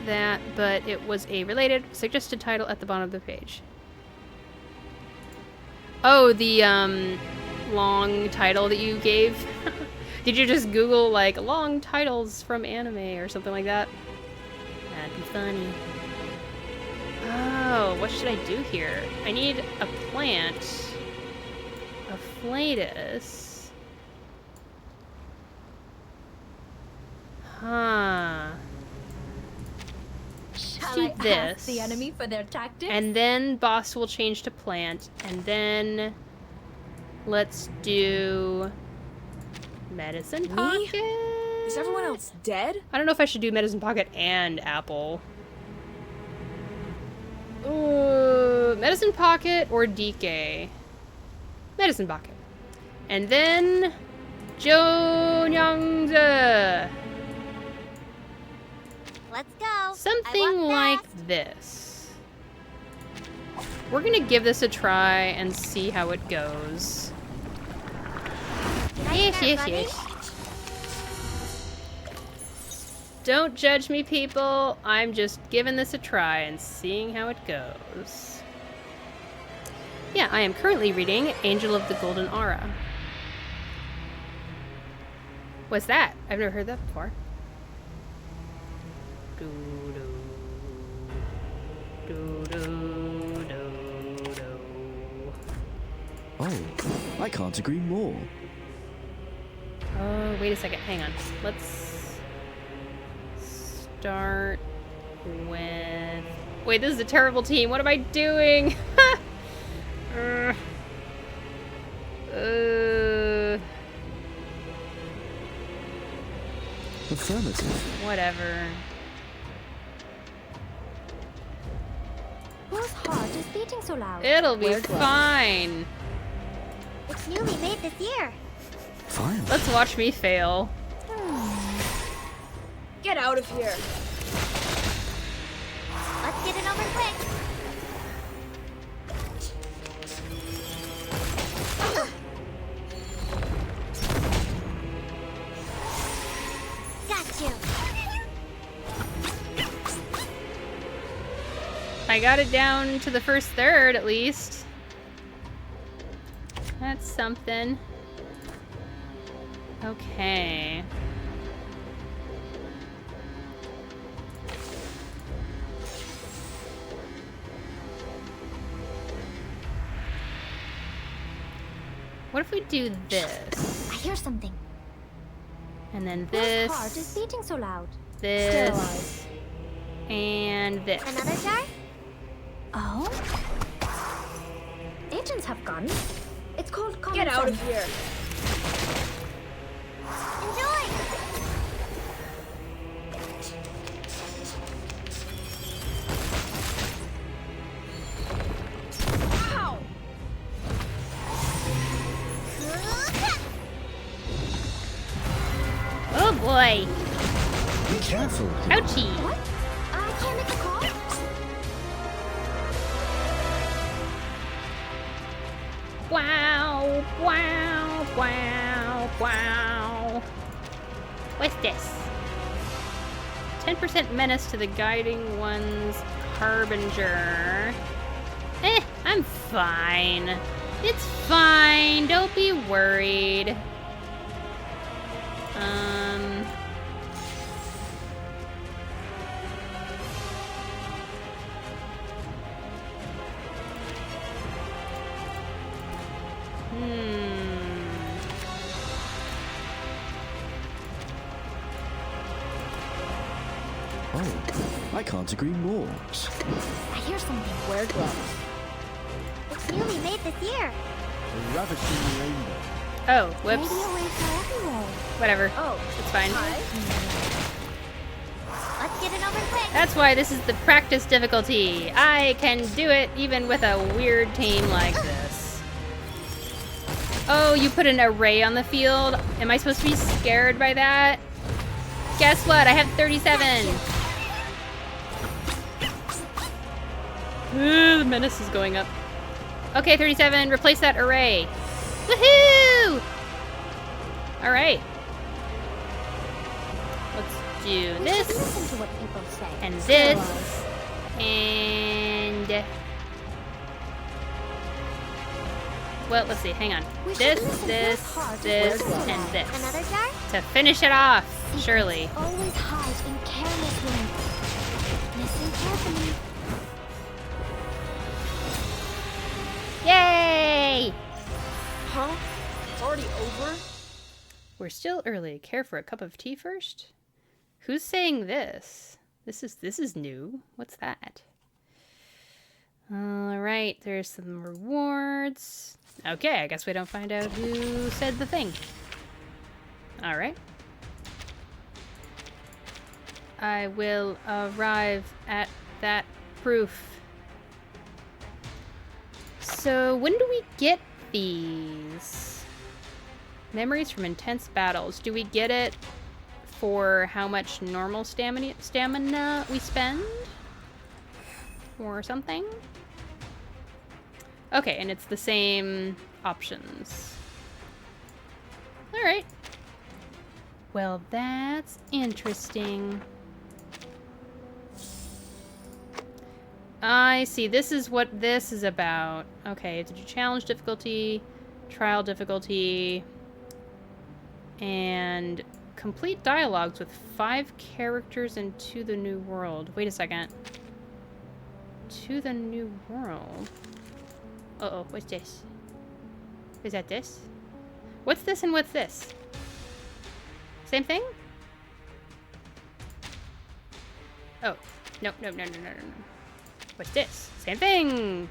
that, but it was a related suggested title at the bottom of the page. Oh, the long title that you gave. Did you just Google like long titles from anime or something like that? That'd be funny. Oh, what should I do here? I need a plant. A Flatus. Huh. Shall do I this. ask the enemy for their tactics? And then boss will change to plant. And then let's do medicine pocket. Is everyone else dead? I don't know if I should do medicine pocket and apple. Ooh, medicine pocket or DK. Medicine pocket. And then Jonyoungza. Let's go. Something like this. We're gonna give this a try and see how it goes. Yes. Don't judge me, people. I'm just giving this a try and seeing how it goes. Yeah, I am currently reading Angel of the Golden Aura. What's that? I've never heard that before. Oh, I can't agree more. Oh, wait a second. Hang on. Let's start with... Wait, this is a terrible team. What am I doing? Affirmative. Whatever. Whose heart is beating so loud? It'll be fine. It's newly made this year. Fine. Let's watch me fail. Get out of here. Let's get it over quick. Got you. I got it down to the first third, at least. That's something. Okay. What if we do this? I hear something. And then Whose this. heart is beating so loud? This. And this. Another jar? Oh? Agents have guns. It's called common Get out of sense. here. Enjoy! Ow! Oh boy! Be careful. Ouchie! What? I can't make a call? Wow! Wow! Wow! Wow! What's this? 10% menace to the guiding one's harbinger. I'm fine. It's fine. Don't be worried. Oh, I can't agree more. I hear something. Where gloves? It's newly made this year. A ravishing rainbow. Oh, whoops. Radio waves are everywhere. Whatever. Oh, it's fine. Let's get it over quick. That's why this is the practice difficulty. I can do it even with a weird team like this. Oh, you put an array on the field? Am I supposed to be scared by that? Guess what? I have 37. Ooh, the menace is going up. Okay, 37, replace that array. Woohoo! Alright. Let's do this. Listen to what people say. And this. And... well, let's see, hang on. This, and this. Another jar? To finish it off, surely. Always hide in careless words. Listen carefully. Yay! Huh? It's already over? We're still early. Care for a cup of tea first? Who's saying this? This is new. What's that? Alright, there's some rewards. Okay, I guess we don't find out who said the thing. Alright. I will arrive at that proof. So, when do we get these? Memories from intense battles. Do we get it for how much normal stamina we spend? Or something? Okay, and it's the same options. Alright. Well, that's interesting. I see. This is what this is about. Okay, did you challenge difficulty, trial difficulty, and complete dialogues with 5 characters into the new world. Wait a second. To the new world? Uh-oh, what's this? Is that this? What's this and what's this? Same thing? Oh. No. What's this? Same thing!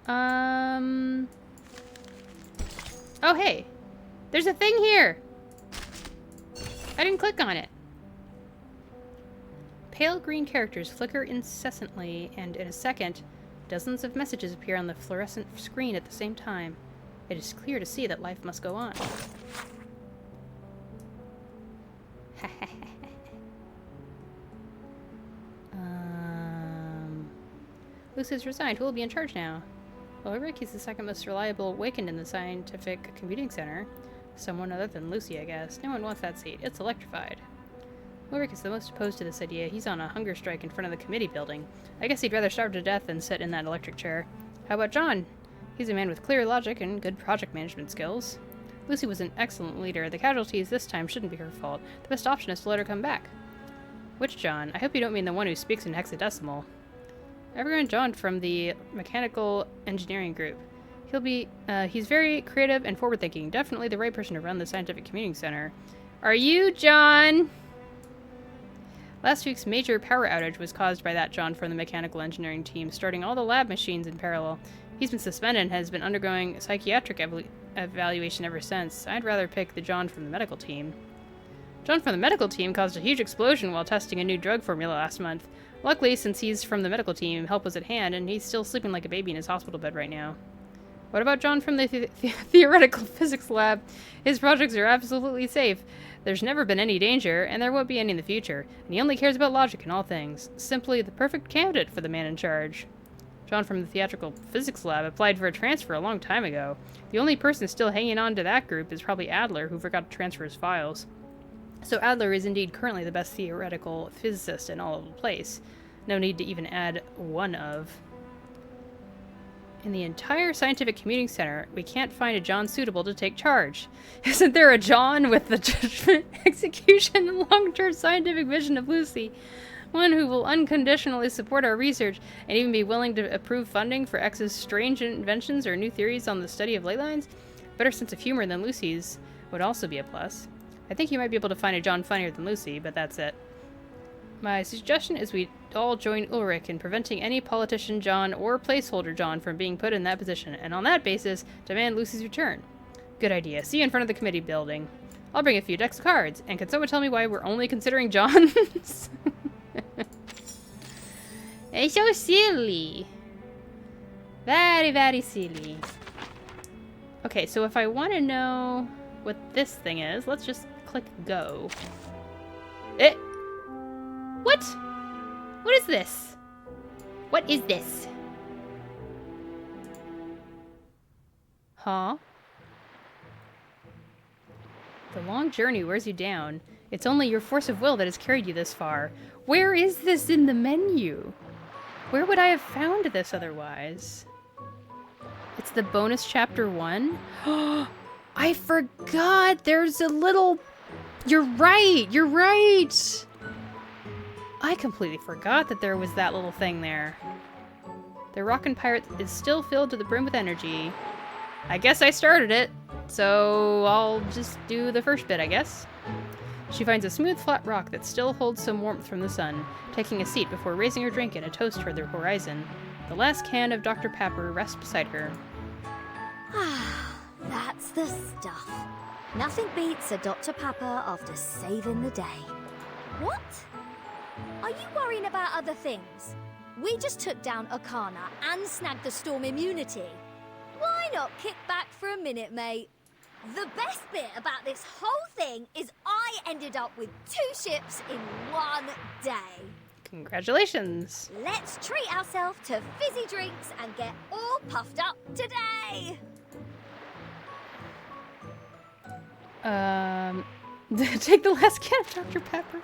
Oh, hey. There's a thing here! I didn't click on it. Pale green characters flicker incessantly, and in a second, dozens of messages appear on the fluorescent screen at the same time. It is clear to see that life must go on. Lucy is resigned. Who will be in charge now? Well, Ulrich is the second most reliable awakened in the scientific computing center. Someone other than Lucy, I guess. No one wants that seat. It's electrified. Ulrich is the most opposed to this idea. He's on a hunger strike in front of the committee building. I guess he'd rather starve to death than sit in that electric chair. How about John? He's a man with clear logic and good project management skills. Lucy was an excellent leader. The casualties this time shouldn't be her fault. The best option is to let her come back. Which John? I hope you don't mean the one who speaks in hexadecimal. Everyone John from the mechanical engineering group. He's very creative and forward-thinking. Definitely the right person to run the Scientific Commuting Center. Are you John? Last week's major power outage was caused by that John from the mechanical engineering team, starting all the lab machines in parallel. He's been suspended and has been undergoing psychiatric evaluation ever since. I'd rather pick the John from the medical team. John from the medical team caused a huge explosion while testing a new drug formula last month. Luckily, since he's from the medical team, help was at hand, and he's still sleeping like a baby in his hospital bed right now. What about John from the theoretical physics lab? His projects are absolutely safe. There's never been any danger, and there won't be any in the future, and he only cares about logic in all things. Simply the perfect candidate for the man in charge. John from the theatrical physics lab applied for a transfer a long time ago. The only person still hanging on to that group is probably Adler, who forgot to transfer his files. So Adler is indeed currently the best theoretical physicist in all of the place. No need to even add one of. In the entire Scientific Commuting Center, we can't find a John suitable to take charge. Isn't there a John with the judgment, execution, and long-term scientific vision of Lucy? One who will unconditionally support our research and even be willing to approve funding for X's strange inventions or new theories on the study of ley lines? Better sense of humor than Lucy's would also be a plus. I think you might be able to find a John funnier than Lucy, but that's it. My suggestion is we all join Ulrich in preventing any politician John or placeholder John from being put in that position, and on that basis, demand Lucy's return. Good idea. See you in front of the committee building. I'll bring a few decks of cards, and can someone tell me why we're only considering Johns? It's so silly. Very, very silly. Okay, so if I want to know what this thing is, let's just click go. What? What is this? What is this? Huh? The long journey wears you down. It's only your force of will that has carried you this far. Where is this in the menu? Where would I have found this otherwise? It's the bonus chapter 1? I forgot! There's a little... You're right! You're right! I completely forgot that there was that little thing there. The Rockin' Pirate is still filled to the brim with energy. I guess I started it, so I'll just do the first bit, I guess. She finds a smooth, flat rock that still holds some warmth from the sun, taking a seat before raising her drink in a toast toward the horizon. The last can of Dr. Pepper rests beside her. That's the stuff. Nothing beats a Dr. Pepper after saving the day. What? Are you worrying about other things? We just took down Arcana and snagged the storm immunity. Why not kick back for a minute, mate? The best bit about this whole thing is I ended up with 2 ships in one day. Congratulations. Let's treat ourselves to fizzy drinks and get all puffed up today. Take the last can of Dr. Pepper.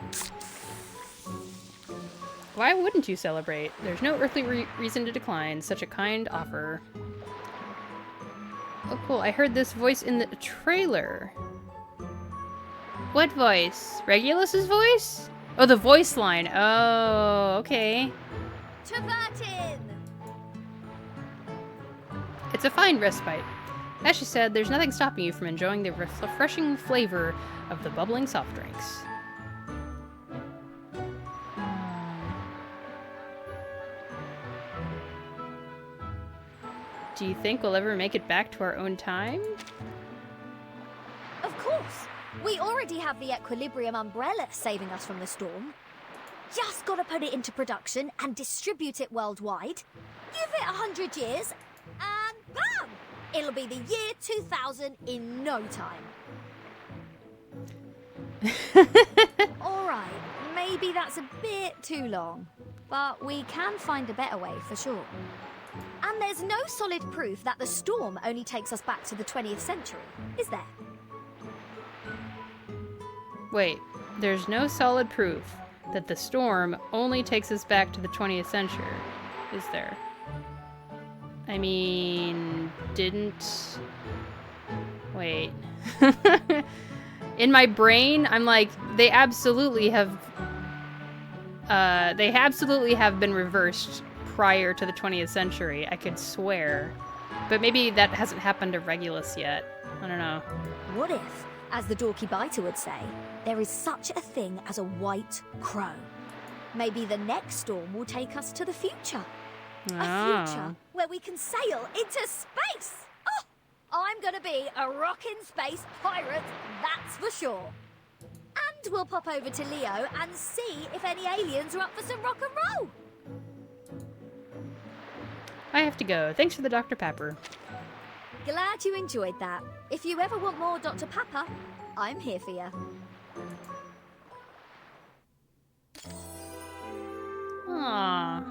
Why wouldn't you celebrate? There's no earthly reason to decline such a kind offer. Oh, cool. I heard this voice in the trailer. What voice? Regulus's voice? Oh, the voice line. Oh, okay. To Vertin! It's a fine respite. As she said, there's nothing stopping you from enjoying the refreshing flavor of the bubbling soft drinks. Do you think we'll ever make it back to our own time? Of course. We already have the Equilibrium umbrella saving us from the storm. Just gotta put it into production and distribute it worldwide. Give it 100 years, and bam! It'll be the year 2000 in no time. Alright, maybe that's a bit too long, but we can find a better way for sure. And there's no solid proof that the storm only takes us back to the 20th century, is there? Wait, there's no solid proof that the storm only takes us back to the 20th century, is there? I mean, didn't... Wait. In my brain, I'm like, they absolutely have been reversed prior to the 20th century. I could swear. But maybe that hasn't happened to Regulus yet. I don't know. What if, as the dorky biter would say, there is such a thing as a white crow? Maybe the next storm will take us to the future. A future where we can sail into space. Oh, I'm gonna be a rockin' space pirate, that's for sure. And we'll pop over to Leo and see if any aliens are up for some rock and roll. I have to go. Thanks for the Dr. Pepper. Glad you enjoyed that. If you ever want more Dr. Pepper, I'm here for you. Aww.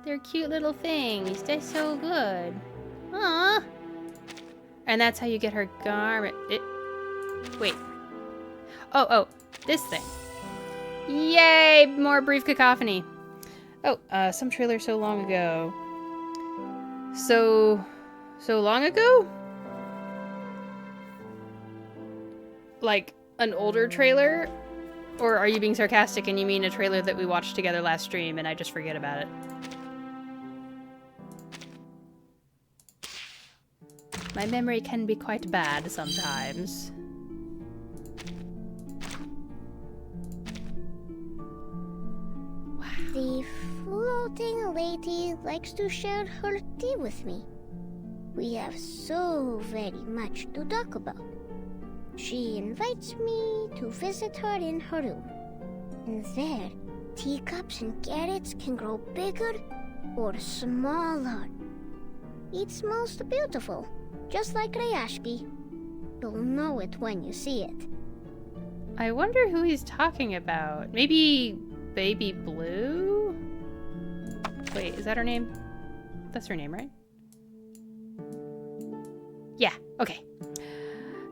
They're cute little things. They're so good. Aww. And that's how you get her garment. Wait. Oh, this thing. Yay! More brief cacophony. Oh, some trailer so long ago. So long ago? Like, an older trailer? Or are you being sarcastic and you mean a trailer that we watched together last stream and I just forget about it? My memory can be quite bad sometimes. The floating lady likes to share her tea with me. We have so very much to talk about. She invites me to visit her in her room. And there, teacups and carrots can grow bigger or smaller. It's most beautiful, just like Rayashki. You'll know it when you see it. I wonder who he's talking about. Maybe Baby Blue? Wait, is that her name? That's her name, right? Yeah, okay.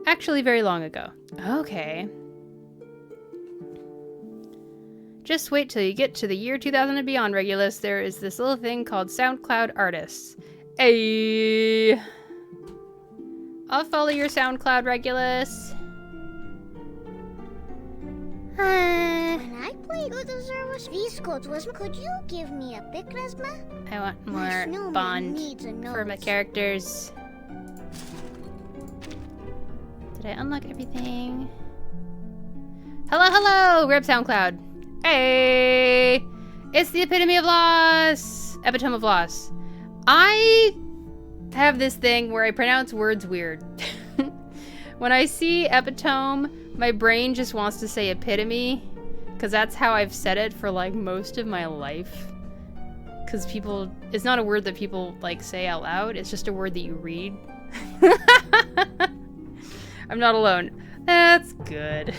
Actually, very long ago. Okay. Just wait till you get to the year 2000 and beyond, Regulus. There is this little thing called SoundCloud Artists. Hey! I'll follow your SoundCloud, Regulus. When I played with the service, these codes was, could you give me a pic, Resma? I want more bond for my characters. Did I unlock everything? Hello! We're up SoundCloud. Hey! It's the epitome of loss! Epitome of loss. I have this thing where I pronounce words weird. When I see epitome, my brain just wants to say epitome, because that's how I've said it for like most of my life. Because people, it's not a word that people like say out loud, it's just a word that you read. I'm not alone. That's good.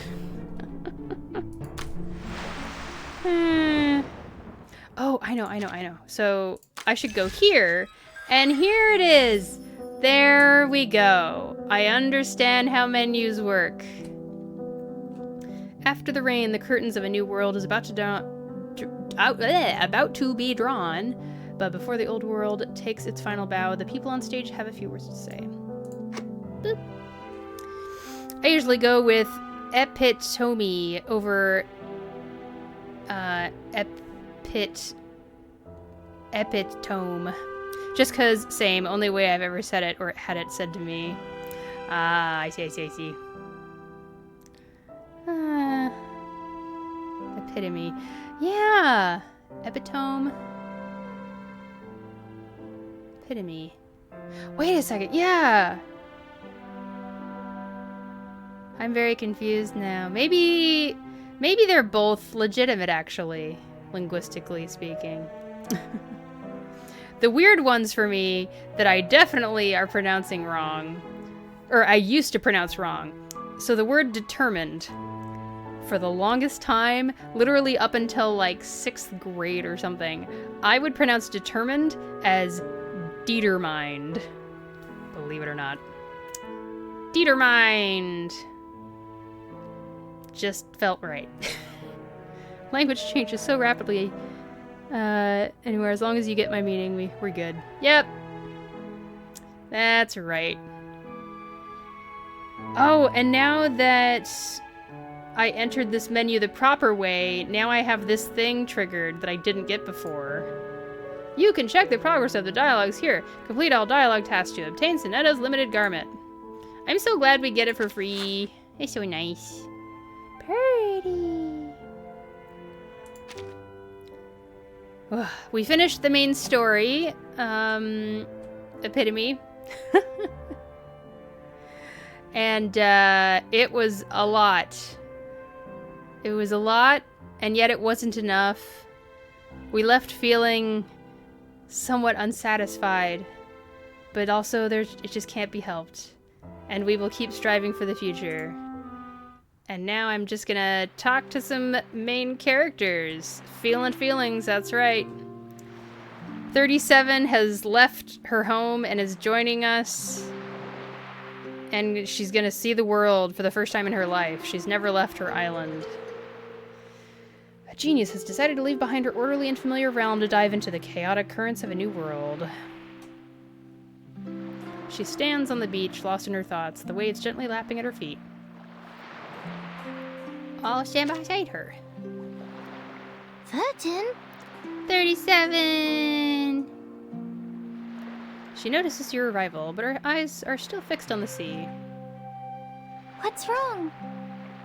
Oh, I know. So I should go here, and here it is. There we go. I understand how menus work. After the rain, the curtains of a new world is about to be drawn. But before the old world takes its final bow, the people on stage have a few words to say. Boop. I usually go with epitome over epitome. Just cause same, only way I've ever said it or had it said to me. I see. Epitome. Yeah! Epitome. Epitome. Wait a second, yeah! I'm very confused now. Maybe they're both legitimate, actually, linguistically speaking. The weird ones for me that I definitely are pronouncing wrong, or I used to pronounce wrong. So the word determined, for the longest time, literally up until like 6th grade or something, I would pronounce determined as determined. Believe it or not. Determined. Just felt right. Language changes so rapidly. Anywhere, as long as you get my meaning, we're good. Yep. That's right. Oh, and now that I entered this menu the proper way, now I have this thing triggered that I didn't get before. You can check the progress of the dialogues here. Complete all dialogue tasks to obtain Sonetta's limited garment. I'm so glad we get it for free. It's so nice. Pretty. We finished the main story. Epitome. And it was a lot. It was a lot, and yet it wasn't enough. We left feeling somewhat unsatisfied, but also it just can't be helped. And we will keep striving for the future. And now I'm just gonna talk to some main characters. Feeling feelings, that's right. 37 has left her home and is joining us. And she's gonna see the world for the first time in her life. She's never left her island. A genius has decided to leave behind her orderly and familiar realm to dive into the chaotic currents of a new world. She stands on the beach, lost in her thoughts, the waves gently lapping at her feet. I'll stand beside her. 13? 37! She notices your arrival, but her eyes are still fixed on the sea. What's wrong?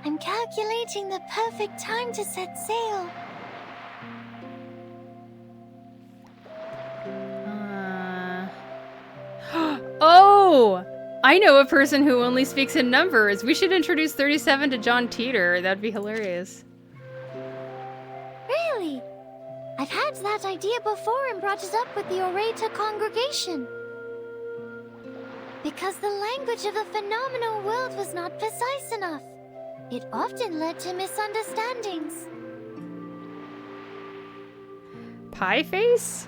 I'm calculating the perfect time to set sail. Oh! I know a person who only speaks in numbers. We should introduce 37 to John Teeter. That'd be hilarious. Really? I've had that idea before and brought it up with the orator congregation. Because the language of the phenomenal world was not precise enough. It often led to misunderstandings. Pie Face?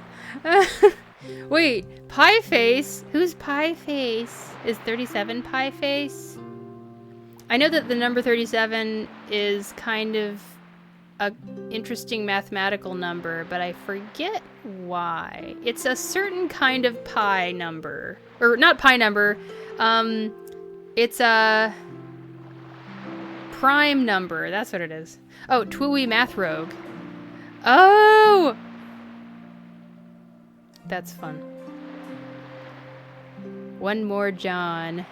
Wait, Pie Face? Who's Pie Face? Is 37 Pie Face? I know that the number 37 is kind of a interesting mathematical number, but I forget why. It's a certain kind of pi number. Or not pi number. It's a prime number. That's what it is. Oh, Twooey Math Rogue. Oh! That's fun. One more John.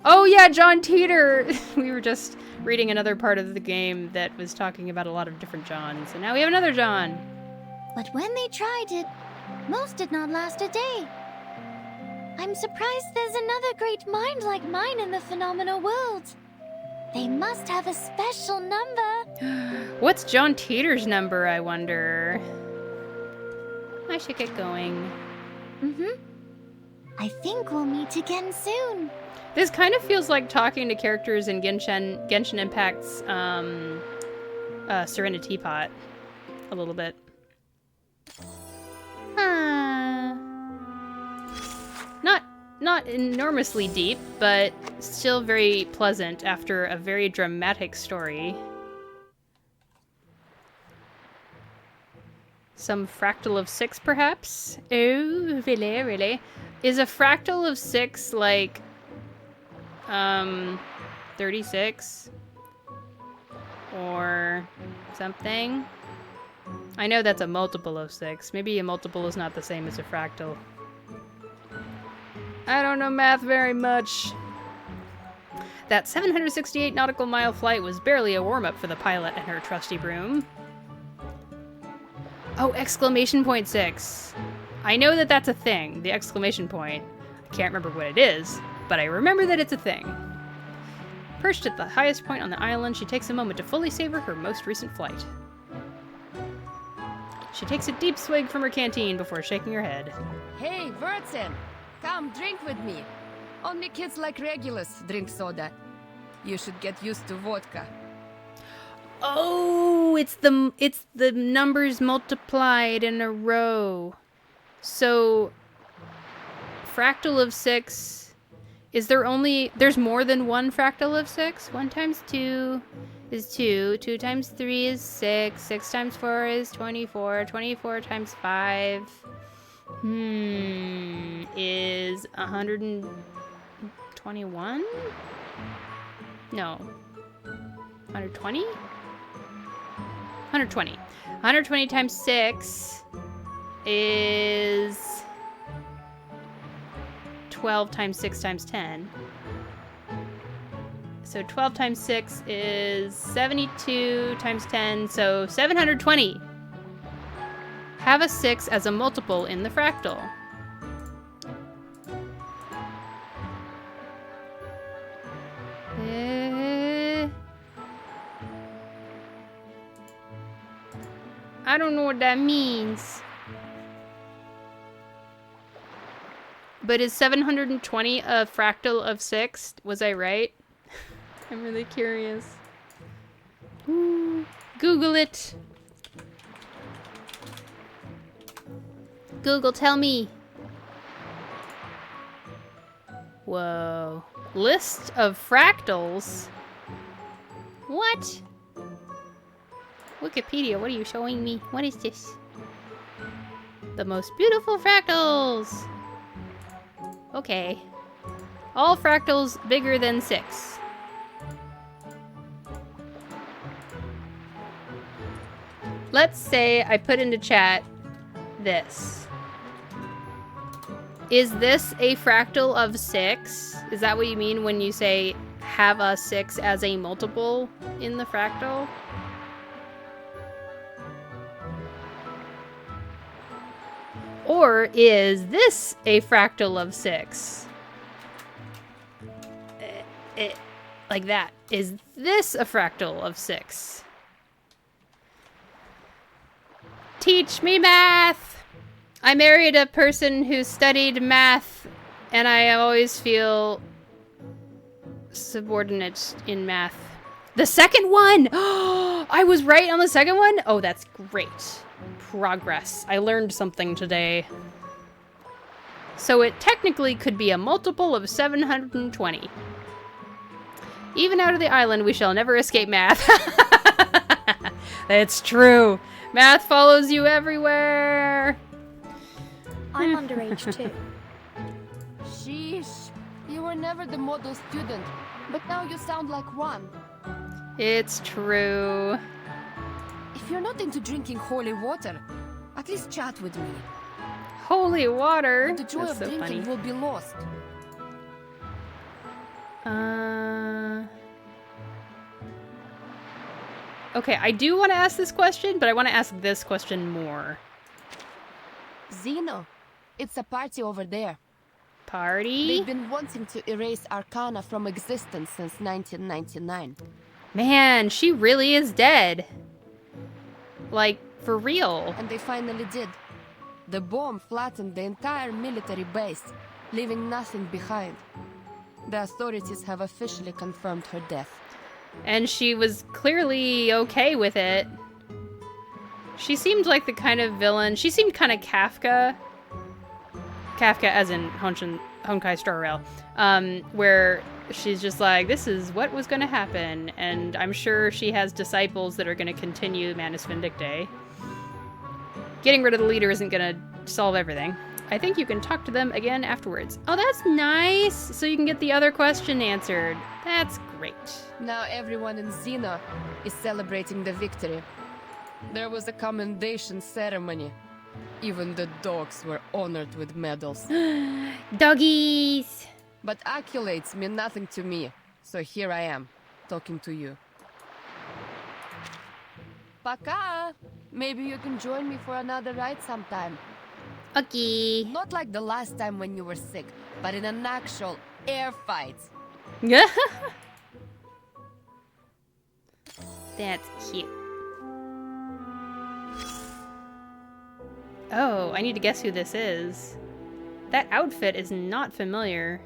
Oh yeah, John Teeter! We were just reading another part of the game that was talking about a lot of different Johns, and now we have another John. But when they tried it, most did not last a day. I'm surprised there's another great mind like mine in the phenomenal world. They must have a special number. What's John Teeter's number, I wonder? I should get going. I think we'll meet again soon. This kind of feels like talking to characters in Genshin Impact's Serenity Pot. A little bit. Not enormously deep, but still very pleasant after a very dramatic story. Some fractal of 6, perhaps? Oh, really? Is a fractal of 6 like 36 or something? I know that's a multiple of 6. Maybe a multiple is not the same as a fractal. I don't know math very much. That 768 nautical mile flight was barely a warm-up for the pilot and her trusty broom. Oh, exclamation point 6. I know that that's a thing, the exclamation point. I can't remember what it is, but I remember that it's a thing. Perched at the highest point on the island, she takes a moment to fully savor her most recent flight. She takes a deep swig from her canteen before shaking her head. Hey, Vereinsamt! Come drink with me. Only kids like Regulus drink soda. You should get used to vodka. Oh, it's the numbers multiplied in a row. So, fractal of 6, there's more than one fractal of 6? 1 times 2 is 2, 2 times 3 is 6, 6 times 4 is 24, 24 times 5, is 121? No. 120? 120. 120 times 6 is 12 times 6 times 10. So 12 times 6 is 72 times 10, so 720. Have a 6 as a multiple in the fractal. I don't know what that means. But is 720 a fractal of 6? Was I right? I'm really curious. Ooh, Google it. Google, tell me. Whoa. List of fractals? What? Wikipedia, what are you showing me? What is this? The most beautiful fractals! Okay. All fractals bigger than 6. Let's say I put into chat this. Is this a fractal of 6? Is that what you mean when you say have a 6 as a multiple in the fractal? Or is this a fractal of 6? Like that. Is this a fractal of 6? Teach me math! I married a person who studied math, and I always feel subordinate in math. The second one! I was right on the second one? Oh, that's great. Progress. I learned something today. So it technically could be a multiple of 720. Even out of the island, we shall never escape math. It's true. Math follows you everywhere. I'm underage too. Sheesh. You were never the model student, but now you sound like one. It's true. If you're not into drinking holy water, at least chat with me. Holy water? And the joy That's of so drinking funny. will be lost. Okay, I do want to ask this question, but I want to ask this question more. Zeno, it's a party over there. Party? They've been wanting to erase Arcana from existence since 1999. Man, she really is dead. Like, for real. And they finally did. The bomb flattened the entire military base, leaving nothing behind. The authorities have officially confirmed her death. And she was clearly okay with it. She seemed like the kind of villain. She seemed kind of Kafka. Kafka as in Honkai Star Rail. Where she's just like, this is what was going to happen. And I'm sure she has disciples that are going to continue Manus Vindictae. Getting rid of the leader isn't going to solve everything. I think you can talk to them again afterwards. Oh, that's nice. So you can get the other question answered. That's great. Now everyone in Xena is celebrating the victory. There was a commendation ceremony. Even the dogs were honored with medals. Doggies! But accolades mean nothing to me, so here I am, talking to you. Paka! Maybe you can join me for another ride sometime. Okay. Not like the last time when you were sick, but in an actual air fight. That's cute. Oh, I need to guess who this is. That outfit is not familiar.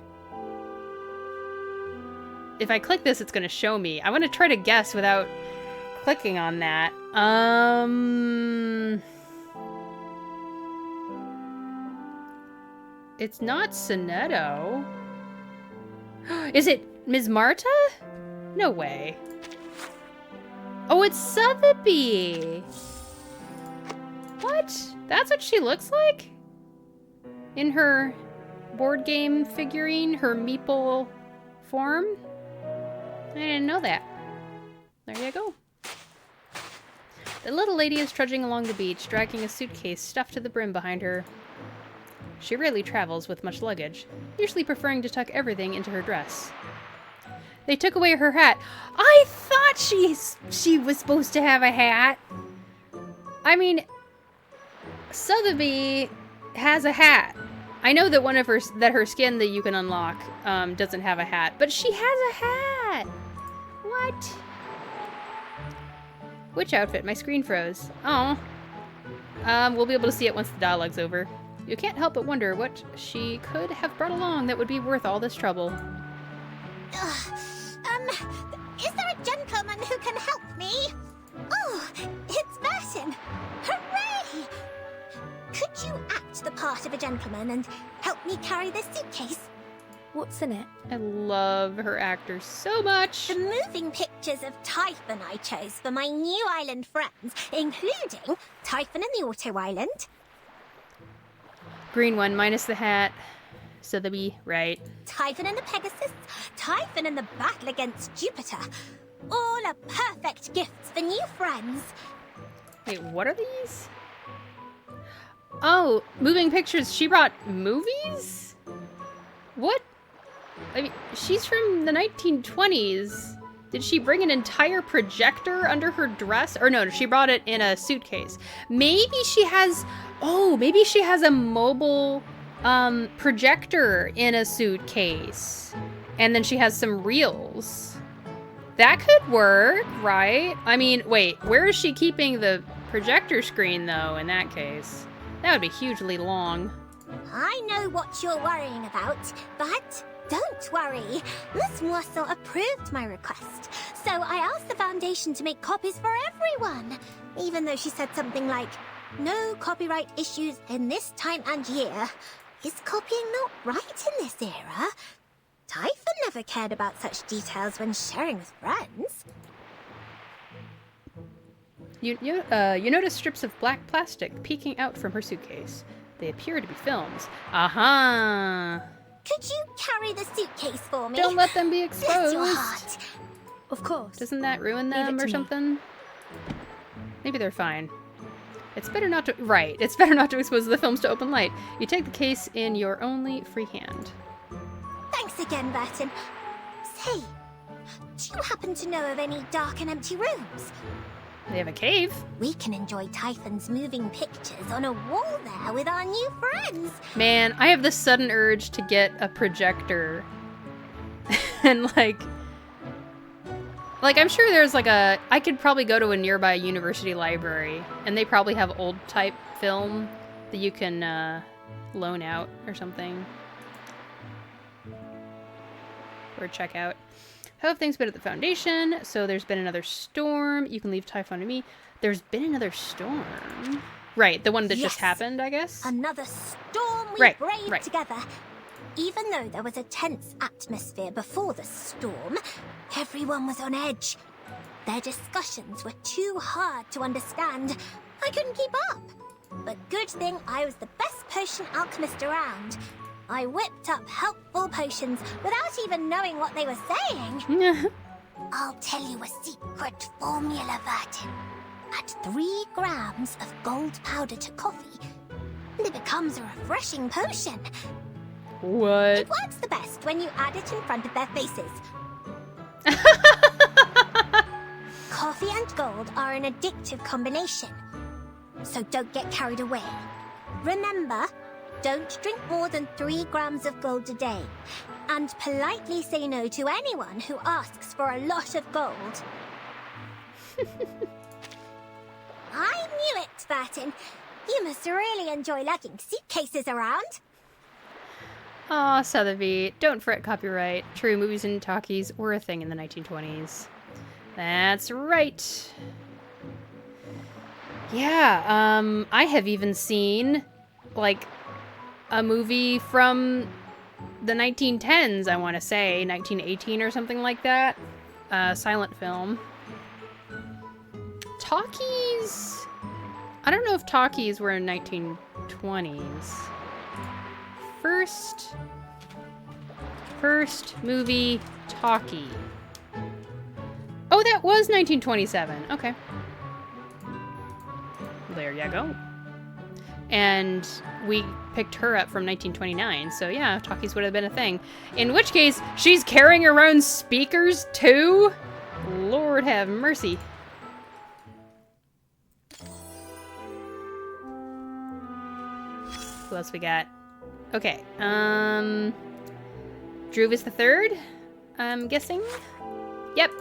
If I click this, it's going to show me. I want to try to guess without clicking on that. It's not Sonetto. Is it Ms. Marta? No way. Oh, it's Sotheby. What? That's what she looks like? In her board game figurine, her meeple form? I didn't know that. There you go. The little lady is trudging along the beach, dragging a suitcase stuffed to the brim behind her. She rarely travels with much luggage, usually preferring to tuck everything into her dress. They took away her hat. I thought she was supposed to have a hat. I mean, Sotheby has a hat. I know that her skin that you can unlock doesn't have a hat, but she has a hat. What? Which outfit? My screen froze. Oh. We'll be able to see it once the dialogue's over. You can't help but wonder what she could have brought along that would be worth all this trouble. Is there a gentleman who can help me? Oh, it's Burton. Hooray! Could you act the part of a gentleman and help me carry this suitcase? What's in it? I love her actor so much. The moving pictures of Typhon I chose for my new island friends, including Typhon and the Auto Island. Green one, minus the hat. Sotheby, right. Typhon and the Pegasus, Typhon and the battle against Jupiter. All are perfect gifts for new friends. Wait, what are these? Oh, moving pictures. She brought movies? What? I mean, she's from the 1920s. Did she bring an entire projector under her dress? Or no, she brought it in a suitcase. Maybe she has... Oh, maybe she has a mobile projector in a suitcase. And then she has some reels. That could work, right? I mean, wait, where is she keeping the projector screen, though, in that case? That would be hugely long. I know what you're worrying about, but don't worry. Miss Morsel approved my request, so I asked the Foundation to make copies for everyone, even though she said something like, no copyright issues in this time and year. Is copying not right in this era? Typhon never cared about such details when sharing with friends. You notice strips of black plastic peeking out from her suitcase. They appear to be films. Aha! Could you carry the suitcase for me? Don't let them be exposed. Bless your heart. Of course. Doesn't that ruin them or something? Maybe they're fine. It's better not to... Right. It's better not to expose the films to open light. You take the case in your only free hand. Thanks again, Burton. Say, do you happen to know of any dark and empty rooms? They have a cave. We can enjoy Typhon's moving pictures on a wall there with our new friends. Man, I have this sudden urge to get a projector. And like I'm sure there's like I could probably go to a nearby university library and they probably have old type film that you can loan out or something. Or check out. How have things been at the Foundation? So there's been another storm. You can leave Typhon to me. There's been another storm. Right, the one that just happened, I guess? Another storm we braved together. Even though there was a tense atmosphere before the storm, everyone was on edge. Their discussions were too hard to understand. I couldn't keep up. But good thing I was the best potion alchemist around. I whipped up helpful potions without even knowing what they were saying. I'll tell you a secret formula, Burton. Add 3 grams of gold powder to coffee, and it becomes a refreshing potion. What? It works the best when you add it in front of their faces. Coffee and gold are an addictive combination, so don't get carried away. Remember, don't drink more than 3 grams of gold a day, and politely say no to anyone who asks for a lot of gold. I knew it, Burton. You must really enjoy lugging suitcases around. Aw, Sotheby, don't fret copyright. True, movies and talkies were a thing in the 1920s. That's right. Yeah, I have even seen, like, a movie from the 1910s, I want to say. 1918 or something like that. Silent film. Talkies? I don't know if talkies were in 1920s. First movie talkie. Oh, that was 1927. Okay. there you go. And we picked her up from 1929, so yeah, talkies would have been a thing. In which case, she's carrying her own speakers too? Lord have mercy. Who else we got? Okay, Druvis the Third, I'm guessing? Yep.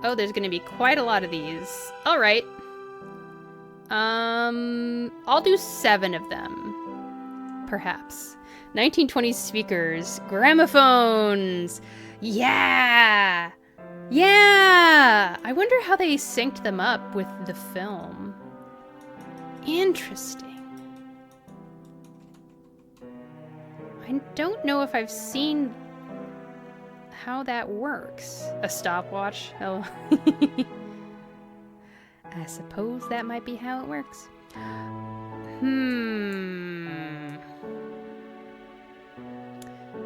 Oh, there's gonna be quite a lot of these. Alright. I'll do 7 of them. Perhaps. 1920s speakers. Gramophones! Yeah! Yeah! I wonder how they synced them up with the film. Interesting. I don't know if I've seen how that works. A stopwatch? Oh. I suppose that might be how it works.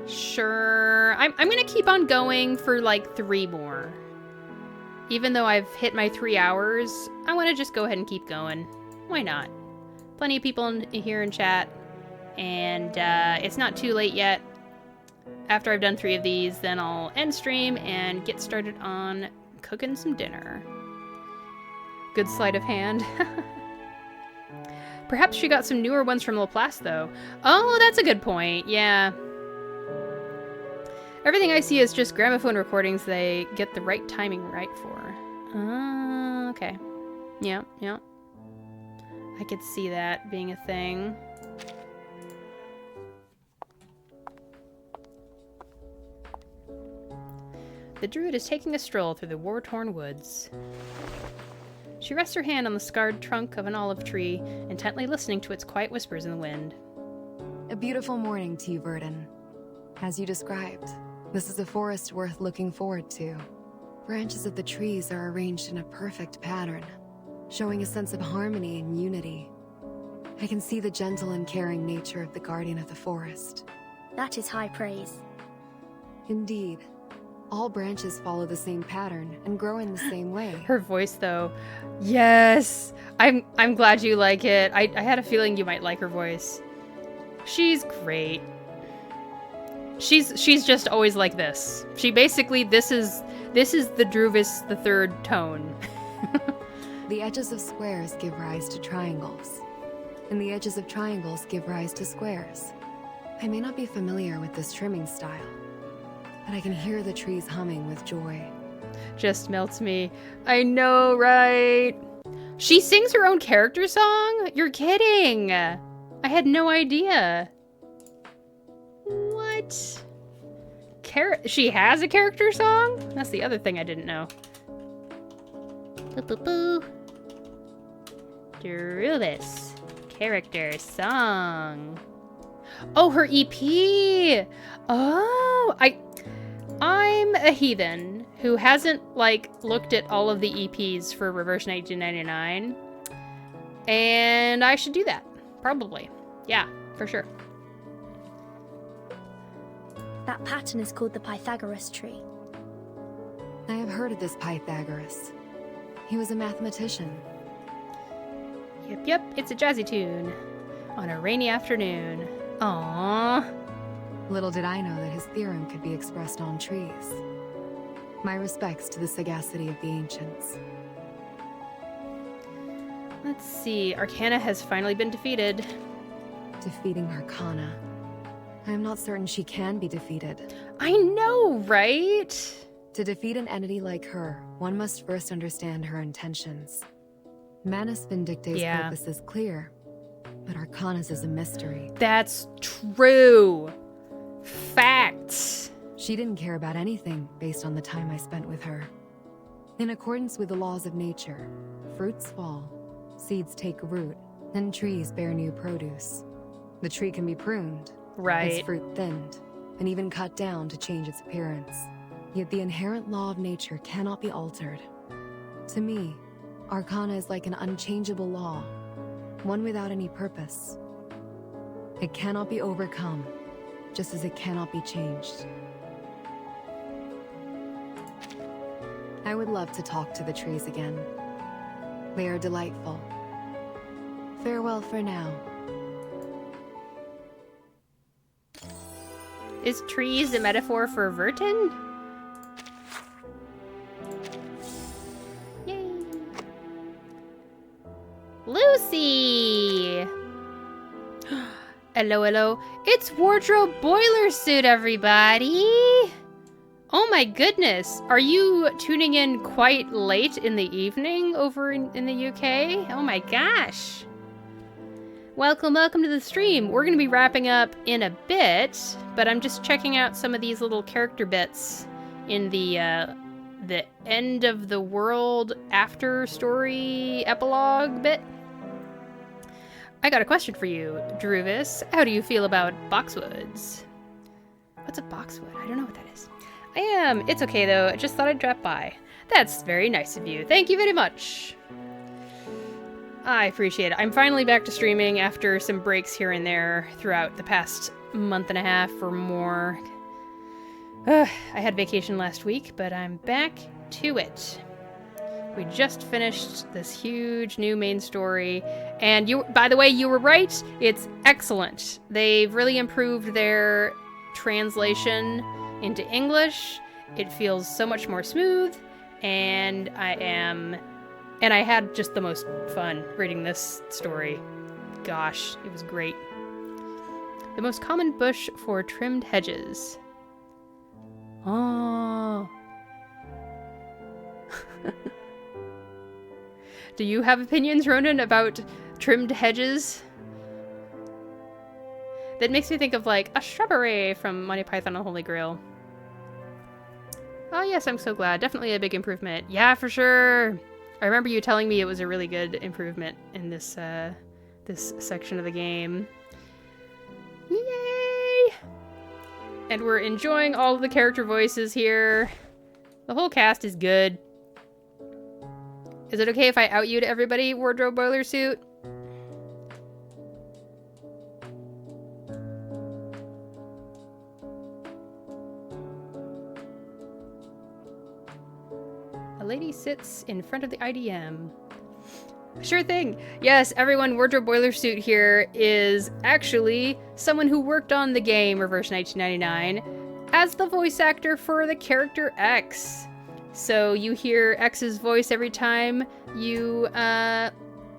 Sure. I'm gonna keep on going for like 3 more. Even though I've hit my 3 hours, I want to just go ahead and keep going. Why not? Plenty of people here in chat. And it's not too late yet. After I've done 3 of these, then I'll end stream and get started on cooking some dinner. Good sleight of hand. Perhaps she got some newer ones from Laplace, though. Oh, that's a good point. Yeah. Everything I see is just gramophone recordings they get the right timing right for. Okay. Yeah, yeah. I could see that being a thing. The druid is taking a stroll through the war-torn woods. She rests her hand on the scarred trunk of an olive tree, intently listening to its quiet whispers in the wind. A beautiful morning to you, Verdun. As you described, this is a forest worth looking forward to. Branches of the trees are arranged in a perfect pattern, showing a sense of harmony and unity. I can see the gentle and caring nature of the guardian of the forest. That is high praise. Indeed. All branches follow the same pattern and grow in the same way. Her voice, though. Yes! I'm glad you like it. I had a feeling you might like her voice. She's great. She's just always like this. She basically, this is the Druvis the Third tone. The edges of squares give rise to triangles, and the edges of triangles give rise to squares. I may not be familiar with this trimming style, but I can hear the trees humming with joy. Just melts me. I know, right? She sings her own character song? You're kidding! I had no idea. What? She has a character song? That's the other thing I didn't know. Boo boo boo. Druvis. Character song. Oh, her EP! Oh, I'm a heathen who hasn't, like, looked at all of the EPs for Reverse 1999. And I should do that. Probably. Yeah, for sure. That pattern is called the Pythagoras tree. I have heard of this Pythagoras. He was a mathematician. Yep, it's a jazzy tune. On a rainy afternoon. Aww. Little did I know that his theorem could be expressed on trees. My respects to the sagacity of the ancients. Let's see. Arcana has finally been defeated. Defeating Arcana. I am not certain she can be defeated. I know, right? To defeat an entity like her, one must first understand her intentions. Manus Vindicte's purpose is clear, but Arcana's is a mystery. That's true. Facts. She didn't care about anything based on the time I spent with her. In accordance with the laws of nature, fruits fall, seeds take root, and trees bear new produce. The tree can be pruned, its fruit thinned, and even cut down to change its appearance. Yet the inherent law of nature cannot be altered. To me, Arcana is like an unchangeable law, one without any purpose. It cannot be overcome, just as it cannot be changed. I would love to talk to the trees again. They are delightful. Farewell for now. Is trees a metaphor for Vertin? Yay! Lucy! Hello, hello. It's Wardrobe Boiler Suit, everybody! Oh my goodness! Are you tuning in quite late in the evening over in the UK? Oh my gosh! Welcome, welcome to the stream. We're going to be wrapping up in a bit, but I'm just checking out some of these little character bits in the end of the world after story epilogue bit. I got a question for you, Druvis. How do you feel about boxwoods? What's a boxwood? I don't know what that is. I am. It's okay though. I just thought I'd drop by. That's very nice of you. Thank you very much. I appreciate it. I'm finally back to streaming after some breaks here and there throughout the past month and a half or more. I had vacation last week, but I'm back to it. We just finished this huge new main story, and by the way, you were right. It's excellent. They've really improved their translation into English. It feels so much more smooth, and I had just the most fun reading this story. Gosh, it was great. The most common bush for trimmed hedges. Oh. Do you have opinions, Ronan, about trimmed hedges? That makes me think of, like, a shrubbery from Monty Python and the Holy Grail. Oh yes, I'm so glad. Definitely a big improvement. Yeah, for sure. I remember you telling me it was a really good improvement in this this section of the game. Yay! And we're enjoying all of the character voices here. The whole cast is good. Is it okay if I out you to everybody, Wardrobe Boiler Suit? A lady sits in front of the IDM. Sure thing. Yes, everyone, Wardrobe Boiler Suit here is actually someone who worked on the game Reverse 1999 as the voice actor for the character X. So you hear X's voice every time you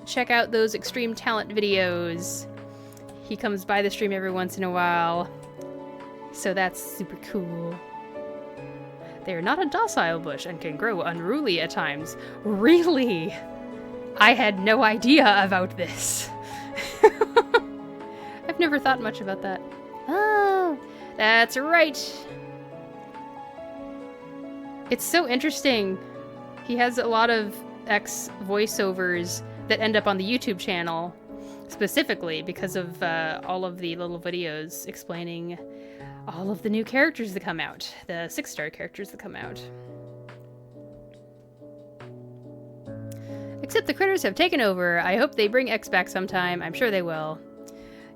check out those Extreme Talent videos. He comes by the stream every once in a while. So that's super cool. They are not a docile bush and can grow unruly at times. Really? I had no idea about this. I've never thought much about that. Oh, that's right. It's so interesting. He has a lot of X voiceovers that end up on the YouTube channel, specifically because of all of the little videos explaining all of the new characters that come out, the 6-star characters that come out. Except the critters have taken over. I hope they bring X back sometime. I'm sure they will.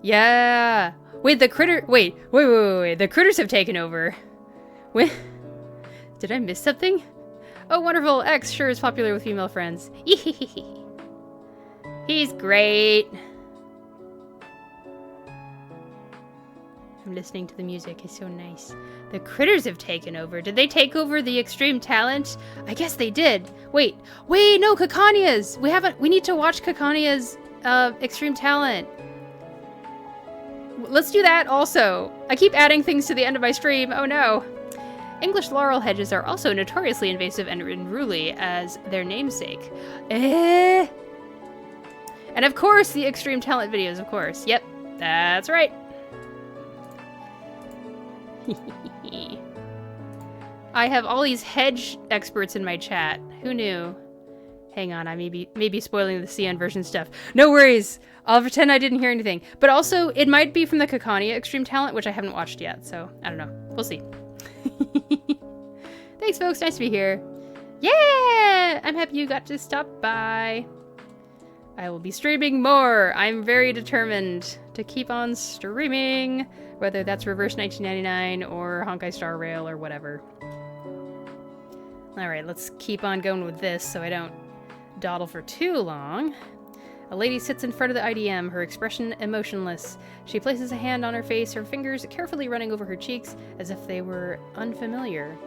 Yeah. Wait, the critters have taken over. Wait. Did I miss something? Oh, wonderful. X sure is popular with female friends. He's great. I'm listening to the music. It's so nice. The critters have taken over. Did they take over the Extreme Talent? I guess they did. Wait, no, Kakania's. We need to watch Kakania's Extreme Talent. Let's do that also. I keep adding things to the end of my stream. Oh no. English laurel hedges are also notoriously invasive and unruly as their namesake. And of course, the Extreme Talent videos, of course. Yep, that's right. I have all these hedge experts in my chat. Who knew? Hang on, I may be spoiling the CN version stuff. No worries. I'll pretend I didn't hear anything. But also, it might be from the Kakania Extreme Talent, which I haven't watched yet, so I don't know. We'll see. Thanks, folks. Nice to be here. Yeah! I'm happy you got to stop by. I will be streaming more. I'm very determined to keep on streaming, whether that's Reverse 1999 or Honkai Star Rail or whatever. Alright, let's keep on going with this so I don't dawdle for too long. A lady sits in front of the IDM, her expression emotionless. She places a hand on her face, her fingers carefully running over her cheeks as if they were unfamiliar.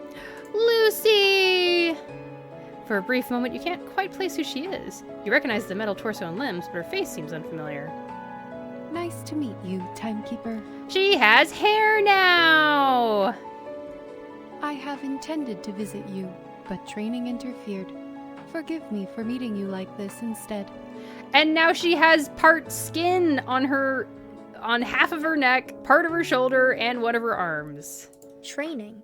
Lucy! For a brief moment, you can't quite place who she is. You recognize the metal torso and limbs, but her face seems unfamiliar. Nice to meet you, Timekeeper. She has hair now! I have intended to visit you, but training interfered. Forgive me for meeting you like this instead. And now she has part skin on half of her neck, part of her shoulder, and one of her arms. Training?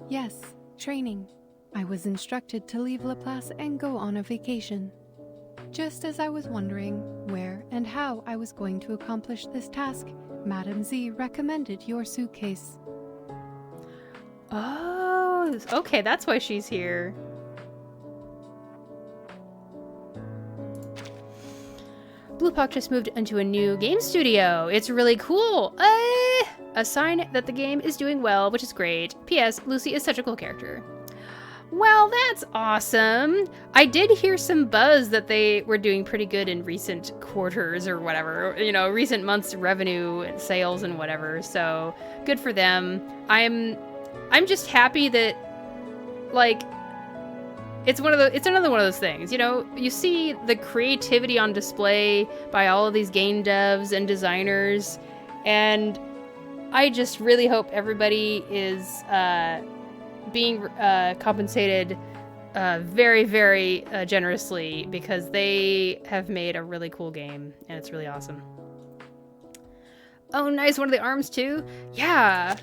Yes, training. I was instructed to leave Laplace and go on a vacation. Just as I was wondering where and how I was going to accomplish this task, Madame Z recommended your suitcase. Oh, okay, that's why she's here. Bluepuck just moved into a new game studio. It's really cool. A sign that the game is doing well, which is great. P.S. Lucy is such a cool character. Well, that's awesome. I did hear some buzz that they were doing pretty good in recent quarters or whatever, you know, recent months' revenue and sales and whatever. So good for them. I'm just happy that, like, it's another one of those things, you know, you see the creativity on display by all of these game devs and designers, and I just really hope everybody is being compensated very, very generously, because they have made a really cool game, and it's really awesome. Oh, nice, one of the arms too? Yeah.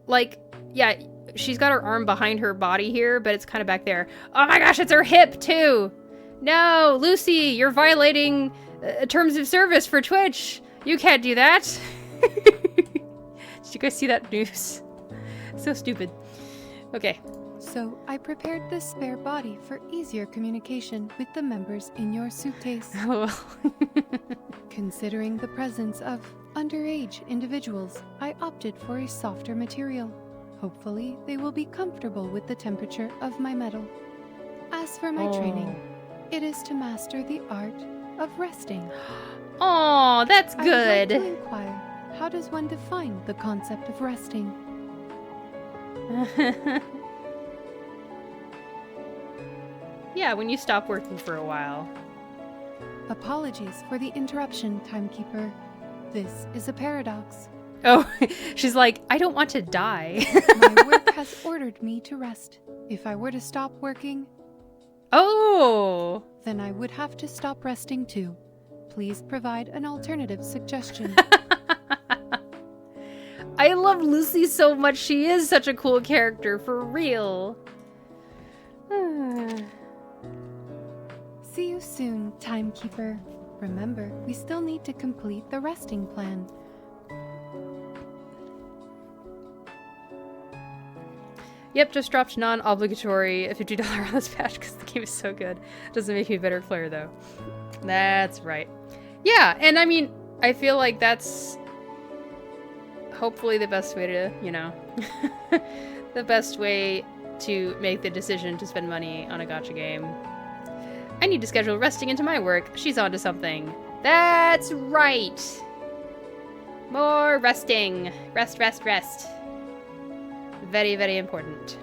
Like, yeah, she's got her arm behind her body here, but it's kind of back there. Oh my gosh, it's her hip too! No, Lucy, you're violating terms of service for Twitch. You can't do that. Did you guys see that news? So stupid. Okay. So I prepared this spare body for easier communication with the members in your suitcase. Oh. Considering the presence of underage individuals, I opted for a softer material. Hopefully, they will be comfortable with the temperature of my metal. As for my training, it is to master the art of resting. Oh, that's good. I would like to inquire, how does one define the concept of resting? Yeah, when you stop working for a while. Apologies for the interruption, Timekeeper. This is a paradox. Oh, she's like, I don't want to die. My work has ordered me to rest. If I were to stop working... Oh! Then I would have to stop resting too. Please provide an alternative suggestion. I love Lucy so much. She is such a cool character, for real. See you soon, Timekeeper. Remember, we still need to complete the resting plan. Yep, just dropped non-obligatory $50 on this patch because the game is so good. Doesn't make me a better player, though. That's right. Yeah, and I mean, I feel like that's hopefully the best way to, you know, the best way to make the decision to spend money on a gacha game. I need to schedule resting into my work. She's onto something. That's right. More resting. Rest, rest, rest. Very, very important.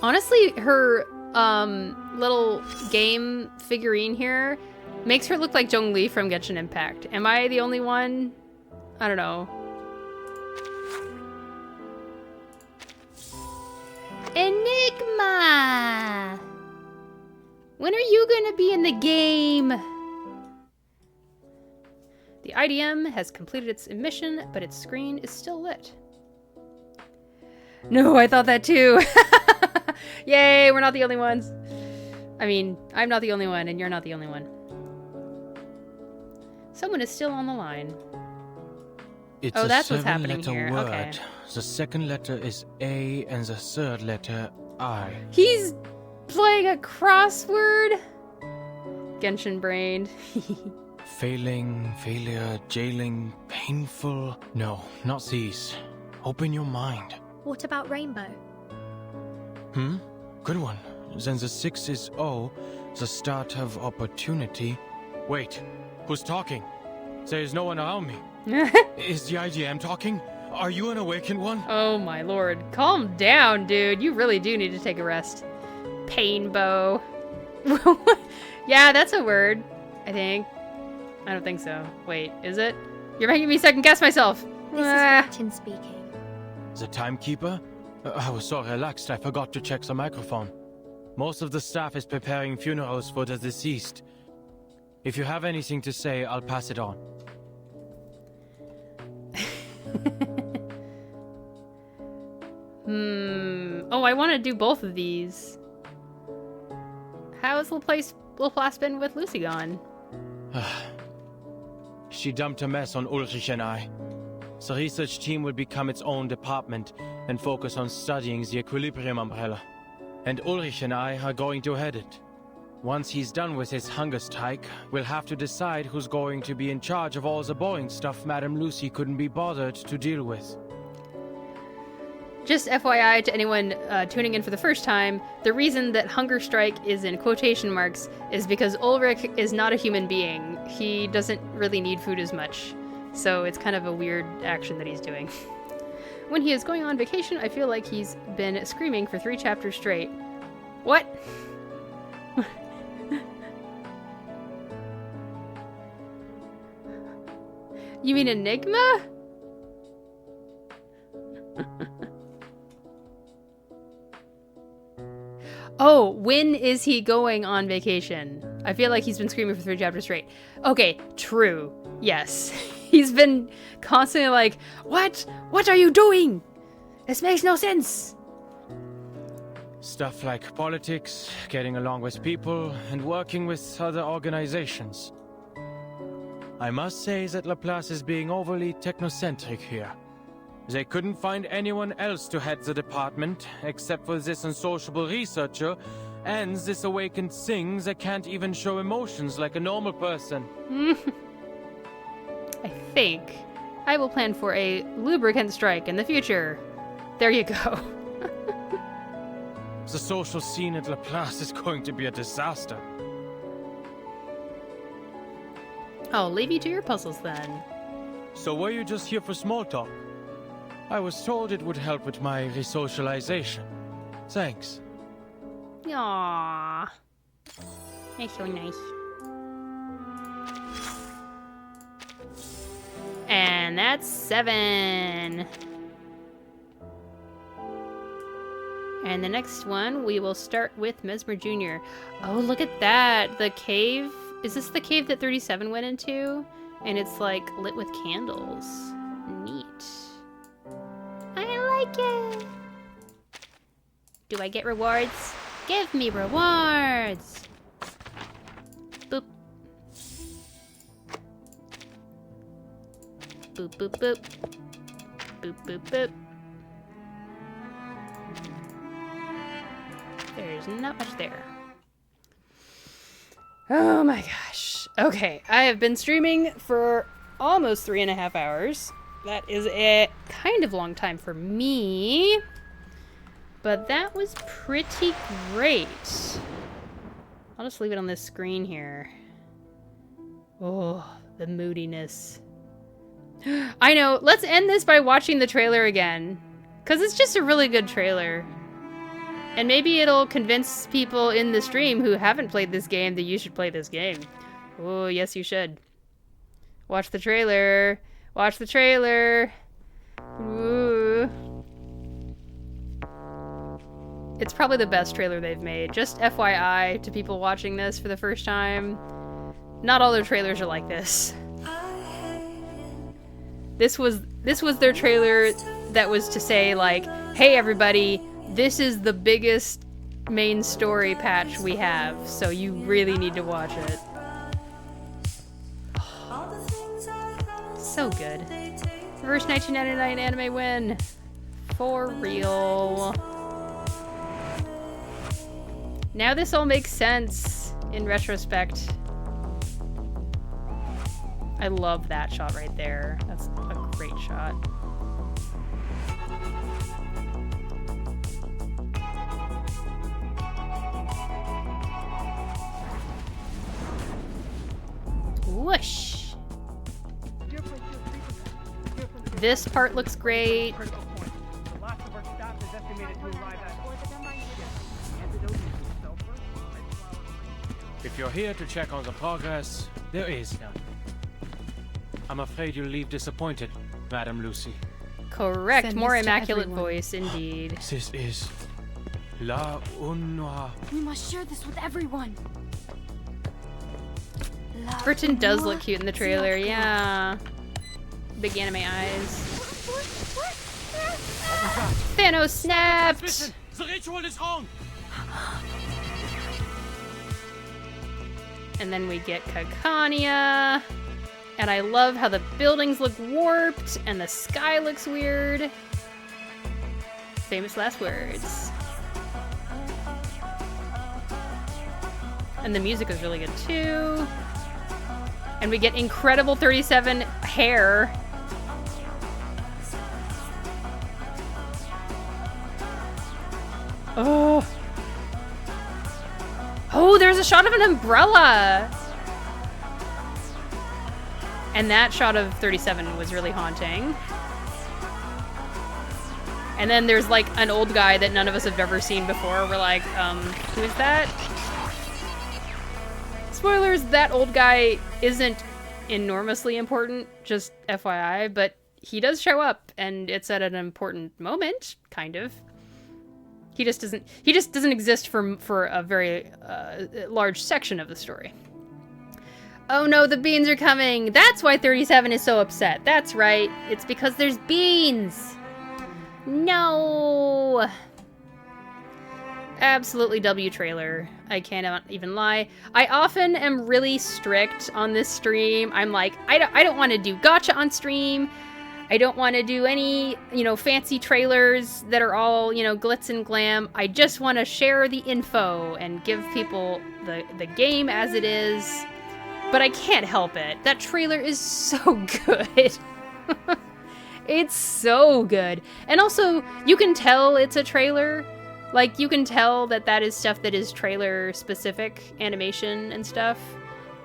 Honestly, her little game figurine here makes her look like Zhongli from Genshin Impact. Am I the only one? I don't know. Enigma! When are you gonna be in the game? The IDM has completed its mission, but its screen is still lit. No, I thought that too. Yay, we're not the only ones. I mean, I'm not the only one, and you're not the only one. Someone is still on the line. It's oh, that's what's a happening seven-letter here. word. Okay. The second letter is A, and the third letter I. He's playing a crossword? Genshin brained. Failing, failure, jailing, painful. No, not these. Open your mind. What about Rainbow? Good one. Then the 6 is O, the start of opportunity. Wait, who's talking? There is no one around me. Is the IGM talking? Are you an awakened one? Oh my lord. Calm down, dude. You really do need to take a rest. Painbow. Yeah, that's a word, I think. I don't think so. Wait, is it? You're making me second guess myself. This is Martin speaking. The timekeeper? I was so relaxed I forgot to check the microphone. Most of the staff is preparing funerals for the deceased. If you have anything to say, I'll pass it on. Oh, I want to do both of these. How has Laplace been with Lucy gone? She dumped a mess on Ulrich and I. The research team will become its own department and focus on studying the equilibrium umbrella. And Ulrich and I are going to head it. Once he's done with his hunger strike, we'll have to decide who's going to be in charge of all the boring stuff Madame Lucy couldn't be bothered to deal with. Just FYI to anyone tuning in for the first time, the reason that hunger strike is in quotation marks is because Ulrich is not a human being. He doesn't really need food as much. So it's kind of a weird action that he's doing. When he is going on vacation, I feel like he's been screaming for 3 chapters straight. What? You mean Enigma? Oh, when is he going on vacation? I feel like he's been screaming for 3 chapters straight. Okay, true. Yes. He's been constantly like, what? What are you doing? This makes no sense. Stuff like politics, getting along with people, and working with other organizations. I must say that Laplace is being overly technocentric here. They couldn't find anyone else to head the department, except for this unsociable researcher, and this awakened thing that can't even show emotions like a normal person. I think I will plan for a lubricant strike in the future. There you go. The social scene at Laplace is going to be a disaster. I'll leave you to your puzzles then. So were you just here for small talk? I was told it would help with my resocialization. Thanks. Aww. That's so nice. And that's 7. And the next one, we will start with Mesmer Jr. Oh, look at that. The cave. Is this the cave that 37 went into? And it's like lit with candles. Neat. I like it. Do I get rewards? Give me rewards. Boop. Boop, boop, boop. Boop, boop, boop. There's not much there. Oh my gosh. Okay, I have been streaming for almost 3.5 hours. That is a kind of long time for me. But that was pretty great. I'll just leave it on this screen here. Oh, the moodiness. I know, let's end this by watching the trailer again. Because it's just a really good trailer. And maybe it'll convince people in the stream who haven't played this game that you should play this game. Oh, yes you should. Watch the trailer. Watch the trailer. Ooh. It's probably the best trailer they've made. Just FYI to people watching this for the first time. Not all their trailers are like this. This was their trailer that was to say like, hey everybody, this is the biggest main story patch we have, so you really need to watch it. So good. First 1999 anime win. For real. Now this all makes sense in retrospect. I love that shot right there. That's a great shot. Whoosh. This part looks great. If you're here to check on the progress, there is none. I'm afraid you'll leave disappointed, Madam Lucy. Correct. Send More this to immaculate everyone. voice, indeed. This is La Unwa. We must share this with everyone. Burton does look cute in the trailer, yeah. Big anime eyes. Thanos snapped! The ritual is wrong! And then we get Kakania. And I love how the buildings look warped and the sky looks weird. Famous last words. And the music is really good too. And we get incredible 37 hair. Oh. Oh, there's a shot of an umbrella. And that shot of 37 was really haunting. And then there's like an old guy that none of us have ever seen before. We're like, who is that? Spoilers, that old guy isn't enormously important, just FYI, but he does show up and it's at an important moment, kind of. He just doesn't exist for a very large section of the story. Oh no, the beans are coming! That's why 37 is so upset. That's right. It's because there's beans! No! Absolutely W trailer. I cannot even lie. I often am really strict on this stream. I'm like, I don't want to do gacha on stream. I don't want to do any, fancy trailers that are all, glitz and glam. I just want to share the info and give people the game as it is. But I can't help it. That trailer is so good. It's so good. And also, you can tell it's a trailer. Like, you can tell that is stuff that is trailer-specific animation and stuff.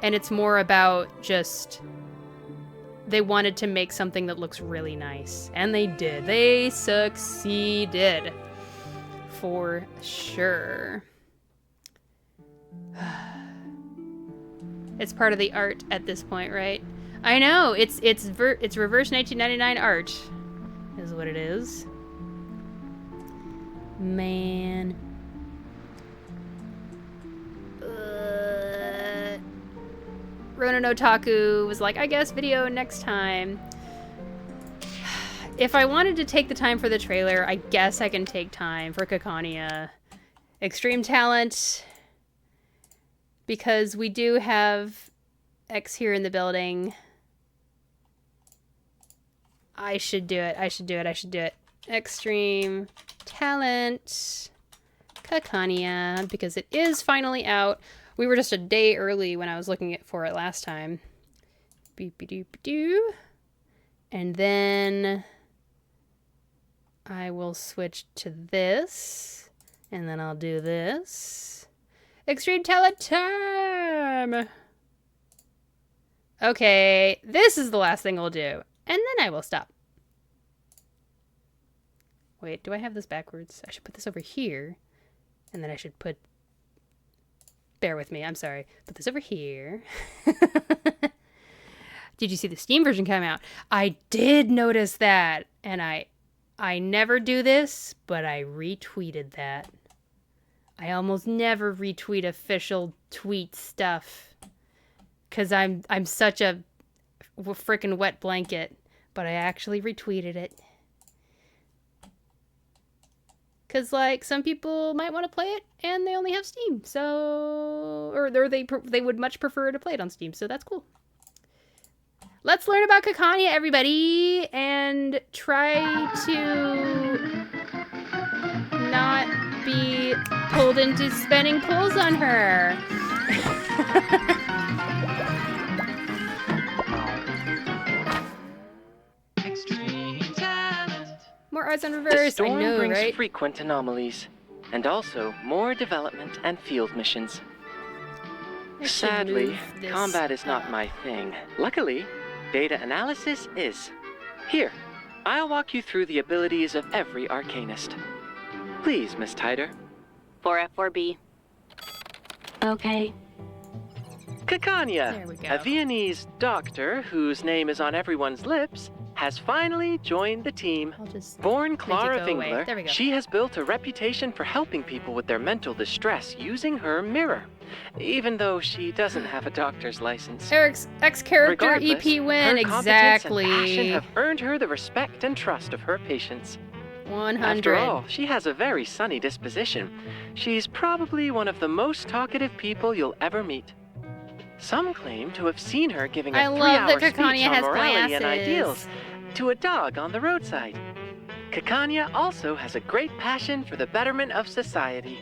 And it's more about just... They wanted to make something that looks really nice. And they did. They succeeded. For sure. It's part of the art at this point, right? I know! It's reverse 1999 art. Is what it is. Man. Ronan Otaku was like, I guess video next time. If I wanted to take the time for the trailer, I guess I can take time for Kakania. Extreme talent. Because we do have X here in the building. I should do it. I should do it. I should do it. Extreme talent. Kakania. Because it is finally out. We were just a day early when I was looking for it last time. Beep-a-doop-a-doo. And then I will switch to this. And then I'll do this. Extreme talent time! Okay, this is the last thing we'll do. And then I will stop. Wait, do I have this backwards? I should put this over here. And then I should put... Bear with me, I'm sorry. Put this over here. Did you see the Steam version come out? I did notice that. And I never do this, but I retweeted that. I almost never retweet official tweet stuff. Because I'm such a freaking wet blanket. But I actually retweeted it. Because, like, some people might want to play it, and they only have Steam, so... Or they would much prefer to play it on Steam, so that's cool. Let's learn about Kakania, everybody, and try to not be pulled into spinning pulls on her. More arts on reverse, The storm I know, brings right? frequent anomalies, and also more development and field missions. Sadly, combat is not my thing. Luckily, data analysis is. Here, I'll walk you through the abilities of every arcanist. Please, Miss Tider. 4F4B. Okay. Kikanya, a Viennese doctor whose name is on everyone's lips, has finally joined the team. Born Clara Vingler, she has built a reputation for helping people with their mental distress using her mirror, even though she doesn't have a doctor's license. Eric's ex-character EP win, her exactly. Competence and passion have earned her the respect and trust of her patients. 100. After all, she has a very sunny disposition. She's probably one of the most talkative people you'll ever meet. Some claim to have seen her giving a 3-hour speech on morality and ideals to a dog on the roadside. Kikanya also has a great passion for the betterment of society.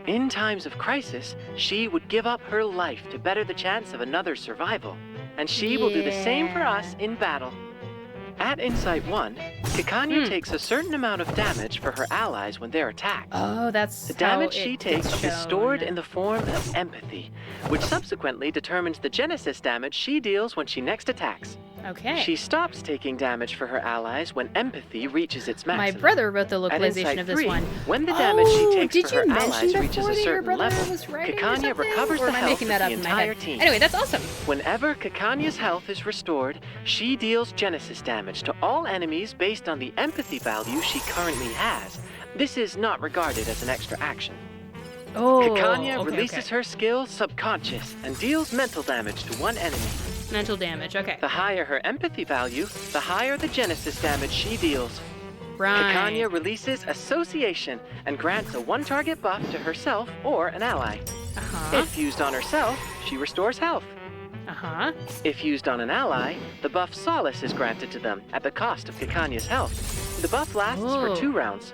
In times of crisis, she would give up her life to better the chance of another's survival, and she will do the same for us in battle. At Insight 1, Kikanya takes a certain amount of damage for her allies when they're attacked. Oh, that's the damage she takes is stored in the form of empathy, which subsequently determines the Genesis damage she deals when she next attacks. Okay. She stops taking damage for her allies when empathy reaches its maximum. My brother wrote the localization of this one. When the damage she takes for her mention allies reaches before a that your certain brother level, was writing or Kikanya something? recovers Or the am I health making of that the up in my entire head? team. Anyway, that's awesome. Whenever Kikanya's health is restored, she deals Genesis damage to all enemies based on the empathy value she currently has. This is not regarded as an extra action. Oh, Kikanya releases her skill Subconscious and deals mental damage to one enemy. Mental damage, okay. The higher her empathy value, the higher the Genesis damage she deals. Right. Kikanya releases Association and grants a one-target buff to herself or an ally. If used on herself, she restores health. If used on an ally, the buff Solace is granted to them at the cost of Kikanya's health. The buff lasts for 2 rounds.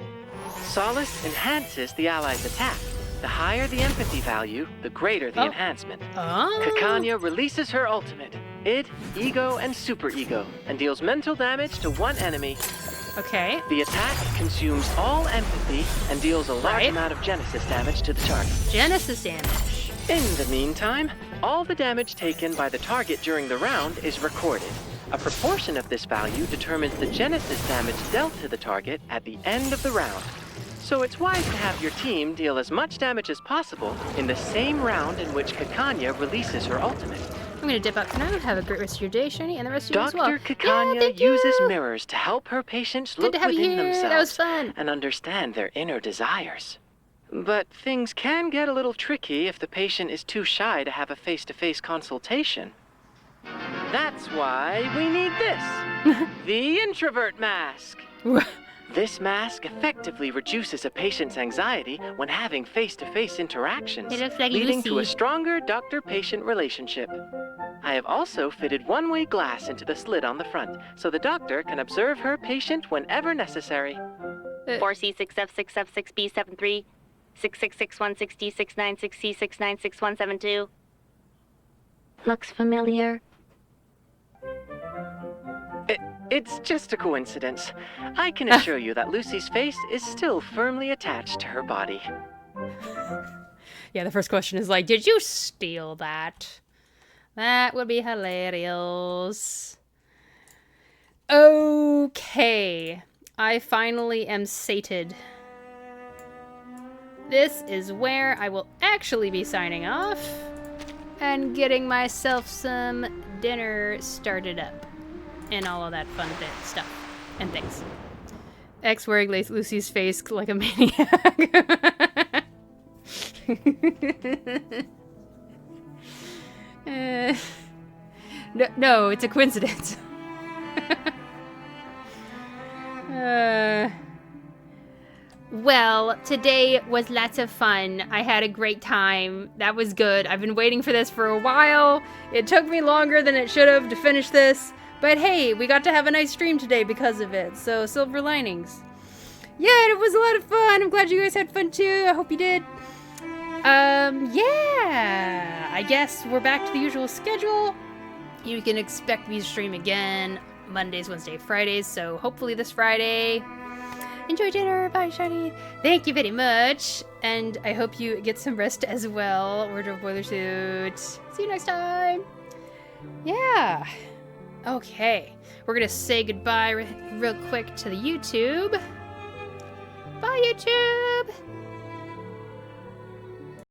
Solace enhances the ally's attack. The higher the empathy value, the greater the enhancement. Kikanya releases her ultimate, id, ego, and super ego, and deals mental damage to one enemy. Okay. The attack consumes all empathy and deals a large amount of Genesis damage to the target. Genesis damage. In the meantime, all the damage taken by the target during the round is recorded. A proportion of this value determines the Genesis damage dealt to the target at the end of the round. So it's wise to have your team deal as much damage as possible in the same round in which Kikanya releases her ultimate. I'm gonna dip out for now. Have a great rest of your day, Shiny, and the rest of you as well. Dr. Kikanya uses mirrors to help her patients look within themselves That was fun. and understand their inner desires. But things can get a little tricky if the patient is too shy to have a face-to-face consultation. That's why we need this. The introvert mask. This mask effectively reduces a patient's anxiety when having face-to-face interactions, It looks like leading to a Lucy. stronger doctor-patient relationship. I have also fitted one-way glass into the slit on the front, so the doctor can observe her patient whenever necessary. 4C6F6F6B73 66616D696C696172. Looks familiar. It's just a coincidence. I can assure you that Lucy's face is still firmly attached to her body. Yeah, the first question is like, did you steal that? That would be hilarious. Okay. I finally am sated. This is where I will actually be signing off and getting myself some dinner started up. And all of that fun stuff and things. X wearing Lucy's face like a maniac. No, it's a coincidence. Well, today was lots of fun. I had a great time. That was good. I've been waiting for this for a while. It took me longer than it should have to finish this. But hey, we got to have a nice stream today because of it, so silver linings. Yeah, it was a lot of fun. I'm glad you guys had fun too. I hope you did. Yeah, I guess we're back to the usual schedule. You can expect me to stream again Mondays, Wednesdays, Fridays, so hopefully this Friday. Enjoy dinner. Bye, Shiny. Thank you very much. And I hope you get some rest as well. Wardrobe boiler suit. See you next time. Yeah. Okay. We're going to say goodbye real quick to the YouTube. Bye, YouTube.